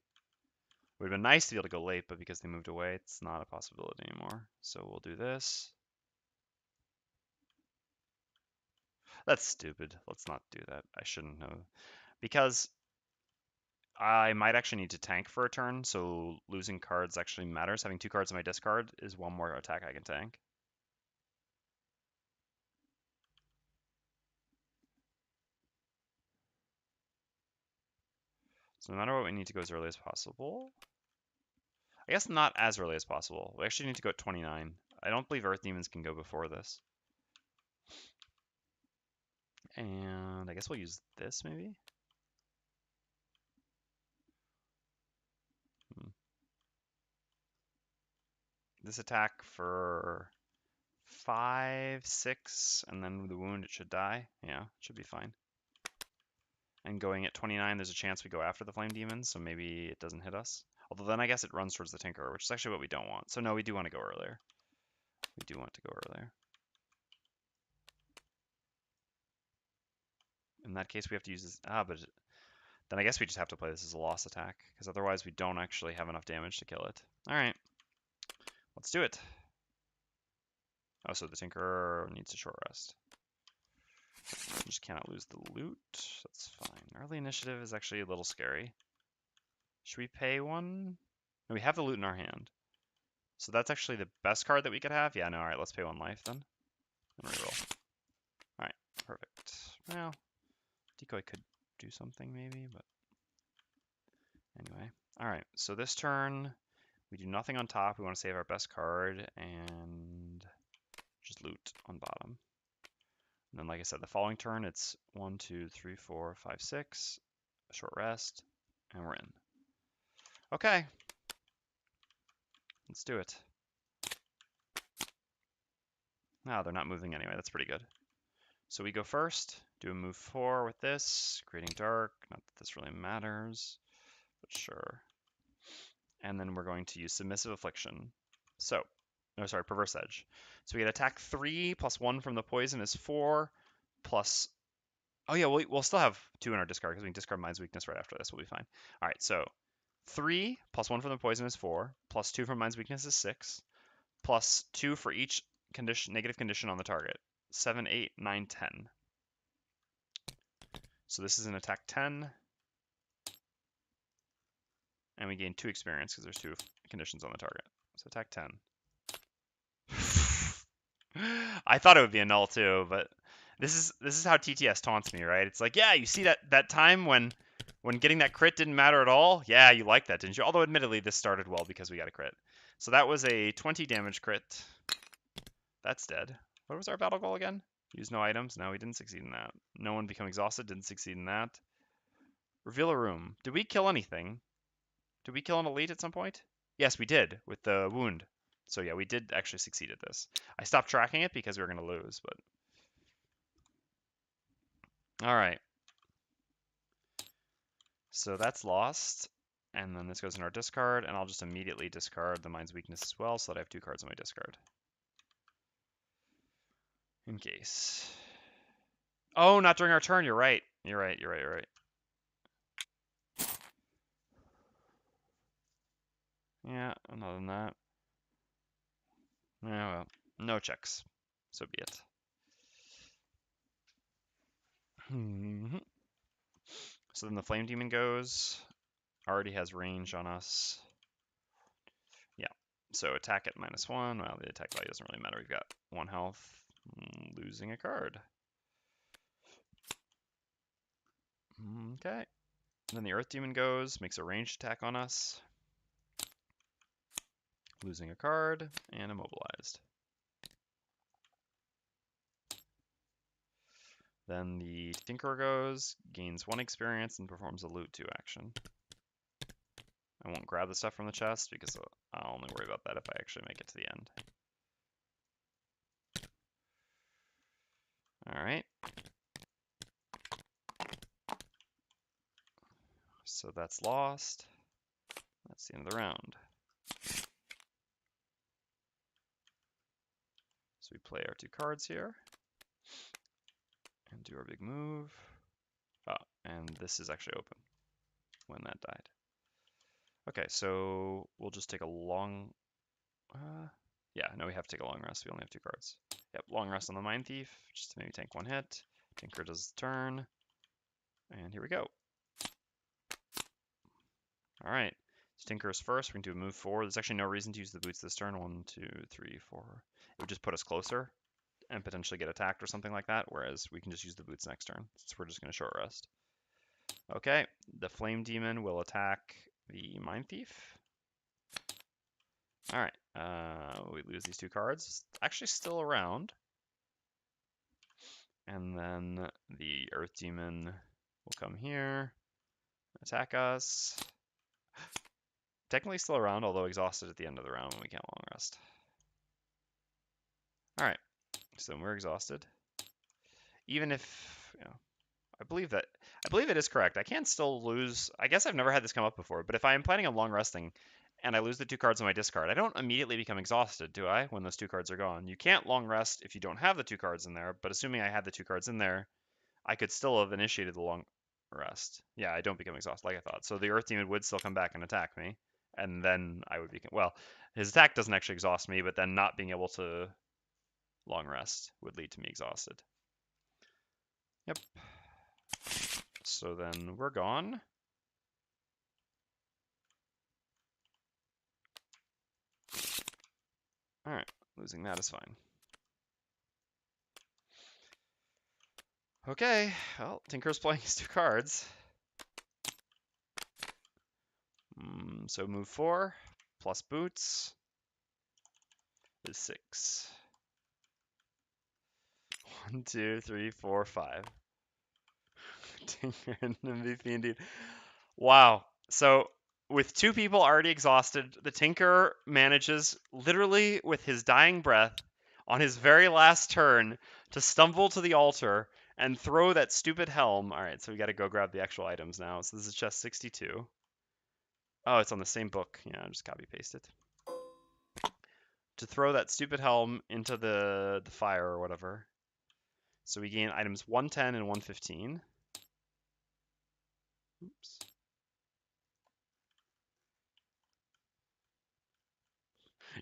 Would have been nice to be able to go late, but because they moved away, it's not a possibility anymore. So we'll do this. That's stupid. Let's not do that. I shouldn't have. Because I might actually need to tank for a turn, so losing cards actually matters. Having 2 cards in my discard is 1 more attack I can tank. So no matter what, we need to go as early as possible. I guess not as early as possible. We actually need to go at 29. I don't believe Earth Demons can go before this. And I guess we'll use this, maybe? This attack for 5, 6, and then with the wound it should die. Yeah, it should be fine. And going at 29, there's a chance we go after the Flame Demons, so maybe it doesn't hit us. Although then I guess it runs towards the Tinkerer, which is actually what we don't want. So no, we do want to go earlier. We do want to go earlier. In that case, we have to use this. But then I guess we just have to play this as a loss attack, because otherwise we don't actually have enough damage to kill it. All right, let's do it. Oh, so the Tinkerer needs a short rest. Just cannot lose the loot. That's fine. Early initiative is actually a little scary. Should we pay 1? No, we have the loot in our hand. So that's actually the best card that we could have? Yeah, no, alright, let's pay 1 life then. And reroll. Alright, perfect. Well, decoy could do something maybe, but anyway. Alright, so this turn, we do nothing on top. We want to save our best card and just loot on bottom. And then, like I said, the following turn, it's 1, 2, 3, 4, 5, 6, a short rest, and we're in. Okay. Let's do it. No, they're not moving anyway. That's pretty good. So we go first, do a move 4 with this, creating dark. Not that this really matters, but sure. And then we're going to use Submissive Affliction. So, no, sorry, Perverse Edge. So we get attack 3 plus 1 from the poison is 4 plus. Oh yeah, we'll still have 2 in our discard because we can discard Mind's Weakness right after this. We'll be fine. All right, so 3 plus 1 from the poison is 4, plus 2 from Mind's Weakness is 6, plus 2 for each negative condition on the target. 7, 8, 9, 10. So this is an attack 10. And we gain 2 experience because there's 2 conditions on the target. So attack 10. I thought it would be a null too, but this is how TTS taunts me, right? It's like, yeah, you see that time when getting that crit didn't matter at all? Yeah, you liked that, didn't you? Although admittedly this started well because we got a crit. So that was a 20 damage crit. That's dead. What was our battle goal again? Use no items. No, we didn't succeed in that. No one become exhausted. Didn't succeed in that. Reveal a room. Did we kill anything? Did we kill an elite at some point? Yes, we did with the wound. So yeah, we did actually succeed at this. I stopped tracking it because we were going to lose, but... All right. So that's lost. And then this goes in our discard, and I'll just immediately discard the Mind's Weakness as well, so that I have 2 cards in my discard. In case. Oh, not during our turn. You're right. You're right. Yeah, other than that. Yeah, well, no checks. So be it. So then the Flame Demon goes. Already has range on us. Yeah. So attack at -1. Well, the attack value doesn't really matter. We've got 1 health. Losing a card. Okay. Then the Earth Demon goes, makes a ranged attack on us. Losing a card and immobilized. Then the Tinkerer goes, gains 1 experience, and performs a loot 2 action. I won't grab the stuff from the chest because I'll only worry about that if I actually make it to the end. Alright. So that's lost. That's the end of the round. So we play our 2 cards here. And do our big move. Oh, and this is actually open when that died. Okay, so we'll just take a long... yeah, no, we have to take a long rest. We only have 2 cards. Yep, long rest on the Mindthief, just to maybe tank 1 hit. Tinker does the turn. And here we go. All right, so Tinker is first. We can do a move forward. There's actually no reason to use the boots this turn. 1, 2, 3, 4. It would just put us closer and potentially get attacked or something like that, whereas we can just use the boots next turn, since we're just going to short rest. Okay, the Flame Demon will attack the Mindthief. All right, we lose these 2 cards. It's actually still around. And then the Earth Demon will come here, attack us. Technically still around, although exhausted at the end of the round when we can't long rest. All right, so we're exhausted. Even if, I believe it is correct. I can still lose. I guess I've never had this come up before, but if I am planning on long resting and I lose the 2 cards in my discard, I don't immediately become exhausted, do I, when those 2 cards are gone? You can't long rest if you don't have the 2 cards in there, but assuming I had the 2 cards in there, I could still have initiated the long rest. Yeah, I don't become exhausted like I thought. So the Earth Demon would still come back and attack me, and then I would become, well, his attack doesn't actually exhaust me, but then not being able to long rest would lead to me exhausted. Yep. So then we're gone. All right, losing that is fine. Okay, well, Tinker's playing his 2 cards. So move 4 plus boots is 6. 1, 2, 3, 4, 5. Tinker and MVP indeed. Wow. So with 2 people already exhausted, the Tinker manages, literally with his dying breath, on his very last turn, to stumble to the altar and throw that stupid helm. All right, so we got to go grab the actual items now. So this is chest 62. Oh, it's on the same book. Yeah, I'll just copy paste it. To throw that stupid helm into the fire or whatever. So we gain items 110 and 115. Oops.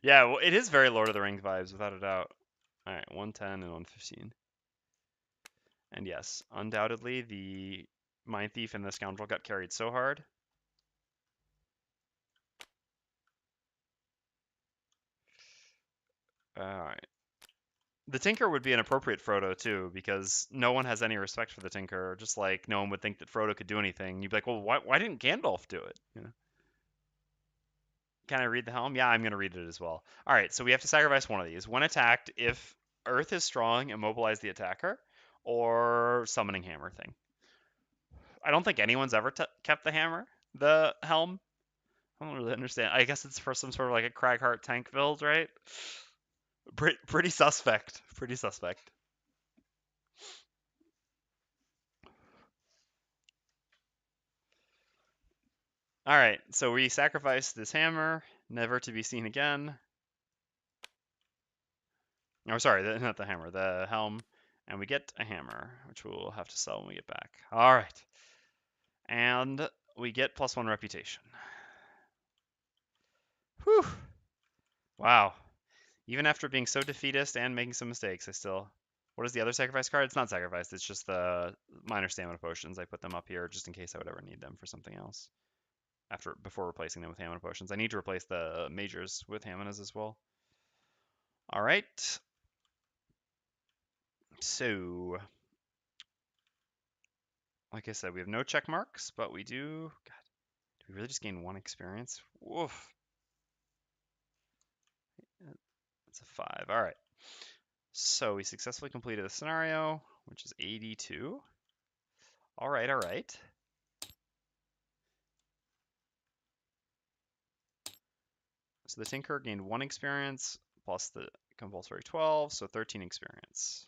Yeah, well, it is very Lord of the Rings vibes, without a doubt. All right, 110 and 115. And yes, undoubtedly, the Mindthief and the Scoundrel got carried so hard. All right. The Tinker would be an appropriate Frodo, too, because no one has any respect for the Tinker, just like no one would think that Frodo could do anything. You'd be like, well, why didn't Gandalf do it? You know? Can I read the helm? Yeah, I'm going to read it as well. All right, so we have to sacrifice one of these. When attacked, if Earth is strong, immobilize the attacker, or summoning hammer thing. I don't think anyone's ever kept the helm. I don't really understand. I guess it's for some sort of like a Cragheart tank build, right? Pretty suspect. Pretty suspect. All right, so we sacrifice this hammer, never to be seen again. Oh, sorry, not the hammer, the helm. And we get a hammer, which we'll have to sell when we get back. All right. And we get +1 reputation. Whew. Wow. Even after being so defeatist and making some mistakes, I still... What is the other sacrifice card? It's not sacrificed, it's just the minor stamina potions. I put them up here just in case I would ever need them for something else. Before replacing them with Hamina potions. I need to replace the majors with Haminas as well. All right. So, like I said, we have no check marks, but we do... God, do we really just gain 1 experience? Woof. That's a 5. All right. So we successfully completed the scenario, which is 82. All right, all right. So the Tinker gained 1 experience plus the compulsory 12, so 13 experience.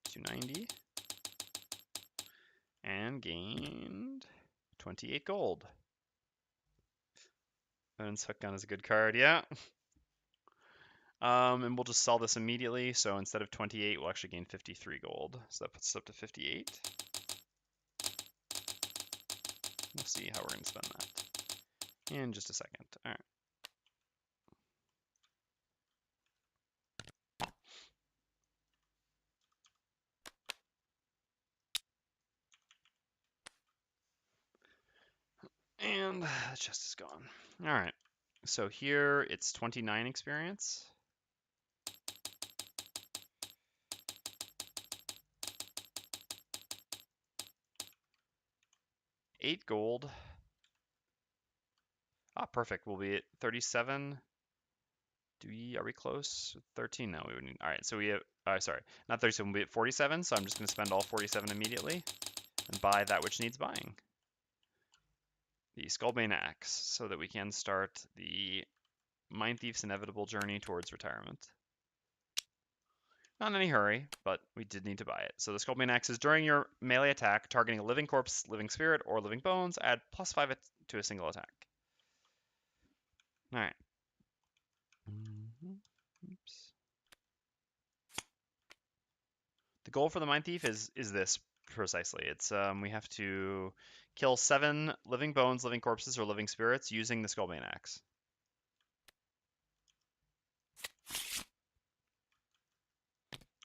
So 290. And gained 28 gold. Evan's Hook Gun is a good card, yeah. And we'll just sell this immediately. So instead of 28, we'll actually gain 53 gold. So that puts us up to 58. We'll see how we're going to spend that in just a second. All right. And the chest is gone. All right. So here it's 29 experience. Eight gold. Ah, perfect. We'll be at 37. Are we close? 13 now. We would need. All right. So we have. Sorry, not 37. We'll be at 47. So I'm just going to spend all 47 immediately and buy that which needs buying. The Skullbane Axe, so that we can start the Mindthief's inevitable journey towards retirement. Not in any hurry, but we did need to buy it. So the Skullbane Axe is during your melee attack, targeting a living corpse, living spirit, or living bones, add +5 to a single attack. All right. Oops. The goal for the Mindthief is this precisely. It's we have to kill 7 living bones, living corpses, or living spirits using the Skullbane Axe.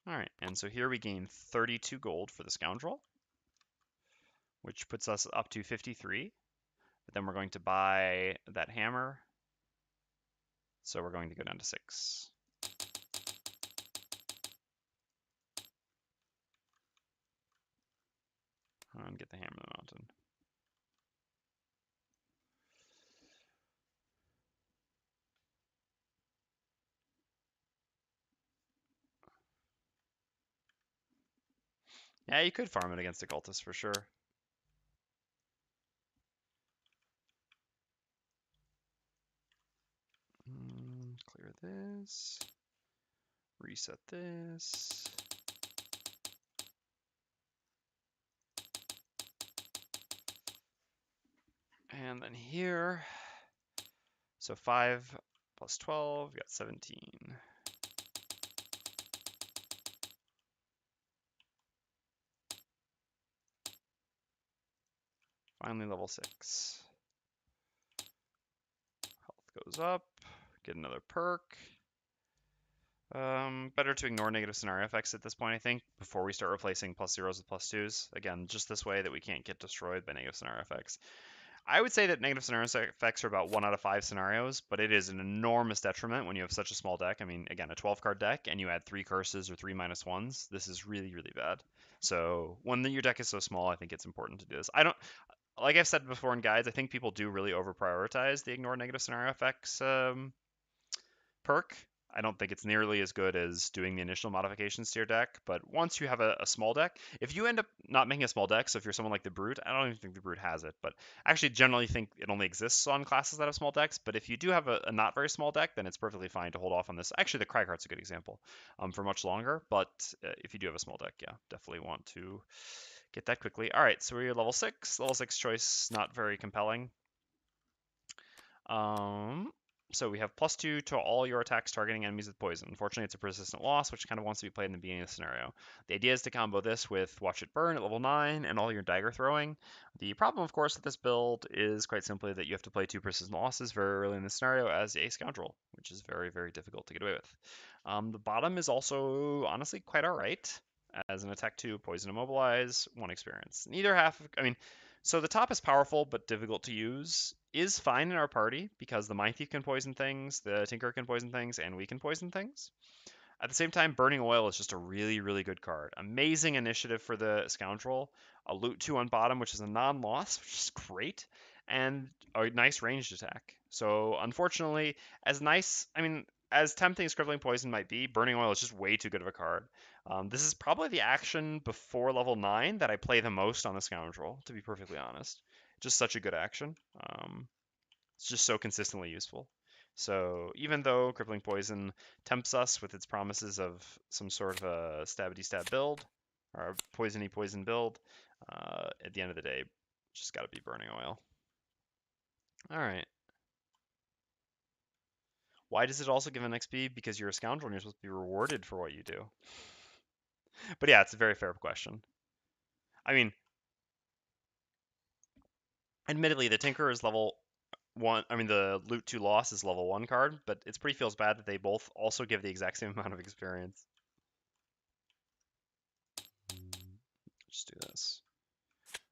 All right, and so here we gain 32 gold for the Scoundrel, which puts us up to 53. But then we're going to buy that hammer, so we're going to go down to 6. And get the hammer in the mountain. Yeah, you could farm it against a cultist for sure. Clear this. Reset this. And then here, so 5 plus 12, we got 17. Finally level 6. Health goes up, get another perk. Better to ignore negative scenario effects at this point, I think, before we start replacing +0s with +2s. Again, just this way that we can't get destroyed by negative scenario effects. I would say that negative scenario effects are about 1 out of 5 scenarios, but it is an enormous detriment when you have such a small deck. I mean, again, a 12-card deck, and you add 3 curses or 3 -1s. This is really, really bad. So when your deck is so small, I think it's important to do this. Like I've said before in guides, I think people do really over-prioritize the ignore negative scenario effects perk. I don't think it's nearly as good as doing the initial modifications to your deck, but once you have a small deck, if you end up not making a small deck, so if you're someone like the Brute, I don't even think the Brute has it, but I actually generally think it only exists on classes that have small decks, but if you do have a not very small deck, then it's perfectly fine to hold off on this. Actually, the Crycart's a good example for much longer, but if you do have a small deck, yeah, definitely want to get that quickly. All right, so we're level 6. Level 6 choice, not very compelling. So we have +2 to all your attacks targeting enemies with poison. Unfortunately, it's a persistent loss, which kind of wants to be played in the beginning of the scenario. The idea is to combo this with Watch It Burn at level 9 and all your dagger throwing. The problem, of course, with this build is quite simply that you have to play 2 persistent losses very early in the scenario as a Scoundrel, which is very, very difficult to get away with. The bottom is also honestly quite alright as an attack 2, poison immobilize, 1 experience. Neither half, so the top is powerful but difficult to use, is fine in our party because the Mindthief can poison things, the Tinker can poison things, and we can poison things. At the same time, Burning Oil is just a really, really good card. Amazing initiative for the Scoundrel. A loot 2 on bottom, which is a non-loss, which is great, and a nice ranged attack. So unfortunately, as tempting as Crippling Poison might be, Burning Oil is just way too good of a card. This is probably the action before level 9 that I play the most on the Scoundrel, to be perfectly honest. Just such a good action. It's just so consistently useful. So even though Crippling Poison tempts us with its promises of some sort of a stabby stab build, or a poisony poison build, at the end of the day, just got to be Burning Oil. All right. Why does it also give an XP? Because you're a Scoundrel and you're supposed to be rewarded for what you do. But yeah, it's a very fair question. I mean, admittedly, the Tinker is level 1. I mean, the Loot 2 Loss is level 1 card, but it pretty feels bad that they both also give the exact same amount of experience. Just do this.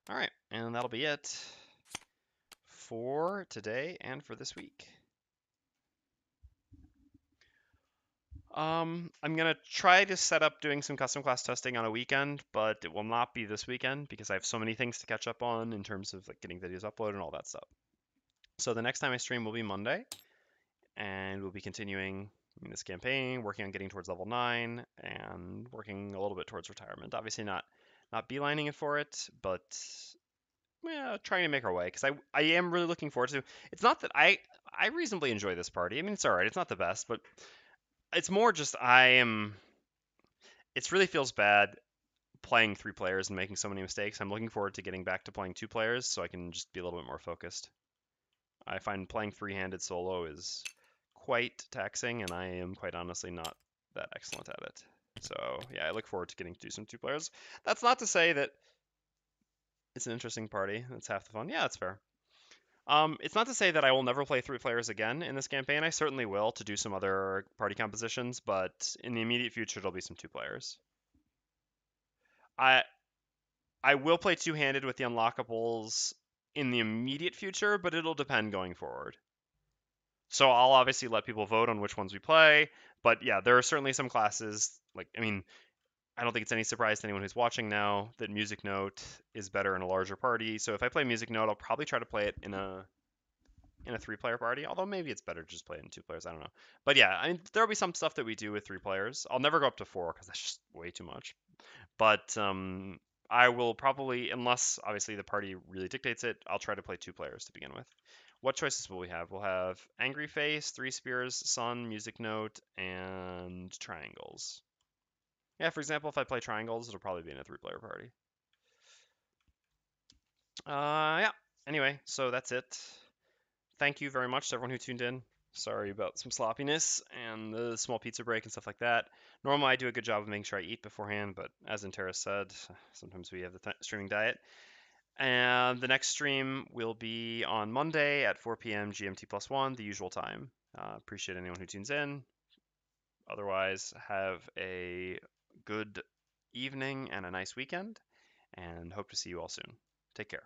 All right, and that'll be it for today and for this week. I'm gonna try to set up doing some custom class testing on a weekend, but it will not be this weekend because I have so many things to catch up on in terms of like getting videos uploaded and all that stuff. So the next time I stream will be Monday, and we'll be continuing this campaign, working on getting towards level 9 and working a little bit towards retirement. Obviously not beelining it for it, but trying to make our way because I am really looking forward to. It's not that I reasonably enjoy this party. I mean, it's all right. It's not the best, but it's more just It really feels bad playing 3 players and making so many mistakes. I'm looking forward to getting back to playing 2 players so I can just be a little bit more focused. I find playing 3-handed solo is quite taxing, and I am quite honestly not that excellent at it. So yeah, I look forward to getting to do some 2 players. That's not to say that it's an interesting party. That's half the fun. Yeah, that's fair. It's not to say that I will never play 3 players again in this campaign. I certainly will to do some other party compositions, but in the immediate future, there'll be some 2 players. I I will play 2-handed with the unlockables in the immediate future, but it'll depend going forward. So I'll obviously let people vote on which ones we play, but yeah, there are certainly some classes I don't think it's any surprise to anyone who's watching now that Music Note is better in a larger party. So if I play Music Note, I'll probably try to play it in a 3-player party, although maybe it's better to just play it in 2 players. I don't know. But yeah, I mean, there'll be some stuff that we do with 3 players. I'll never go up to 4 because that's just way too much. But I will probably, unless obviously the party really dictates it, I'll try to play 2 players to begin with. What choices will we have? We'll have Angry Face, 3 Spears, Sun, Music Note, and Triangles. Yeah, for example, if I play Triangles, it'll probably be in a 3-player party. Yeah. Anyway, so that's it. Thank you very much to everyone who tuned in. Sorry about some sloppiness and the small pizza break and stuff like that. Normally, I do a good job of making sure I eat beforehand, but as Intera said, sometimes we have the streaming diet. And the next stream will be on Monday at 4 p.m. GMT +1, the usual time. Appreciate anyone who tunes in. Otherwise, have a good evening and a nice weekend, and hope to see you all soon. Take care.